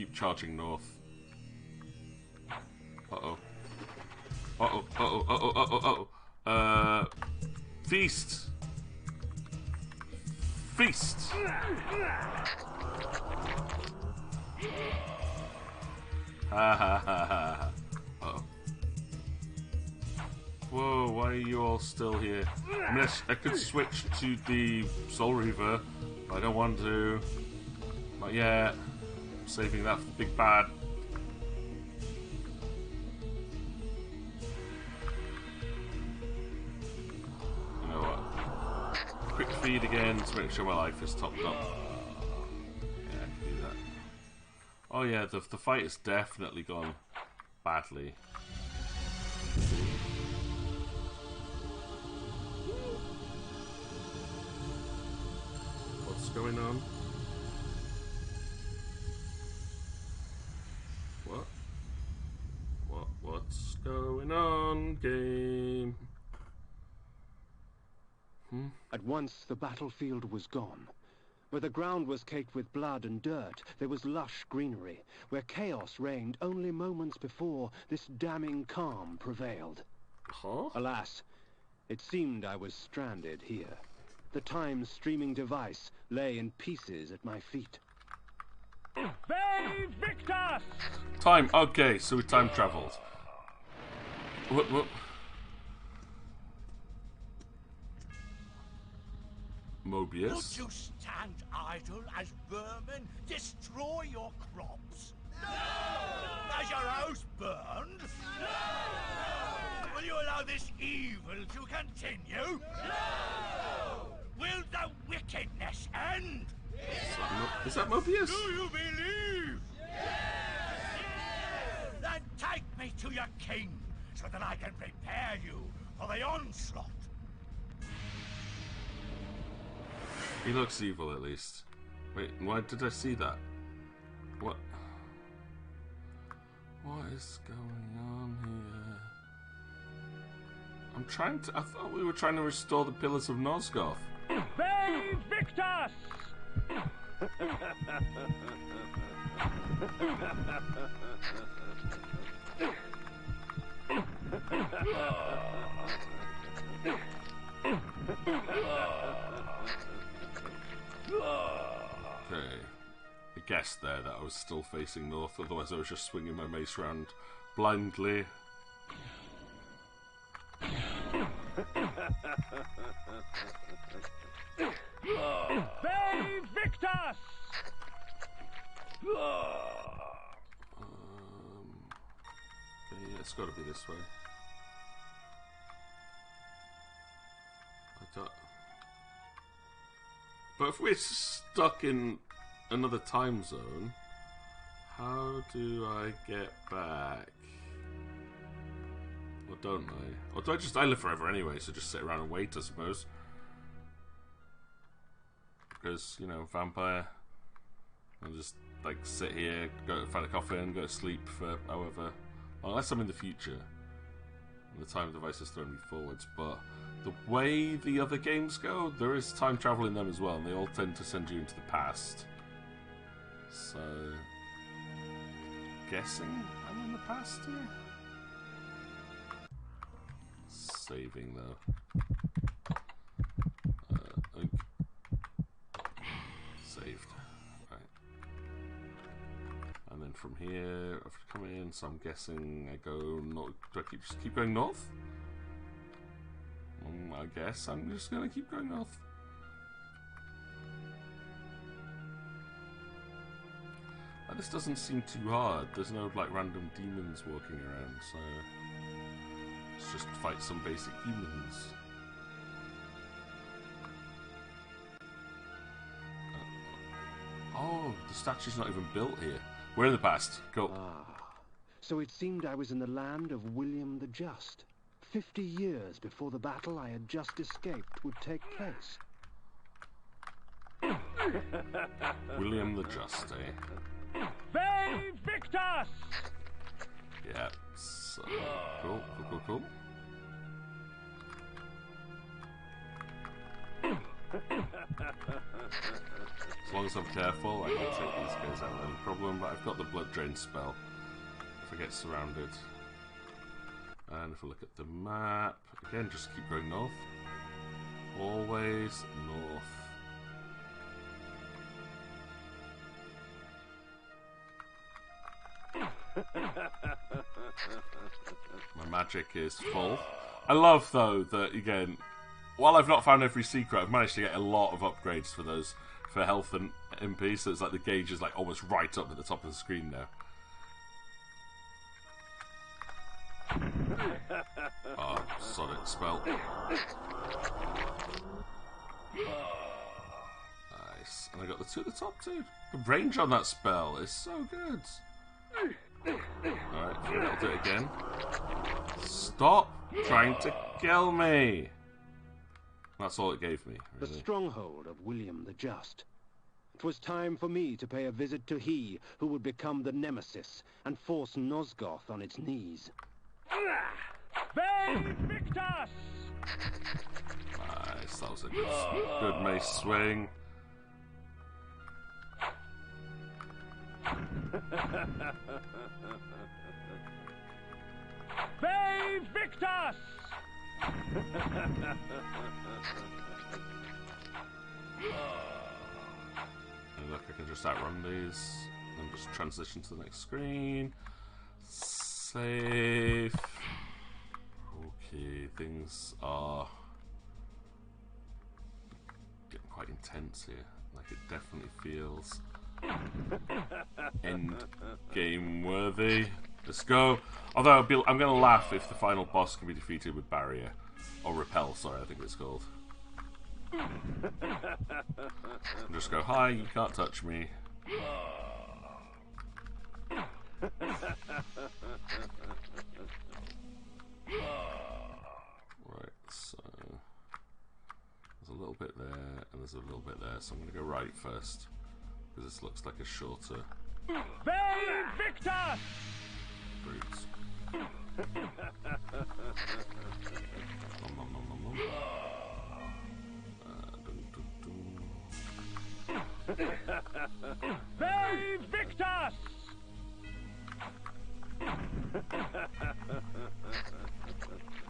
keep charging north. Uh-oh. Uh-oh, uh-oh, uh-oh, uh-oh, uh-oh. Feast! Feast! Ha ha ha ha. Uh-oh. Whoa, why are you all still here? I mean, I could switch to the Soul Reaver, but I don't want to. Not yet. I'm saving that for the big bad. You know what? Quick feed again to make sure my life is topped up. Yeah, I can do that. Oh yeah, the fight has definitely gone badly. What's going on? What's going on, game? At once the battlefield was gone. Where the ground was caked with blood and dirt, there was lush greenery. Where chaos reigned only moments before, this damning calm prevailed. Huh? Alas, it seemed I was stranded here. The time-streaming device lay in pieces at my feet. They victors! Time. Okay, so we time traveled. Whoop. Mobius. Would you stand idle as vermin destroy your crops? No! Has your house burned? No! Will you allow this evil to continue? No! Will the wickedness end? Is that Mobius? Do you believe? Yes! Then take me to your king, so that I can prepare you for the onslaught. He looks evil, at least. Wait, why did I see that? What? What is going on here? I'm trying to... I thought we were trying to restore the Pillars of Nosgoth. They victors! Okay. I guessed there that I was still facing north, otherwise I was just swinging my mace around blindly. They victors! Okay, yeah, it's got to be this way. I don't... But if we're stuck in another time zone, how do I get back? Or don't I? Or do I live forever anyway, so just sit around and wait, I suppose. Because, you know, vampire. I'll just, like, sit here, go find a coffee and go to sleep for however. Unless I'm in the future. And the time device has thrown me forwards, but the way the other games go, there is time travel in them as well, and they all tend to send you into the past. So... guessing I'm in the past here? Saving, though. Saved. Right. And then from here, I have to come in, so I'm guessing I go north. Do I just keep going north? I guess I'm just gonna keep going north. And this doesn't seem too hard. There's no like random demons walking around, so let's just fight some basic humans. Oh, the statue's not even built here. We're in the past. Cool. So it seemed I was in the land of William the Just. 50 years before the battle I had just escaped would take place. William the Just, eh? They victors! Yeah, so cool. As long as I'm careful, I can take these guys out, no problem. But I've got the blood drain spell if I get surrounded. And if we look at the map, again, just keep going north. Always north. My magic is full. I love, though, that, again, while I've not found every secret, I've managed to get a lot of upgrades for those, for health and MP, so it's like the gauge is like almost right up at the top of the screen now. Oh, sonic spell. Nice. And I got the two at the top too. The range on that spell is so good. Alright, I'll do it again. Stop trying to kill me! That's all it gave me, really. The stronghold of William the Just. It was time for me to pay a visit to he who would become the nemesis and force Nosgoth on its knees. They Victus! Nice, that was a good mace swing. They Victus! And look, I can just outrun these and just transition to the next screen. Safe. Okay, things are getting quite intense here. Like, it definitely feels end game worthy. Let's go. Although I'm going to laugh if the final boss can be defeated with barrier or repel. Sorry, I think it's called. And just go, hi, you can't touch me. Right, so there's a little bit there and there's a little bit there, so I'm going to go right first because this looks like a shorter. They Victus! Brutes. Nom, nom, nom, nom, nom. They Victus!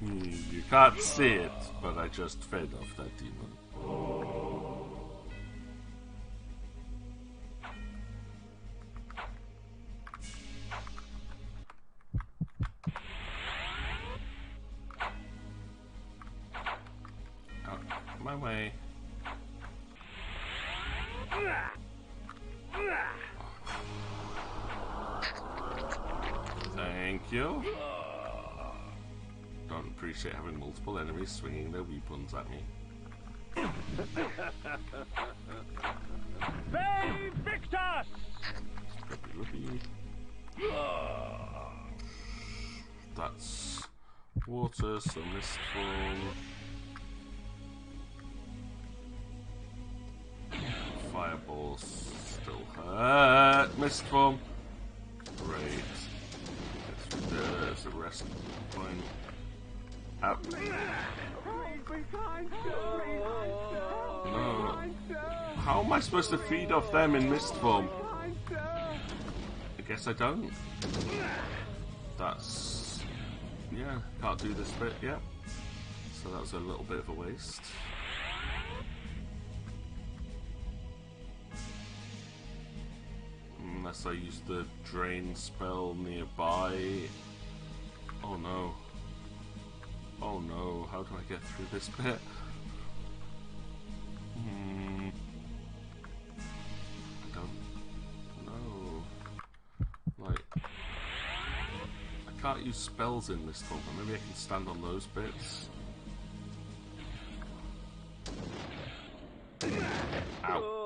You can't see it, but I just fed off that demon. Out my way. Thank you. Don't appreciate having multiple enemies swinging their weapons at me. They Victus! That's water, so mist form. Fireballs still hurt. Mist form. Great. There's a rest point. Out. No. How am I supposed to feed off them in mist form? I guess I don't. That's... yeah, can't do this bit yet. So that was a little bit of a waste. Unless I use the drain spell nearby. Oh no. Oh no, how do I get through this bit? I don't know. Like, I can't use spells in this one, but maybe I can stand on those bits. Ow.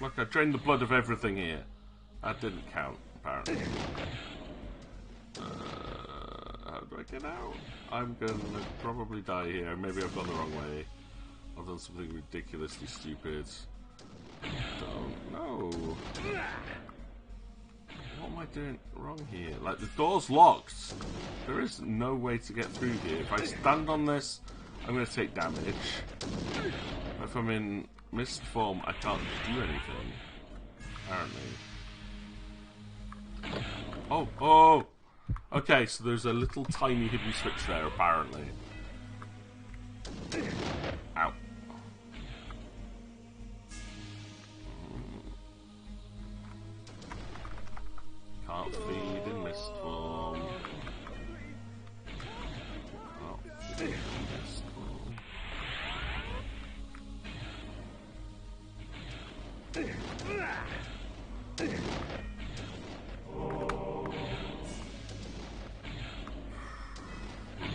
Look, I drained the blood of everything here. That didn't count, apparently. How do I get out? I'm gonna probably die here. Maybe I've gone the wrong way. I've done something ridiculously stupid. Don't know. What am I doing wrong here? Like, the door's locked. There is no way to get through here. If I stand on this, I'm going to take damage. If I'm in mist form, I can't do anything. Apparently. Oh, oh! Okay, so there's a little tiny hidden switch there, apparently. Ow. Can't feed in mist form. Can't feed in mist form.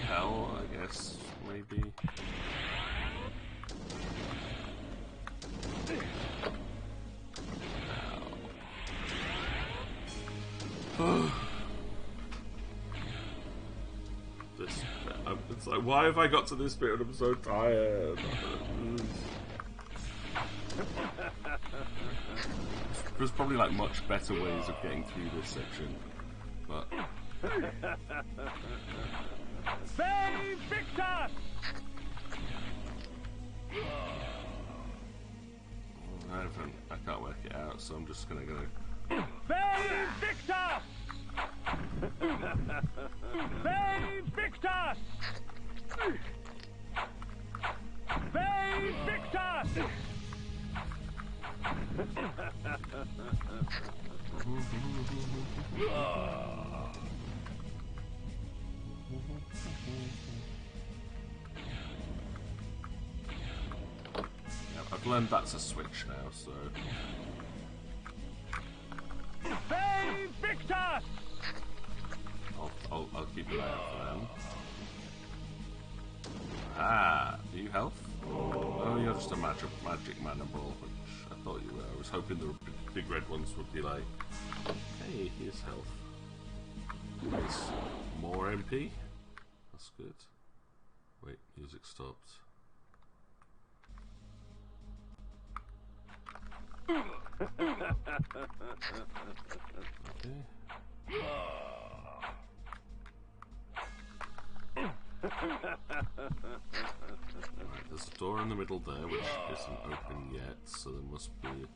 Hell, I guess, maybe. It's like, why have I got to this bit and I'm so tired? There's probably like much better ways of getting through this section, but Save Victus! I can't work it out, so I'm just gonna go. Save Victus! Save Victus! Save Victus! I've learned that's a switch now, so. Save Victus! I'll keep an eye out for them. Ah, do you health? Oh, you're just a magic mana ball, which I thought you were. I was hoping the big red ones would be like, hey, here's health. Nice. More MP? That's good. Wait, music stopped. Okay. Right, there's a door in the middle there which isn't open yet, so there must be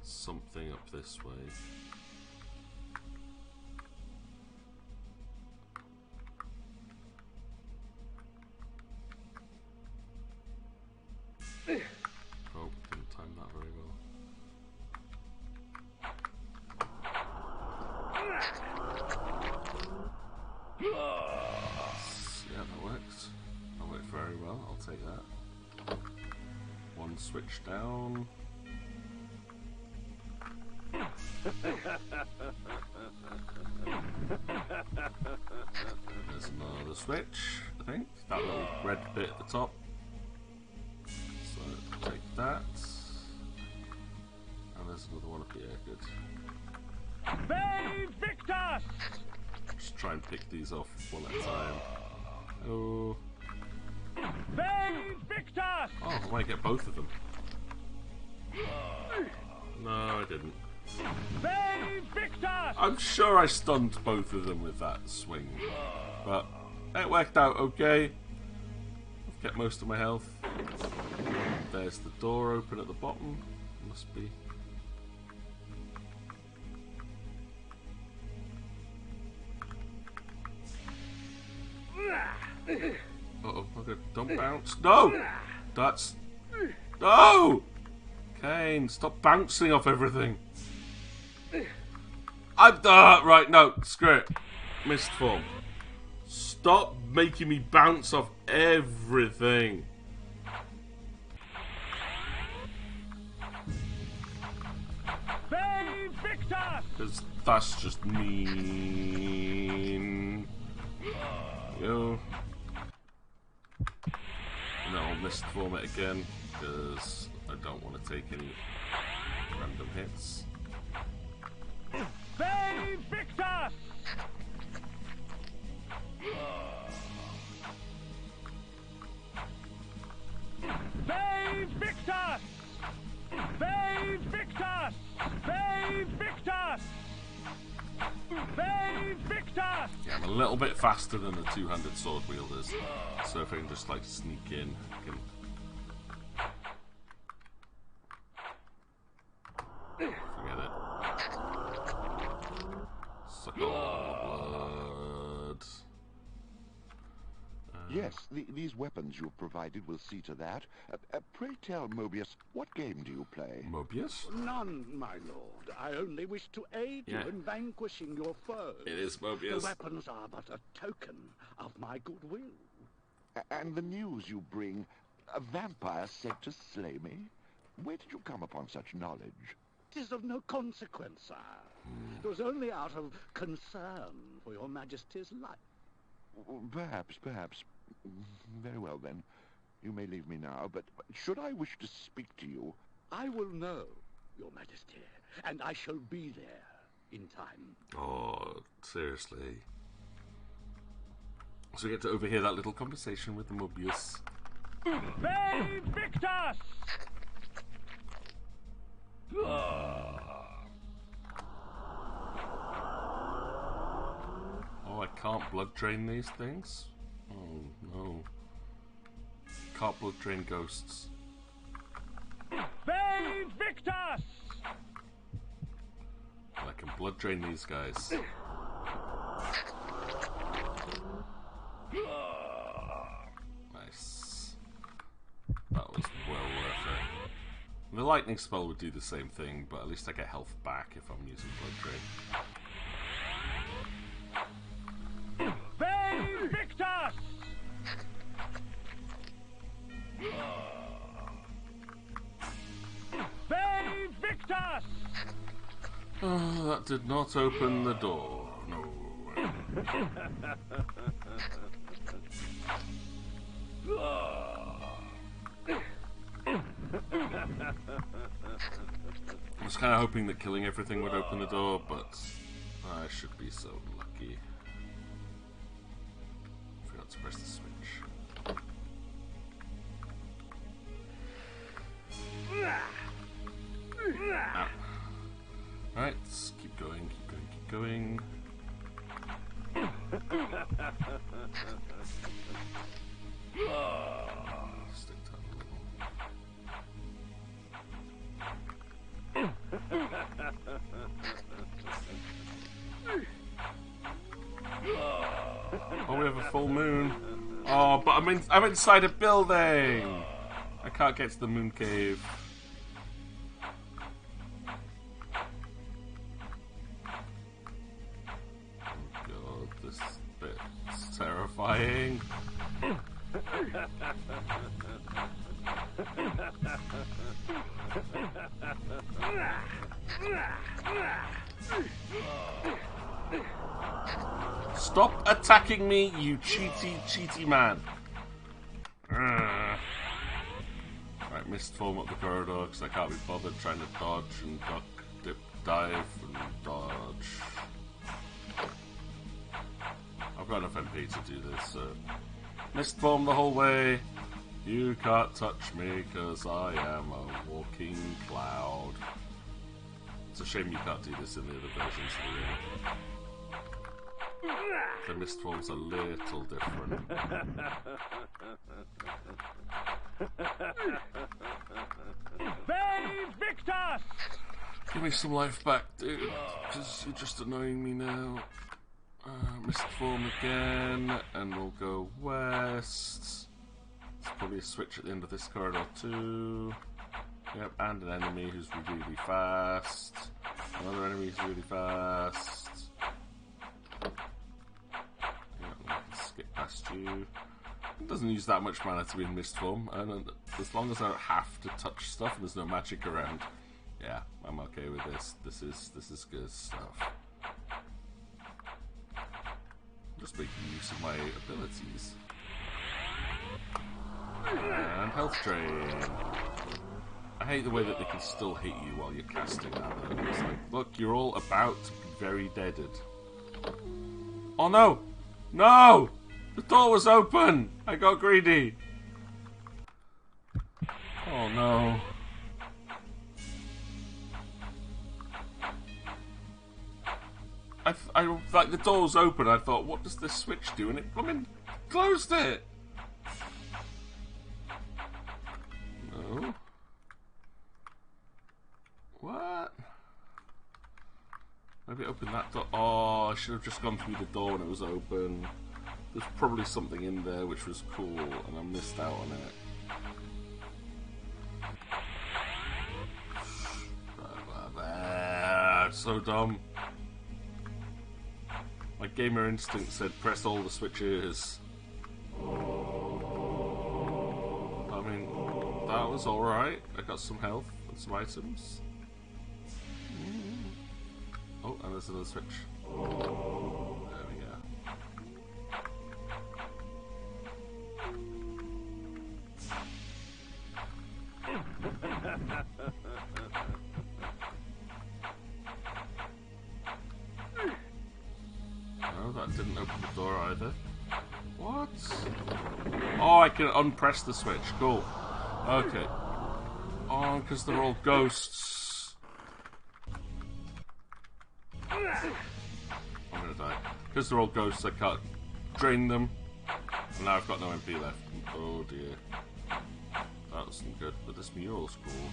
something up this way. Oh, didn't time that very well. Yeah, that works. That worked very well. I'll take that. One switch down. There's another switch, I think. That little red bit at the top. So take that. And there's another one up here. Good. Save Victus! Just try and pick these off one at a time. Oh. Save Victus! Oh, I might get both of them. No, I didn't. Save Victus! I'm sure I stunned both of them with that swing. But it worked out okay. I've kept most of my health. There's the door open at the bottom. Must be. Uh-oh, okay, don't bounce. No! That's... No! Kain, stop bouncing off everything. Right, no, screw it. Mist form. Stop making me bounce off everything. Save Victus! Because that's just mean. Go. And then I'll mist form it again, because I don't want to take any random hits. Save Victus! Save little bit faster than the two-handed sword wielders. So if I can just like sneak in, I can... Forget it. Suck all the blood. Yes, these weapons you've provided will see to that. Pray tell, Mobius, what game do you play? Mobius? None, my lord. I only wish to aid you in vanquishing your foes. It is Mobius. The weapons are but a token of my goodwill. And the news you bring, a vampire sent to slay me? Where did you come upon such knowledge? 'Tis of no consequence, sire. It was only out of concern for your majesty's life. Perhaps. Very well, then. You may leave me now, but should I wish to speak to you... I will know, your majesty, and I shall be there in time. Oh, seriously. So we get to overhear that little conversation with the Mobius. They Victus! Oh, I can't blood drain these things? Oh, no. Can't blood drain ghosts. They Victus! I can blood drain these guys. Nice. That was well worth it. The lightning spell would do the same thing, but at least I get health back if I'm using blood drain. They Victus! They Victus! Oh, that did not open the door. No. I was kind of hoping that killing everything would open the door, but I should be so lucky. Forgot to press the switch. Ah. Alright, let's keep going. Stick time a little. Oh, we have a full moon. Oh, but I'm inside a building. I can't get to the moon cave. This bit's terrifying. Stop attacking me, you cheaty man. Right, missed form up the corridor because I can't be bothered trying to dodge and duck, dip, dive, and dodge. I've got enough MP to do this, so... Mist form the whole way. You can't touch me, because I am a walking cloud. It's a shame you can't do this in the other versions of the game. The mist form's a little different. They Victus! Give me some life back, dude, because you're just annoying me now. Mist form again, and we'll go west. There's probably a switch at the end of this corridor too. Yep, and an enemy who's really fast. Another enemy who's really fast. Yep, we can skip past you. It doesn't use that much mana to be in mist form, and as long as I don't have to touch stuff and there's no magic around, yeah, I'm okay with this. This is good stuff. Just making use of my abilities. And health drain. I hate the way that they can still hit you while you're casting that though. It's like, look, you're all about to be very deaded. Oh no! No! The door was open! I got greedy! Oh no. like the door's open. I thought, what does this switch do? And it blooming closed it. No. What? Maybe open that door. Oh, I should have just gone through the door when it was open. There's probably something in there which was cool, and I missed out on it. So dumb. My gamer instinct said press all the switches. I mean, that was alright. I got some health and some items. Oh, and there's another switch. There we go. No, that didn't open the door either. What? Oh, I can unpress the switch. Cool. Okay. Oh, because they're all ghosts. I'm gonna die. Because they're all ghosts, I can't drain them. And now I've got no MP left. Oh dear. That wasn't good, but this mural's cool.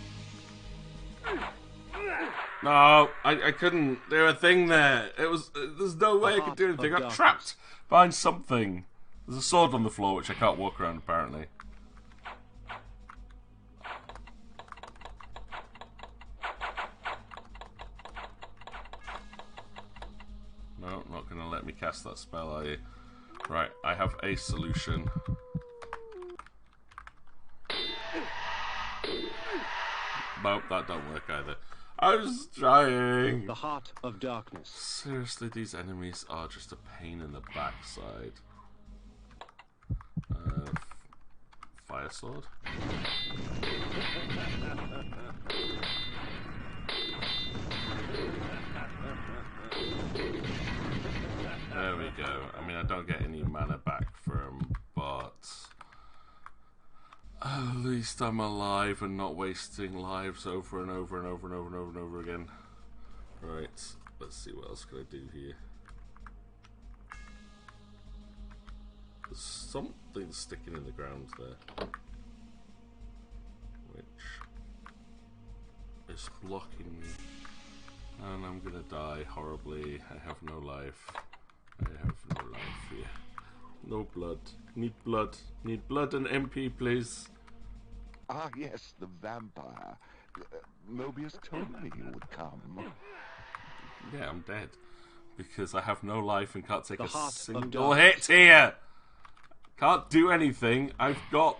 No, I couldn't do a thing there. It was. There's no way I could do anything. I got trapped behind something. There's a sword on the floor which I can't walk around apparently. No, not gonna let me cast that spell, are you? Right, I have a solution. Nope, that don't work either. I was trying. The Heart of Darkness. Seriously, these enemies are just a pain in the backside. Fire sword. There we go. I mean, I don't get any mana back from, but at least I'm alive and not wasting lives over and over and over and over and over and over again. Right, let's see what else can I do here. There's something sticking in the ground there, which is blocking me, and I'm gonna die horribly. I have no life. I have no life here. No blood. Need blood. Need blood and MP, please. Ah, yes, the vampire. Mobius told me you would come. Yeah, I'm dead. Because I have no life and can't take The a Heart of single Darkness. hit here! Can't do anything. I've got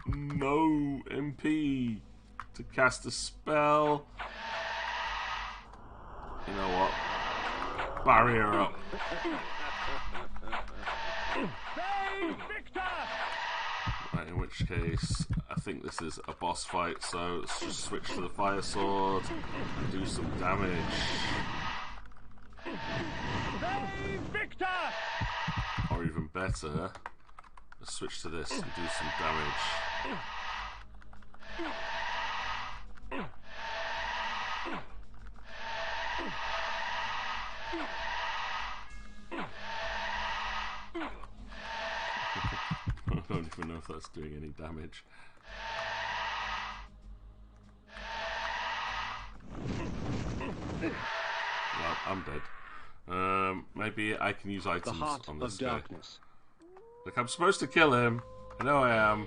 no MP to cast a spell. You know what? Barrier up. Save Victor! Right, in which case, I think this is a boss fight, so let's just switch to the fire sword and do some damage. Save Victor! Or even better, let's switch to this and do some damage. I don't even know if that's doing any damage. Well, I'm dead. Maybe I can use The items Heart on this of guy. Darkness. Look, I'm supposed to kill him. I know I am.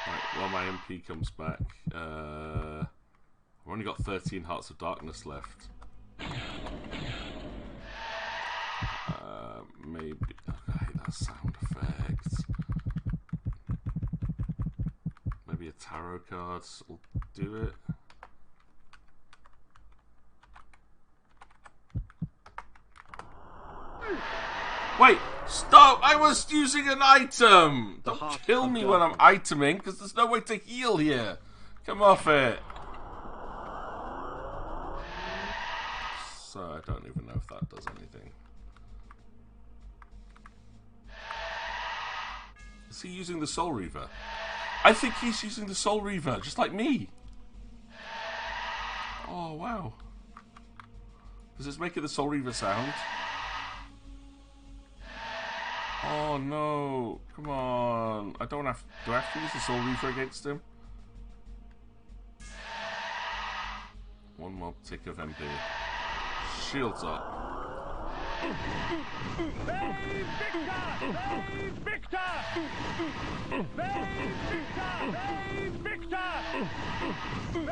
Right, while my MP comes back. I've only got 13 Hearts of Darkness left. Maybe. Okay, that sound effect. Maybe a tarot card will do it. Wait, stop! I was using an item! Don't kill me when I'm iteming, because there's no way to heal here. Come off it. So I don't even know if that does anything. Is he using the Soul Reaver? I think he's using the Soul Reaver, just like me. Oh, wow. Does this make it the Soul Reaver sound? Oh no! Come on! I don't have. Do I have to use the Soul Reaver against him? One more tick of MP. Shields up. Save Victor! Save Victor! Save Victor! Save Victor! Save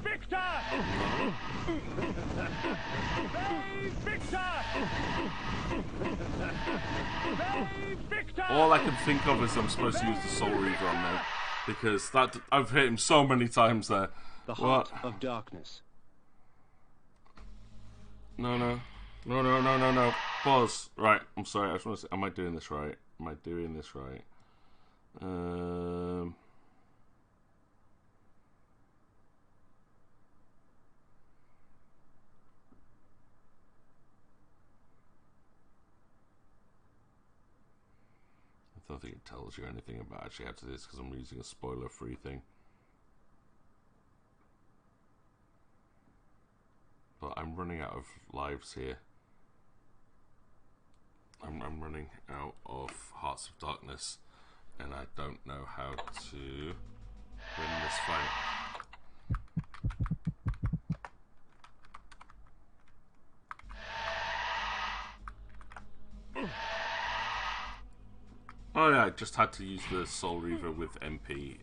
Victor! Save Victor! All I can think of is I'm supposed to use the Soul Reaver on there. Because that I've hit him so many times there. The heart of darkness. No. Pause. Right, I'm sorry. I just want to say, am I doing this right? Am I doing this right? I don't think it tells you anything about actually how to do this because I'm using a spoiler-free thing. But I'm running out of lives here. I'm running out of Hearts of Darkness, and I don't know how to win this fight. Oh yeah, I just had to use the Soul Reaver with MP.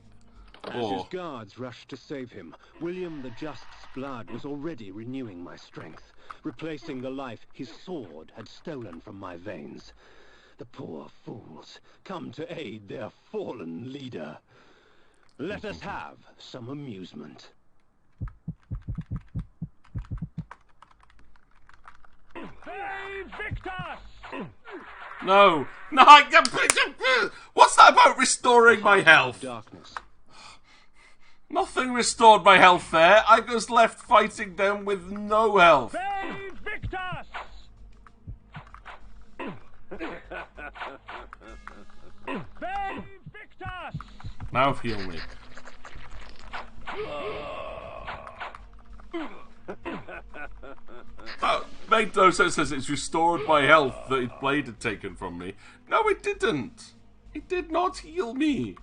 As his guards rushed to save him, William the Just's blood was already renewing my strength, replacing the life his sword had stolen from my veins. The poor fools, come to aid their fallen leader. Let us have some amusement. Save Victor! No! What's that about restoring my health? Darkness. Nothing restored my health there. I was left fighting them with no health. Save Victor! Save Victor! Now heal me. Made no sense as it's restored my health that his blade had taken from me. No, it didn't. It did not heal me.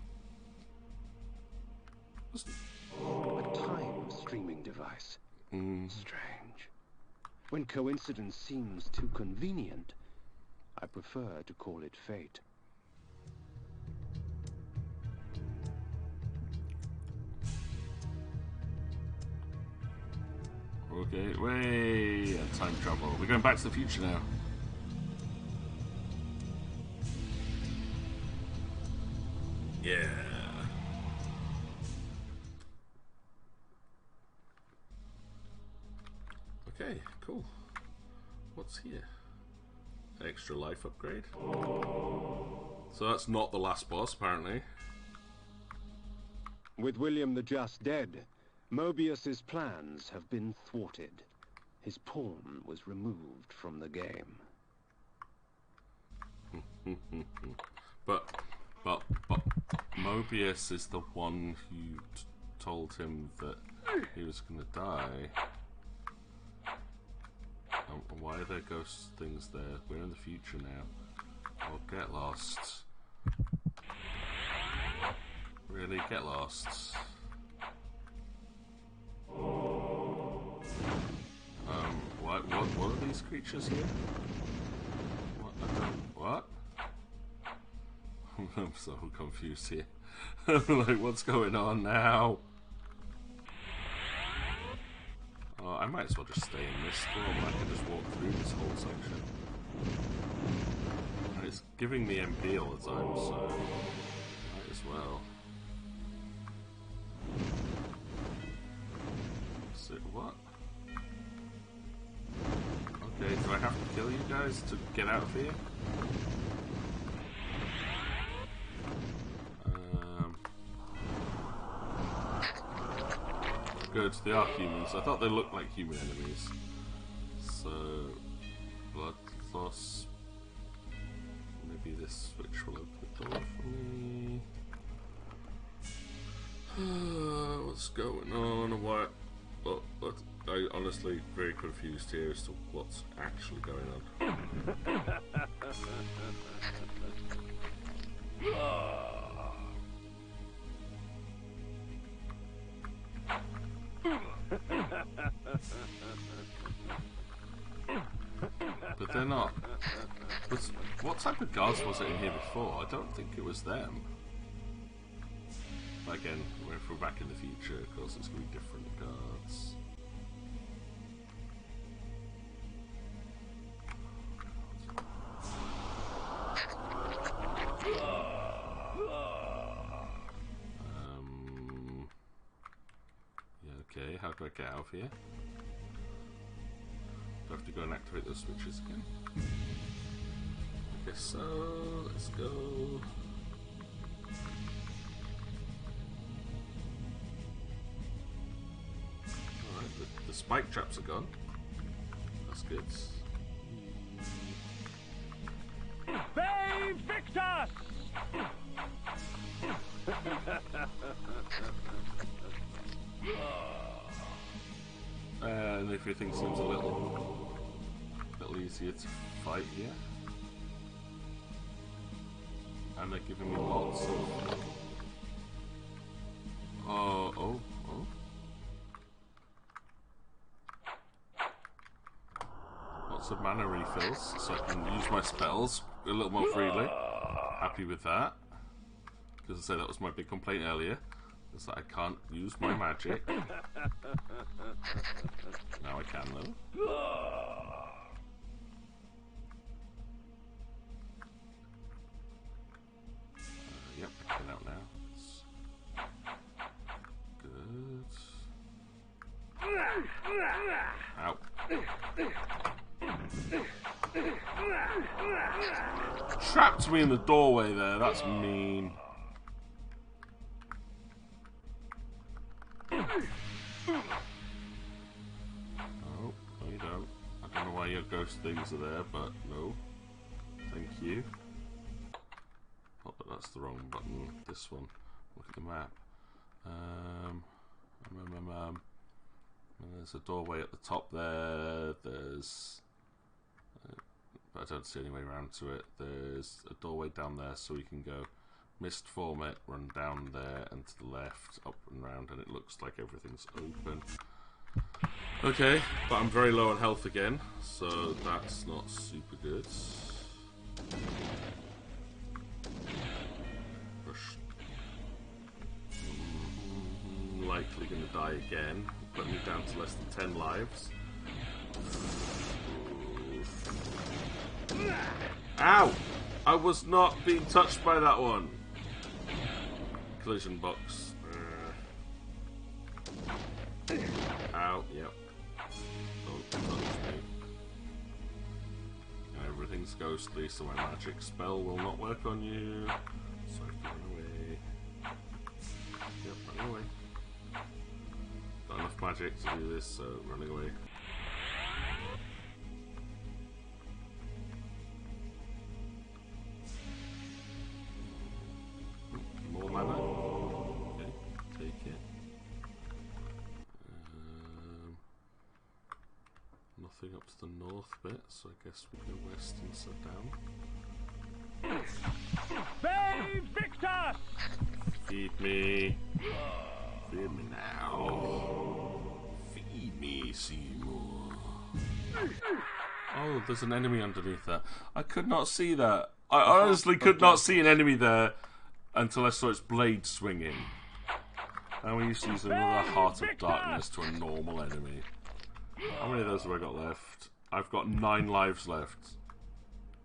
A time streaming device. Strange. When coincidence seems too convenient, I prefer to call it fate. Okay, way time travel. We're going back to the future now. Yeah. Okay, cool. What's here? Extra life upgrade. So that's not the last boss, apparently. With William the Just dead, Mobius's plans have been thwarted. His pawn was removed from the game. But Mobius is the one who told him that he was going to die. Why are there ghost things there? We're in the future now. Oh, get lost. Really, get lost. What are these creatures here? What? I'm so confused here. Like, what's going on now? Oh, I might as well just stay in this storm. I can just walk through this whole section. And it's giving me MP all the time, so might as well. So, what? Okay, do I have to kill you guys to get out of here? Good, they are humans. I thought they looked like human enemies. So, blood loss. maybe this switch will open the door for me. What's going on? What? I honestly very confused here as to what's actually going on. But they're not. What type of guards was it in here before? I don't think it was them. But again, if we're back in the future, of course, it's going to be different guards. Yeah, okay, how do I get out of here? Do I have to go and activate those switches again? I guess so. Let's go. Alright, the spike traps are gone. That's good. They Victus! And everything seems a little easier to fight here. And they're giving me lots of... Oh. Lots of mana refills, so I can use my spells a little more freely. Happy with that. Because I say that was my big complaint earlier, is that I can't use my magic. Now I can though. Yep, I can out now. Good. Ow. Trapped me in the doorway there, that's mean. Oh, no you don't. I don't know why your ghost things are there, but no. Thank you. Oh, but that's the wrong button. This one. Look at the map. And there's a doorway at the top there. There's... but I don't see any way around to it. There's a doorway down there so we can go mist form it, run down there and to the left, up and round, and it looks like everything's open. Okay, but I'm very low on health again, so that's not super good. Likely gonna die again, put me down to less than 10 lives. Ow! I was not being touched by that one. Collision box. Ow, yep. Don't touch me. Everything's ghostly, so my magic spell will not work on you. So I have to run away. Yep, running away. Got enough magic to do this, so running away. More mana. Okay, take it. Nothing up to the north bit, so I guess we go west and sit down. Save Victus! Feed me. Feed me now. Feed me, Seymour. Oh, there's an enemy underneath that. I could not see that. I honestly could not see an enemy there until I saw its blade swinging. And we used to use another Heart of Darkness to a normal enemy. How many of those have I got left? I've got 9 lives left.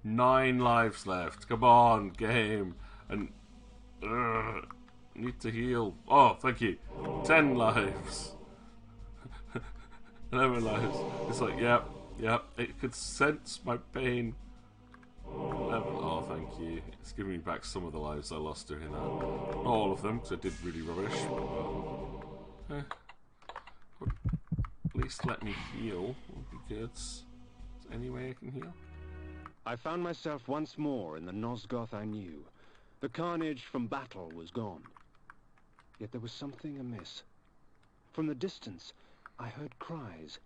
9 lives left. Come on, game. And... need to heal. Oh, thank you. 10 lives. 11 lives. It's like, yep. It could sense my pain. 11. Oh, thank you. It's giving me back some of the lives I lost doing that. Not all of them, because I did really rubbish. But, at least let me heal. Would be good. Is there any way I can heal? I found myself once more in the Nosgoth I knew. The carnage from battle was gone. Yet there was something amiss. From the distance, I heard cries,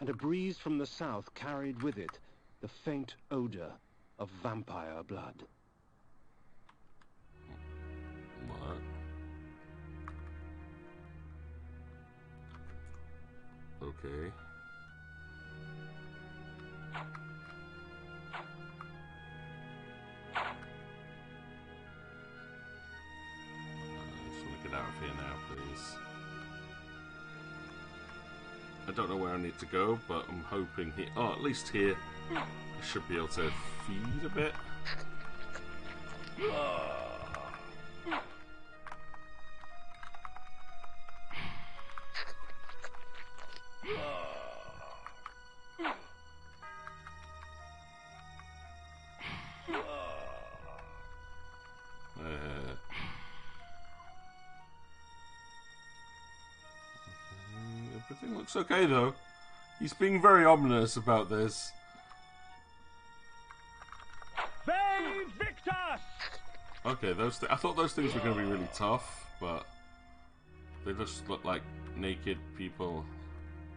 and a breeze from the south carried with it the faint odor of vampire blood. What? Okay. I just want to get out of here now, please. I don't know where I need to go, but I'm hoping here. Oh, at least here I should be able to feed a bit. Everything looks okay though. He's being very ominous about this. Okay, I thought those things were going to be really tough, but they just look like naked people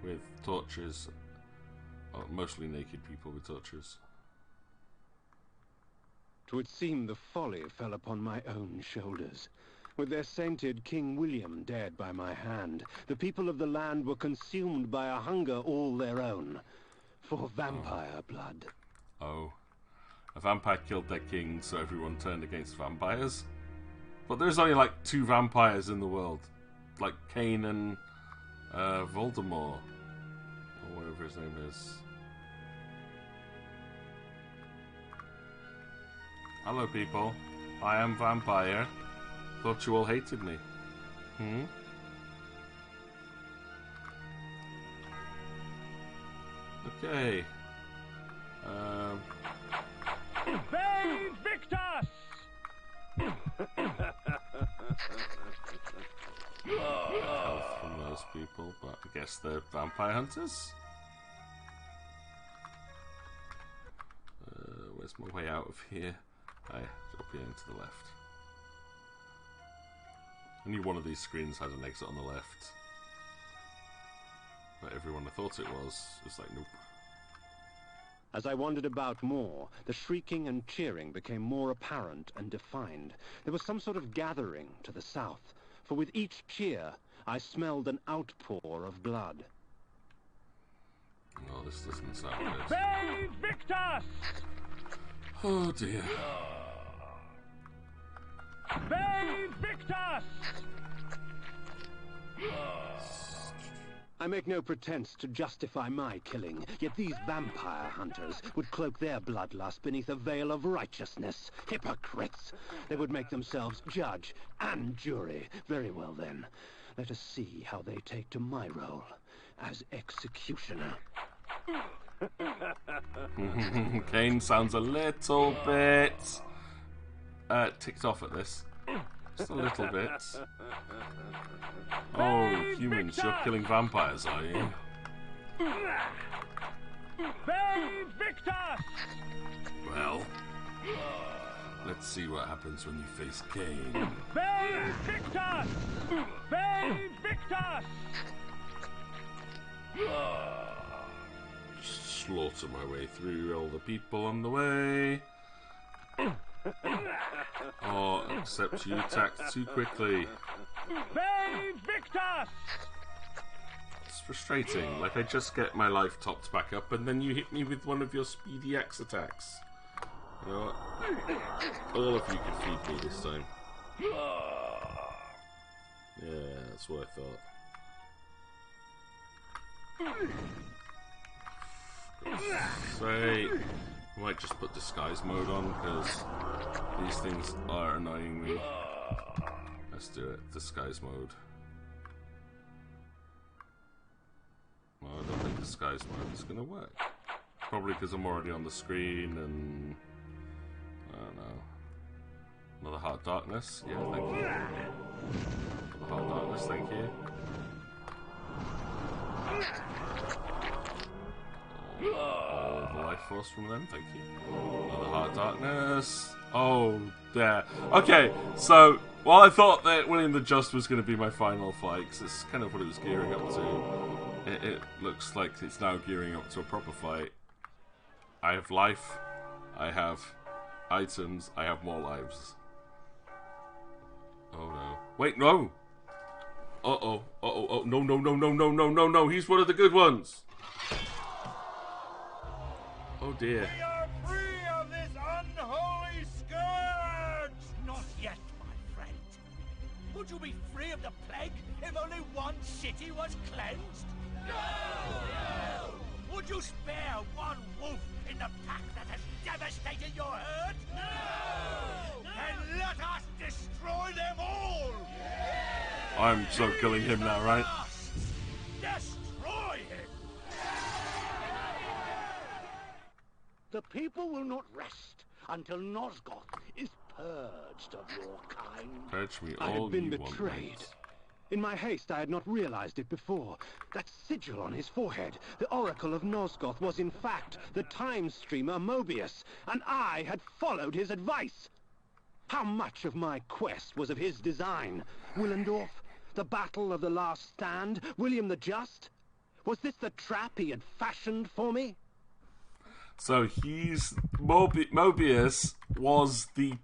with torches. Oh, mostly naked people with torches. 'Twould seem the folly fell upon my own shoulders. With their sainted King William dead by my hand, the people of the land were consumed by a hunger all their own, for vampire blood. Oh. A vampire killed their king, so everyone turned against vampires? But there's only like 2 vampires in the world. Like Kain and Voldemort. Or whatever his name is. Hello people. I am vampire. Thought you all hated me. Okay. Victus! Health from those people, but I guess they're vampire hunters? Where's my way out of here? Up here and to the left. I knew one of these screens had an exit on the left. But everyone I thought it was like, nope. As I wandered about more, the shrieking and cheering became more apparent and defined. There was some sort of gathering to the south, for with each cheer, I smelled an outpour of blood. Oh, this doesn't sound good. Victus! Oh dear. Victus! I make no pretense to justify my killing, yet these vampire hunters would cloak their bloodlust beneath a veil of righteousness. Hypocrites! They would make themselves judge and jury. Very well then, let us see how they take to my role as executioner. Kain sounds a little bit ticked off at this. Just a little bit. Oh, humans, you're killing vampires, are you? Victus! Well, let's see what happens when you face Kain. Victus! Victus! Slaughter my way through all the people on the way. Oh, except you attacked too quickly. Victus! It's frustrating. Like, I just get my life topped back up, and then you hit me with one of your speedy X attacks. You know what? All of you could feed me this time. Yeah, that's what I thought. For God's sake. I might just put disguise mode on, because these things are annoying me. Let's do it. Disguise mode. Well, I don't think disguise mode is going to work. Probably because I'm already on the screen and... I don't know. Another Heart Darkness? Yeah, thank you. Another Heart Darkness, thank you. All the life force from them, thank you. Another Heart of Darkness. Oh, there. Okay, so while I thought that William the Just was going to be my final fight, because it's kind of what it was gearing up to, it looks like it's now gearing up to a proper fight. I have life, I have items, I have more lives. Oh no. Wait, no! Uh-oh, uh-oh, no, no, no, no, no, no, no, no, he's one of the good ones! Oh dear. We are free of this unholy scourge! Not yet, my friend. Would you be free of the plague if only one city was cleansed? No! Would you spare one wolf in the pack that has devastated your herd? No! Then let us destroy them all! I'm so killing him now, right? Destroy him! The people will not rest until Nosgoth is purged of your kind. Purge me I all had been you want, betrayed. mate. In my haste, I had not realized it before. That sigil on his forehead, the Oracle of Nosgoth, was in fact the time streamer Mobius, and I had followed his advice. How much of my quest was of his design? Willendorf? The Battle of the Last Stand? William the Just? Was this the trap he had fashioned for me? So he's... Mobius was the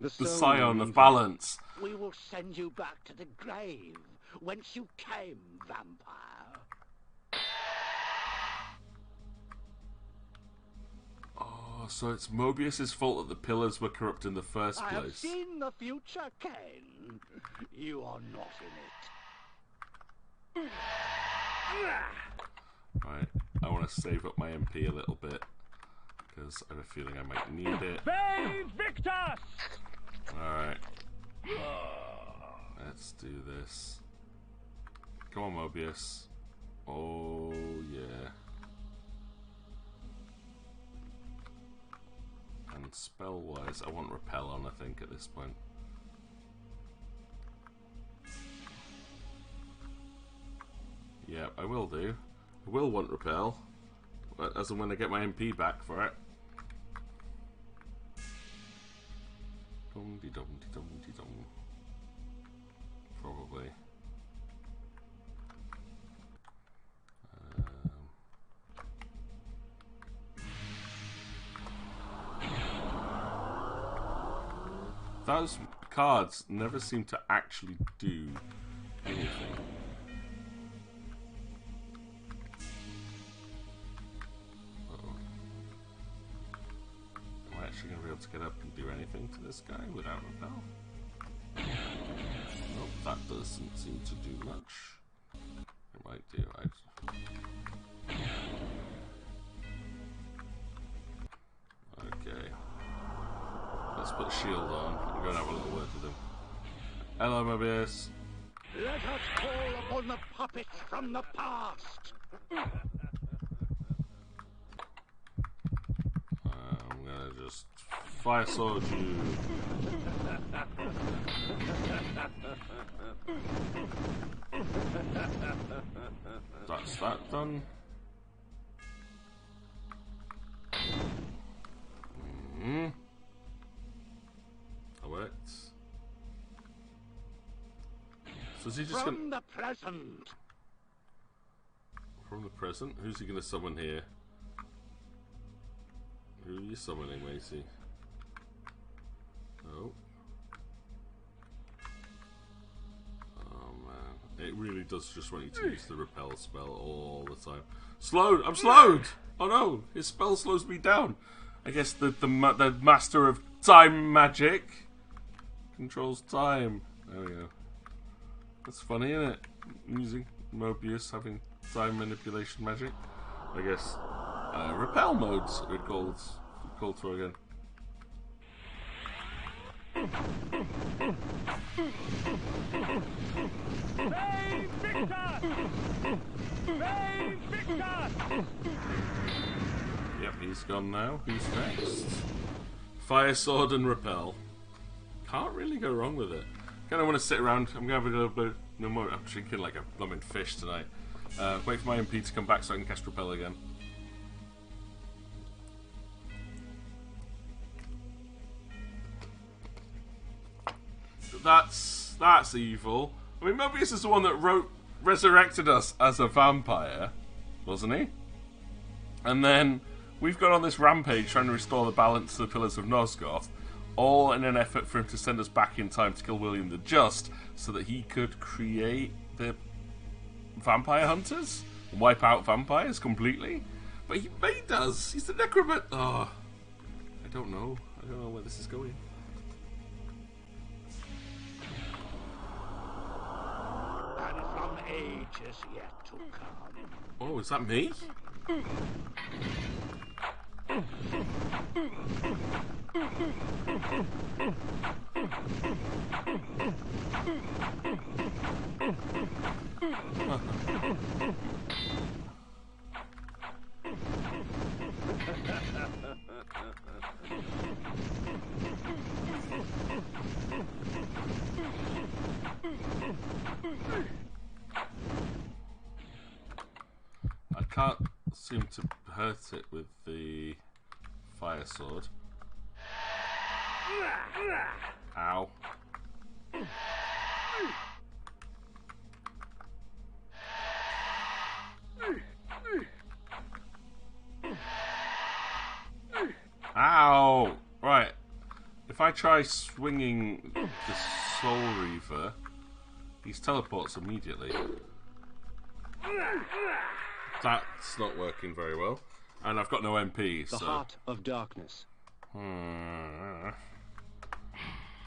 Scion of balance. We will send you back to the grave, whence you came, vampire. Oh, so it's Mobius's fault that the pillars were corrupt in the first I have place. seen the future, Kain. You are not in it. Right, I want to save up my MP a little bit, because I have a feeling I might need it. Save Victus! Alright. Let's do this. Come on, Mobius. Oh, yeah. And spell-wise, I want Repel on, I think, at this point. Yeah, I will do. I will want Repel, as and when I get my MP back for it. Dum-de-dum-de-dum-de-dum. Probably. Those cards never seem to actually do anything. Am I actually going to be able to get up and do anything to this guy without Repel? Nope, that doesn't seem to do much. It might do, Okay. Let's put a shield on and go and have a little word with him. Hello, Mobius. Let us call upon the puppets from the past. I'm gonna just fire sword you. That's that done. That worked. So is he just from the present? From the present? Who's he gonna summon here? Who are you summoning, Macy? Oh. Oh man. It really does just want you to use the repel spell all the time. Slowed! I'm slowed! Oh no! His spell slows me down. I guess the master of time magic controls time. There we go. That's funny, isn't it? Using Mobius having time manipulation magic. I guess repel modes are called for again. Save Victus! Save Victus! Yep, he's gone now. Who's next? Fire sword and repel. Can't really go wrong with it. Kind of want to sit around. I'm gonna have a little bit. No more. I'm drinking like a blooming fish tonight. Wait for my MP to come back so I can cast repel again. That's evil. I mean, Mobius is the one that resurrected us as a vampire, wasn't he? And then we've gone on this rampage trying to restore the balance to the Pillars of Nosgoth, all in an effort for him to send us back in time to kill William the Just, so that he could create the vampire hunters and wipe out vampires completely. But he made us. He's the necromancer. Oh, I don't know. I don't know where this is going. And from ages yet to come. Oh, is that me? I can't seem to hurt it with the fire sword. Ow. Ow! Right. If I try swinging the Soul Reaver, he teleports immediately. That's not working very well. And I've got no MP, The so... Heart of Darkness. Right.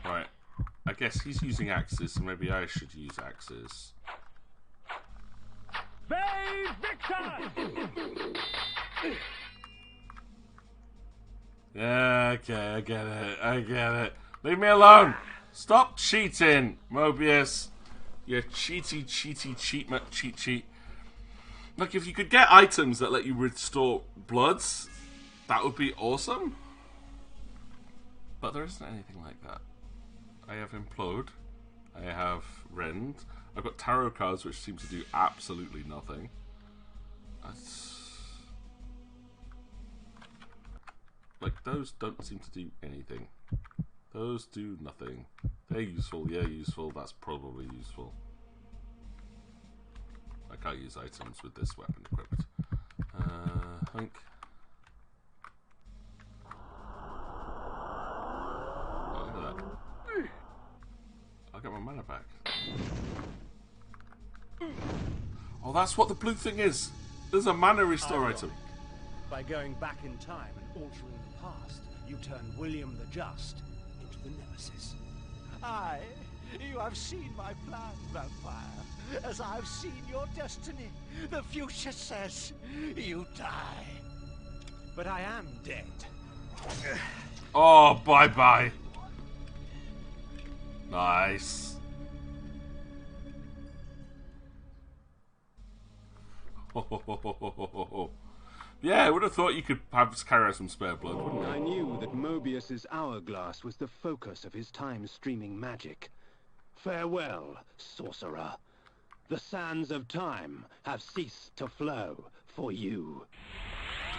I guess he's using axes, so maybe I should use axes. Save Victor! Yeah, okay, I get it. I get it. Leave me alone! Stop cheating, Mobius! You cheat. Look, if you could get items that let you restore bloods, that would be awesome. But there isn't anything like that. I have Implode. I have Rend. I've got tarot cards which seem to do absolutely nothing. Like, those don't seem to do anything. Those do nothing. They're useful, yeah, useful. That's probably useful. I can't use items with this weapon equipped. Hunk. Oh, look at that. I'll get my mana back. Oh, that's what the blue thing is. There's a mana restore item. By going back in time and altering the past, you turn William the Just into the Nemesis. Aye, you have seen my plan, vampire, as I've seen your destiny. The future says you die. But I am dead. Oh, bye-bye. Nice. Yeah, I would have thought you could perhaps carry out some spare blood, wouldn't you? I knew that Mobius's hourglass was the focus of his time-streaming magic. Farewell, sorcerer. The sands of time have ceased to flow for you.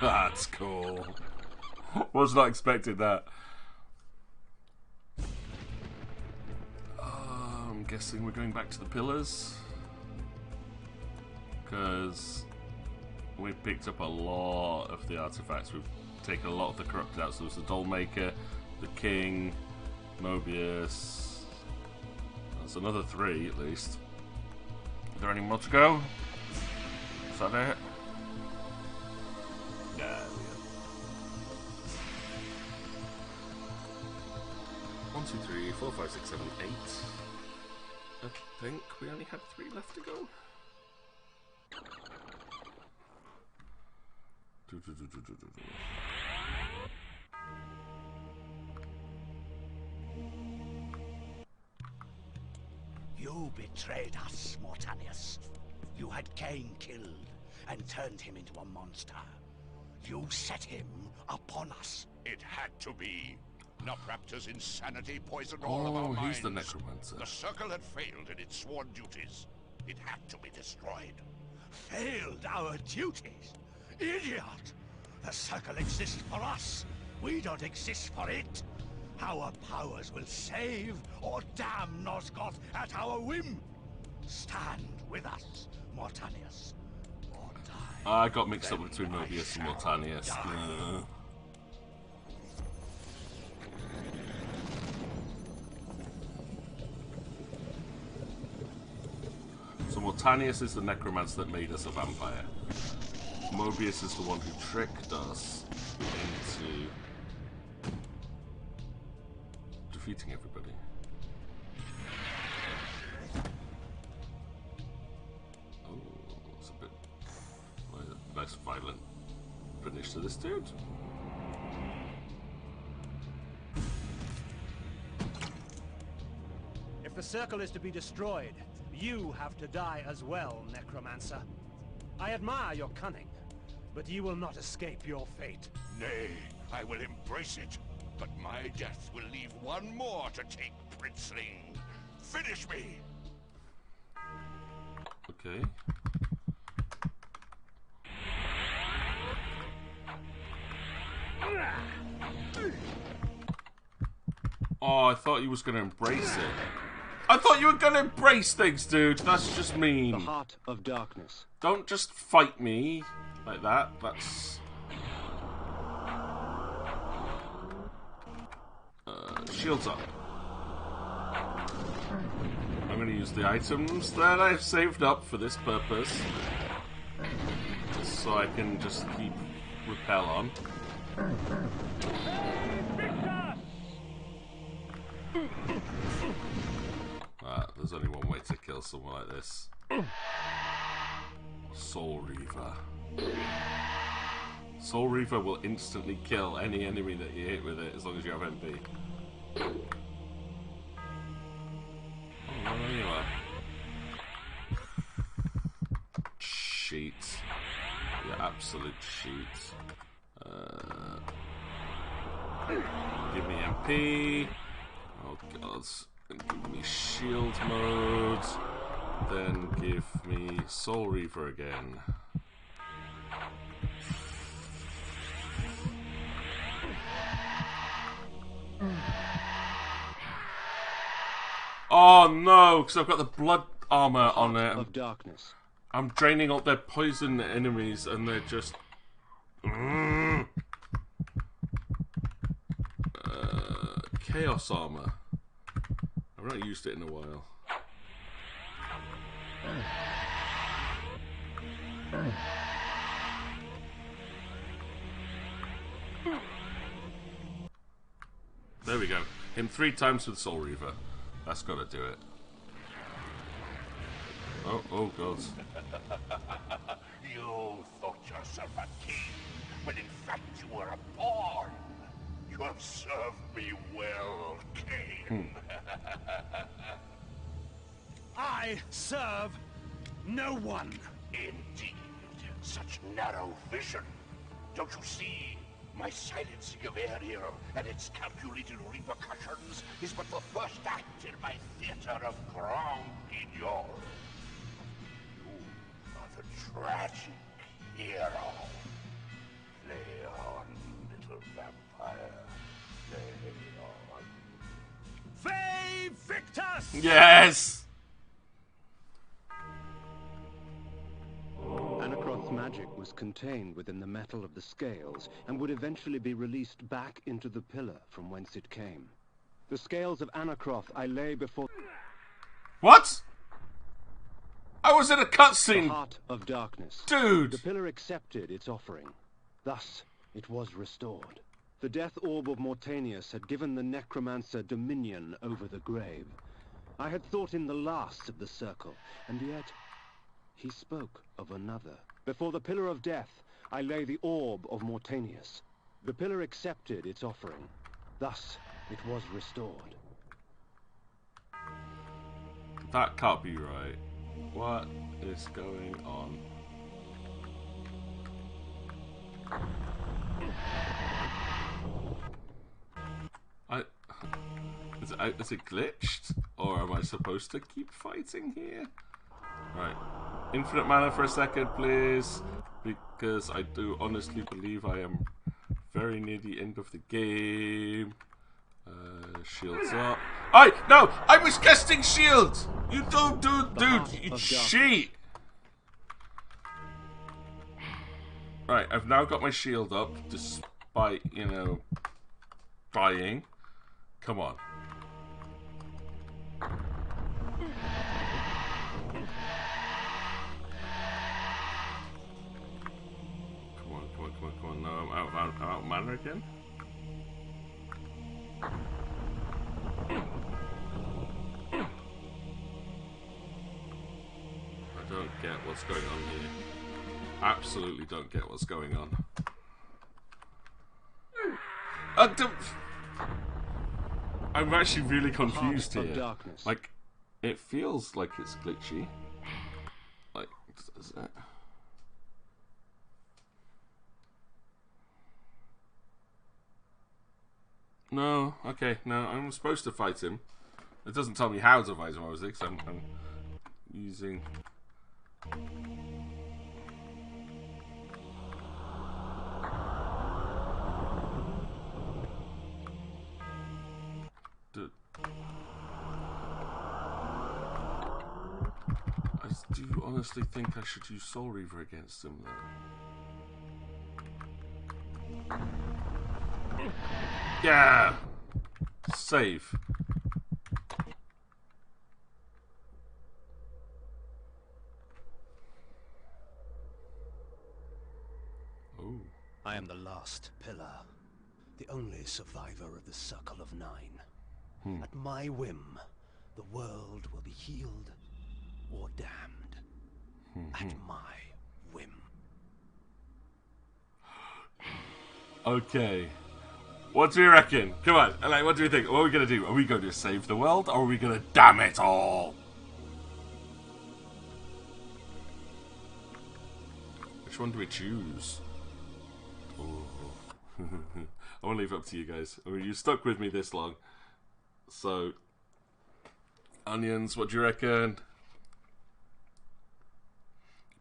That's cool. Was not expecting that. I'm guessing we're going back to the pillars. Because we picked up a lot of the artifacts. We've taken a lot of the corrupted out. So there's the Dollmaker, the King, Mobius. That's another 3 at least. Are there any more to go? Is that it? Yeah, we go. 1, 2, 3, 4, 5, 6, 7, 8. I think we only had 3 left to go. You betrayed us, Mortanius. You had Kain killed and turned him into a monster. You set him upon us. It had to be. Nopraptor's insanity poisoned all of our minds. Oh, he's the necromancer. The Circle had failed in its sworn duties. It had to be destroyed. Failed our duties? Idiot! The Circle exists for us. We don't exist for it. Our powers will save or damn Nosgoth at our whim. Stand with us, Mortanius, or die. I got mixed up between Mobius and Mortanius. So Mortanius is the necromancer that made us a vampire. Mobius is the one who tricked us into defeating everybody. Oh, it's a bit nice violent finish to this dude. If the circle is to be destroyed, you have to die as well, Necromancer. I admire your cunning, but you will not escape your fate. Nay, I will embrace it, but my death will leave one more to take, Princeling. Finish me! Okay. Oh, I thought you was going to embrace it. I thought you were going to embrace things, dude. That's just mean. The heart of darkness. Don't just fight me like that. That's... shields up. I'm going to use the items that I've saved up for this purpose. So I can just keep repel on. There's only one way to kill someone like this. Soul Reaver. Soul Reaver will instantly kill any enemy that you hit with it as long as you have MP. Oh, there you are. Cheat. You absolute cheat. Give me MP. Oh god. Give me shield mode. Then give me Soul Reaver again. Oh no, because I've got the blood armor on it. Of darkness. I'm draining all their poison enemies and they're just... Chaos armor. I've not used it in a while. There we go. Him 3 times with Soul Reaver. That's gotta do it. Oh god. You thought yourself a king, when in fact you were a pawn. You have served me well, Kain. I serve no one. Indeed, such narrow vision. Don't you see? My silencing of Air Hero and its calculated repercussions is but the first act in my theater of grand guignol. You are the tragic hero. Play on, little vampire. Play on. Ve Victus! Yes! Anacroth's magic was contained within the metal of the scales and would eventually be released back into the pillar from whence it came. The scales of Anacroth I lay before... What? I was in a cutscene! The heart of darkness. Dude! The pillar accepted its offering. Thus, it was restored. The death orb of Mortanius had given the necromancer dominion over the grave. I had thought him the last of the circle, and yet... he spoke of another. Before the pillar of death, I lay the orb of Mortanius. The pillar accepted its offering. Thus, it was restored. That can't be right. What is going on? Is it glitched? Or am I supposed to keep fighting here? Right. Infinite mana for a second, please. Because I do honestly believe I am very near the end of the game. Shields up. No! I was casting shields! You don't do, dude, you cheat! Right, I've now got my shield up, despite, you know, dying. Come on. Come on. No, I'm out of mana again. I don't get what's going on here. Absolutely don't get what's going on. I'm actually really confused here. Like, it feels like it's glitchy. Like, is that... No, okay, no, I'm supposed to fight him. It doesn't tell me how to fight him, obviously, because I'm using... I do honestly think I should use Soul Reaver against him, though. Yeah! Save. Oh. I am the last pillar, the only survivor of the Circle of Nine. At my whim, the world will be healed or damned. At my whim. Okay. What do you reckon? Come on, like, what do you think? What are we going to do? Are we going to save the world, or are we going to damn it all? Which one do we choose? Oh. I want to leave it up to you guys. I mean, you stuck with me this long. So, Onions, what do you reckon?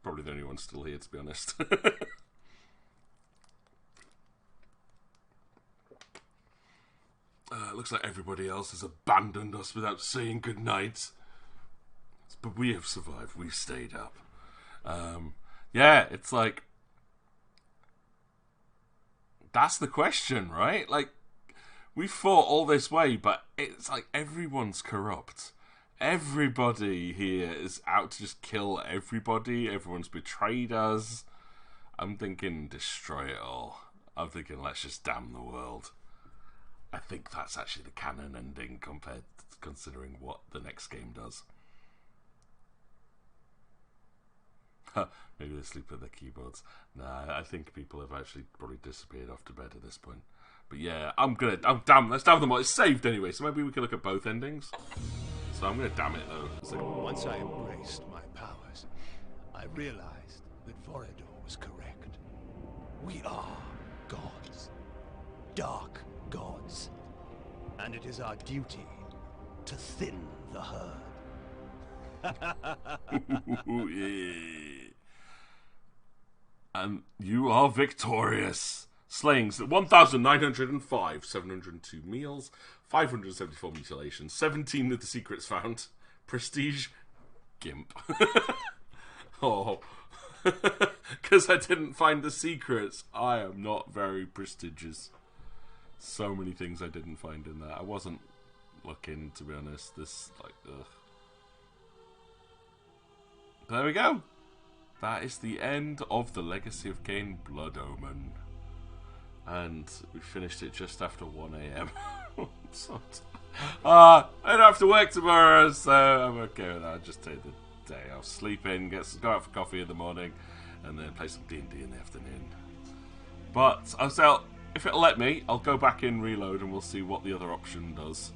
Probably the only one still here, to be honest. Looks like everybody else has abandoned us without saying goodnight. But we have survived. We stayed up. Yeah, it's like... That's the question, right? Like, we fought all this way, but it's like everyone's corrupt. Everybody here is out to just kill everybody. Everyone's betrayed us. I'm thinking destroy it all. I'm thinking let's just damn the world. I think that's actually the canon ending considering what the next game does. Maybe they sleep at their keyboards. Nah, I think people have actually probably disappeared off to bed at this point. But yeah, let's damn them all. It's saved anyway, so maybe we can look at both endings. So I'm gonna damn it though. So once I embraced my powers, I realized that Vorador was correct. We are gods. Dark gods. And it is our duty to thin the herd. Yeah. And you are victorious. Slaying 1,905, 702 meals, 574 mutilations, 17 of the secrets found. Prestige, gimp. Oh. Because I didn't find the secrets. I am not very prestigious. So many things I didn't find in there. I wasn't looking, to be honest. This, like, ugh. There we go. That is the end of the Legacy of Kain Blood Omen. And we finished it just after 1 AM. I don't have to work tomorrow, so I'm okay with that. I'll just take the day off, sleep in, go out for coffee in the morning, and then play some D&D in the afternoon. But I'll say, if it'll let me, I'll go back in, reload, and we'll see what the other option does.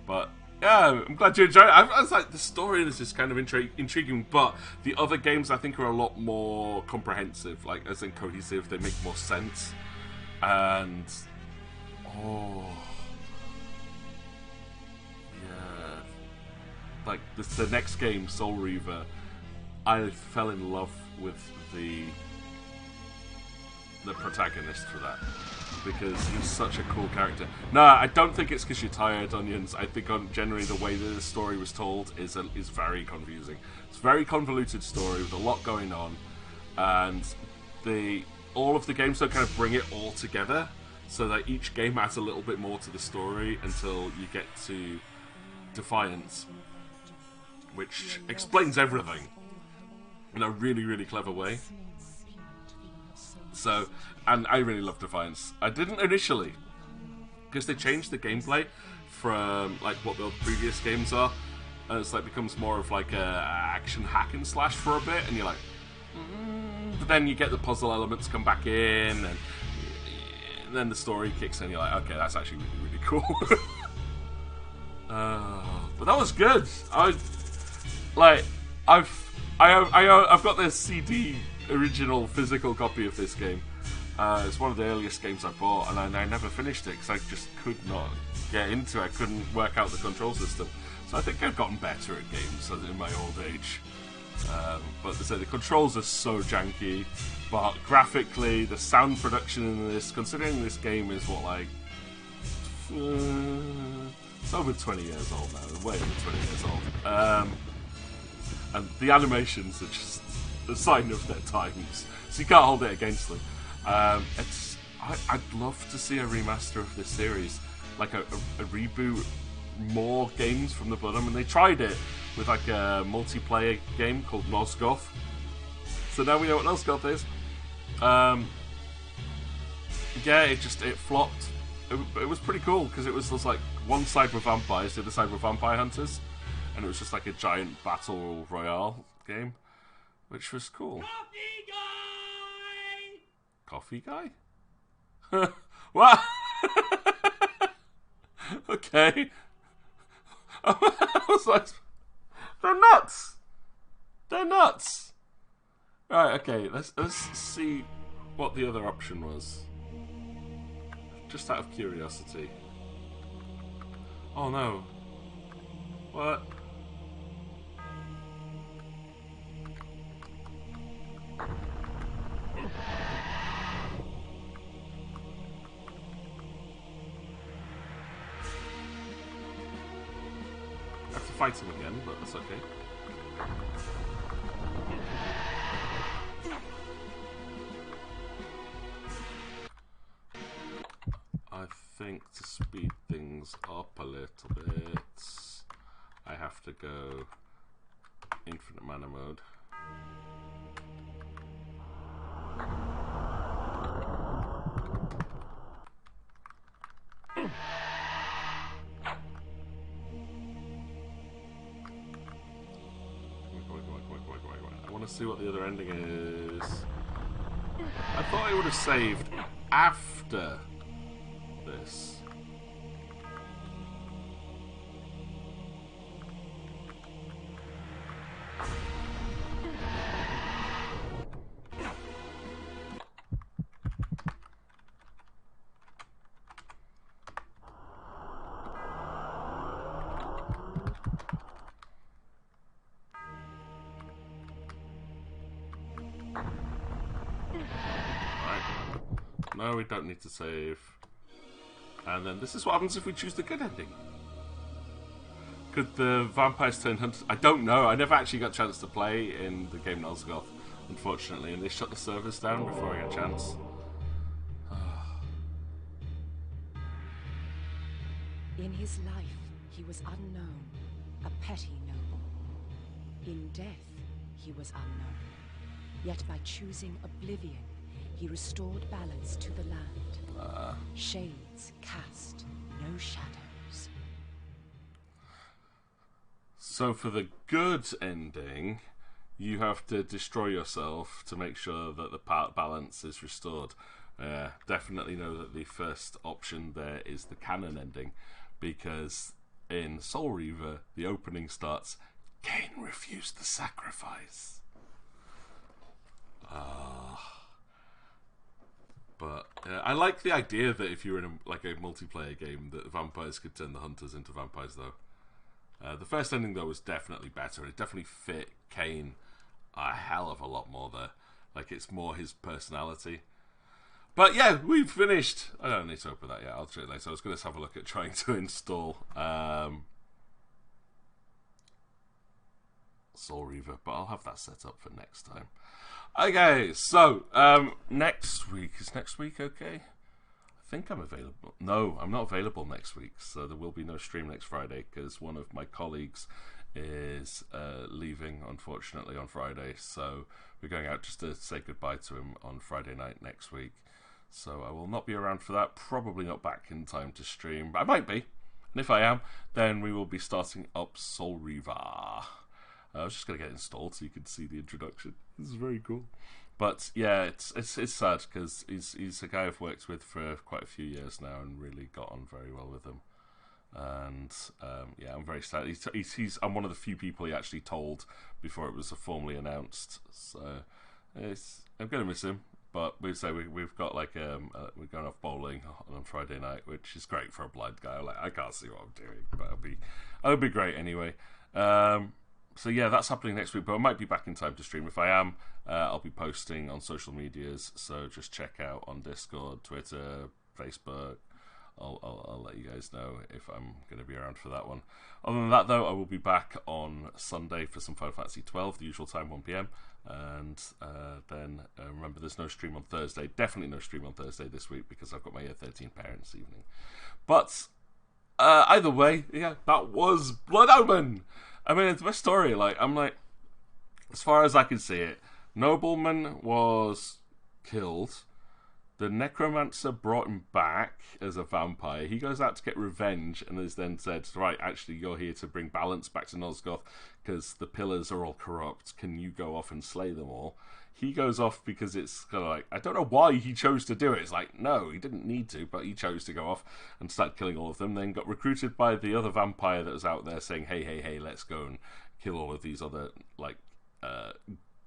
But yeah, I'm glad you enjoyed it. I was like, the story in this is kind of intriguing, but the other games I think are a lot more comprehensive, like as in cohesive. They make more sense. And oh yeah, like the next game, Soul Reaver, I fell in love with the the protagonist for that, because he's such a cool character. No, I don't think it's because you're tired, Onions. I think generally the way that the story was told is very confusing. It's a very convoluted story with a lot going on, and all of the games don't kind of bring it all together, so that each game adds a little bit more to the story until you get to Defiance, which explains everything in a really, really clever way. So, and I really love Defiance. I didn't initially, because they changed the gameplay from like what the previous games are, and it's like becomes more of like a action hack and slash for a bit, and you're like, but then you get the puzzle elements come back in, and then the story kicks in. You're like, okay, that's actually really, really cool. But that was good. I've got this CD original physical copy of this game. It's one of the earliest games I bought, and I never finished it because I just could not get into it. I couldn't work out the control system. So I think I've gotten better at games in my old age. But they say the controls are so janky, but graphically, the sound production in this, considering this game is what, like, it's over 20 years old now, way over 20 years old. And the animations are just a sign of their times, so you can't hold it against them. I'd love to see a remaster of this series, like a reboot, more games from the bottom, and they tried it with like a multiplayer game called Nosgoth. So now we know what Nosgoth is. Yeah, it flopped. It was pretty cool because it was like one side were vampires, the other side were vampire hunters, and it was just like a giant battle royale game, which was cool. Coffee guy? What? Okay. I was like, they're nuts. They're nuts. Right. Okay. Let's see what the other option was. Just out of curiosity. Oh no. What? I have to fight him again, but that's okay. I think to speed things up a little bit, I have to go infinite mana mode. I want to see what the other ending is. I thought I would have saved after this. No, we don't need to save. And then this is what happens if we choose the good ending. Could the vampires turn hunters? I don't know. I never actually got a chance to play in the game Nosgoth, unfortunately, and they shut the servers down before I got a chance. In his life, he was unknown, a petty noble. In death, he was unknown. Yet by choosing oblivion, he restored balance to the land. Shades cast no shadows. So for the good ending, you have to destroy yourself to make sure that the balance is restored. Definitely know that the first option there is the canon ending, because in Soul Reaver, the opening starts, Kain refused the sacrifice. But I like the idea that if you're in a multiplayer game, that vampires could turn the hunters into vampires, though. The first ending, though, was definitely better. It definitely fit Kain a hell of a lot more there. Like, it's more his personality. But yeah, we've finished. I don't need to open that yet. I'll do it later. I was going to have a look at trying to install Soul Reaver, but I'll have that set up for next time. Okay, so next week. Is next week okay? I think I'm available. No, I'm not available next week, so there will be no stream next Friday because one of my colleagues is leaving, unfortunately, on Friday. So we're going out just to say goodbye to him on Friday night next week. So I will not be around for that. Probably not back in time to stream, but I might be. And if I am, then we will be starting up Soul Reaver. I was just going to get it installed so you can see the introduction. This is very cool. But yeah, it's sad because he's a guy I've worked with for quite a few years now and really got on very well with him. And yeah, I'm very sad. I'm one of the few people he actually told before it was formally announced. So I'm going to miss him. But we've got like we're going off bowling on Friday night, which is great for a blind guy. I can't see what I'm doing, but it'll be great anyway. So yeah, that's happening next week, but I might be back in time to stream. If I am, I'll be posting on social medias, so just check out on Discord, Twitter, Facebook. I'll let you guys know if I'm going to be around for that one. Other than that, though, I will be back on Sunday for some Final Fantasy 12, the usual time, 1 PM. And then remember, there's no stream on Thursday. Definitely no stream on Thursday this week because I've got my Year 13 parents' evening. But either way, yeah, that was Blood Omen. I mean, it's my story. I'm like, as far as I can see it, Nobleman was killed. The Necromancer brought him back as a vampire. He goes out to get revenge and is then said, right, actually, you're here to bring balance back to Nosgoth because the pillars are all corrupt. Can you go off and slay them all? He goes off because it's kind of like, I don't know why he chose to do it. It's like, no, he didn't need to, but he chose to go off and start killing all of them. Then got recruited by the other vampire that was out there saying, hey, let's go and kill all of these other,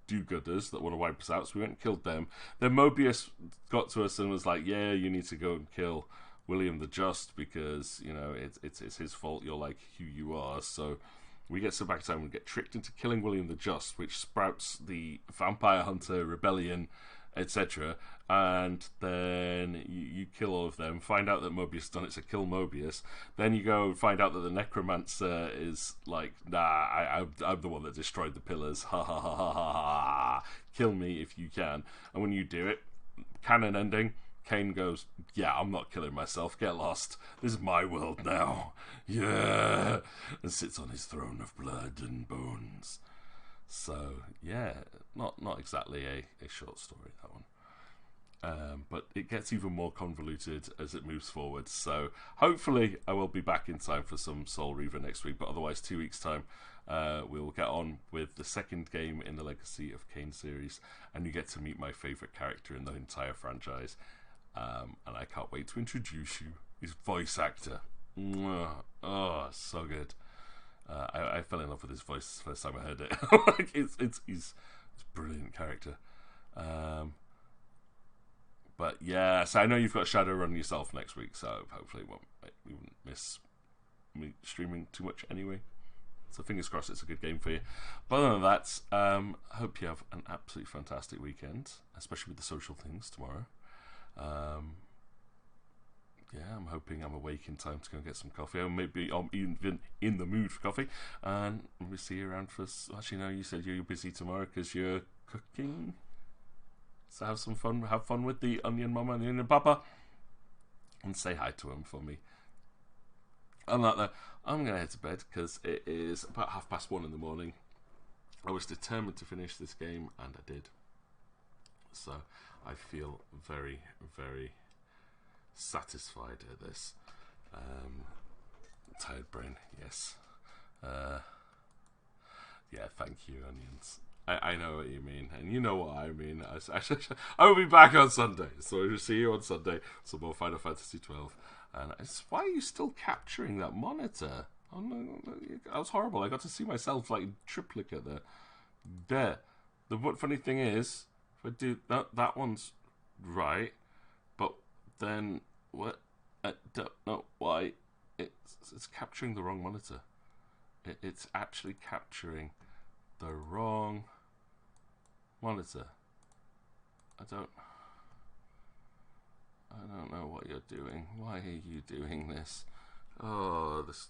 do-gooders that want to wipe us out. So we went and killed them. Then Mobius got to us and was like, yeah, you need to go and kill William the Just because, you know, it's his fault. You're like who you are. So we get some back time and get tricked into killing William the Just, which sprouts the Vampire Hunter Rebellion, etc. And then you kill all of them, find out that Mobius has done it, so kill Mobius. Then you go find out that the Necromancer is like, nah, I'm the one that destroyed the pillars. Ha ha ha ha ha ha. Kill me if you can. And when you do it, canon ending, Kain goes, yeah, I'm not killing myself, get lost. This is my world now. Yeah. And sits on his throne of blood and bones. So, yeah, not exactly a short story, that one. But it gets even more convoluted as it moves forward. So, hopefully, I will be back in time for some Soul Reaver next week. But otherwise, 2 weeks' time, we'll get on with the second game in the Legacy of Kain series. And you get to meet my favourite character in the entire franchise. And I can't wait to introduce you. His voice actor. Oh, so good. I fell in love with his voice the first time I heard it. He's a brilliant character. But yeah, so I know you've got Shadowrun yourself next week, so hopefully you won't miss me streaming too much anyway. So fingers crossed it's a good game for you. But other than that, I hope you have an absolutely fantastic weekend, especially with the social things tomorrow. Yeah, I'm hoping I'm awake in time to go and get some coffee. Or maybe I'm even in the mood for coffee. And we'll see you around for... Actually, no, you said you're busy tomorrow because you're cooking. So have some fun. Have fun with the Onion Mama and the Onion Papa. And say hi to them for me. On that, though, I'm going to head to bed because it is about 1:30 in the morning. I was determined to finish this game, and I did. So I feel very, very satisfied at this. Tired brain, yes. Yeah, thank you, Onions. I know what you mean, and you know what I mean. I will be back on Sunday, so we'll see you on Sunday. Some more Final Fantasy 12. And why are you still capturing that monitor? Oh no, that was horrible. I got to see myself like in triplicate there. The funny thing is, if I do that one's right, but then what? I don't know why it's capturing the wrong monitor. It's actually capturing the wrong monitor. I don't. I don't know what you're doing. Why are you doing this? Oh, this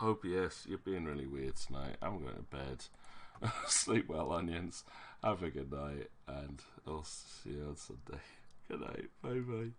OBS, you're being really weird tonight. I'm going to bed. Sleep well, onions. Have a good night, and I'll see you on Sunday. Good night. Bye bye.